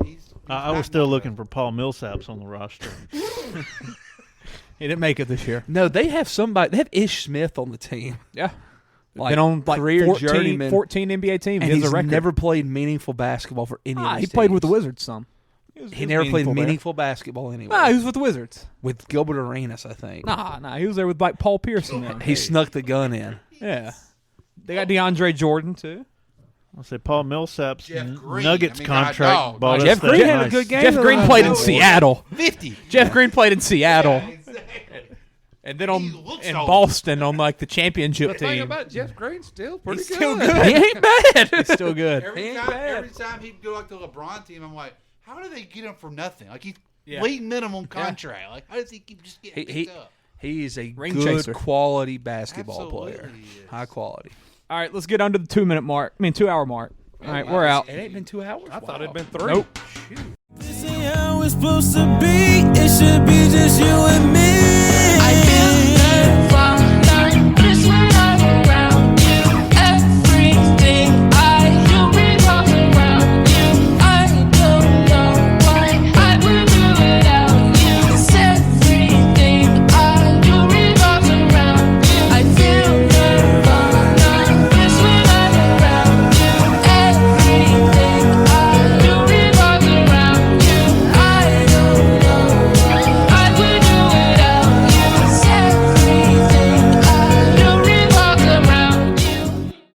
he's I was still looking for Paul Millsaps on the roster. He didn't make it this year. No, they have somebody. They have Ish Smith on the team. Yeah. Been on career 14 NBA NBA teams. And he has he's a record. never played meaningful basketball for any of his He played teams. with the Wizards some. He never played meaningful basketball anyway. Nah, he was with the Wizards. With Gilbert Arenas, I think. Nah, he was there with like Paul Pierce. He snuck the gun in. Yeah. They got DeAndre Jordan, too. I'll say Paul Millsap's Green. Nuggets contract. Bought Jeff us Green that had a nice. good game. Jeff Green played in Seattle. 50. Jeff Green played in Seattle. Yeah, exactly. And then in Boston on like the championship The thing team. about Jeff Green's still pretty good. Still good. He ain't bad. He's still good. Every time he'd go like the LeBron team, I'm like, how do they get him for nothing? Like he's league minimum contract. Like how does he keep just getting picked up? He is a Ring good chaser. quality basketball player. High quality. All right, let's get under the 2-minute mark. 2-hour mark. All right, we're out. It ain't been 2 hours. I thought it'd been 3. Nope. This ain't how it's supposed to be. It should be just you and me.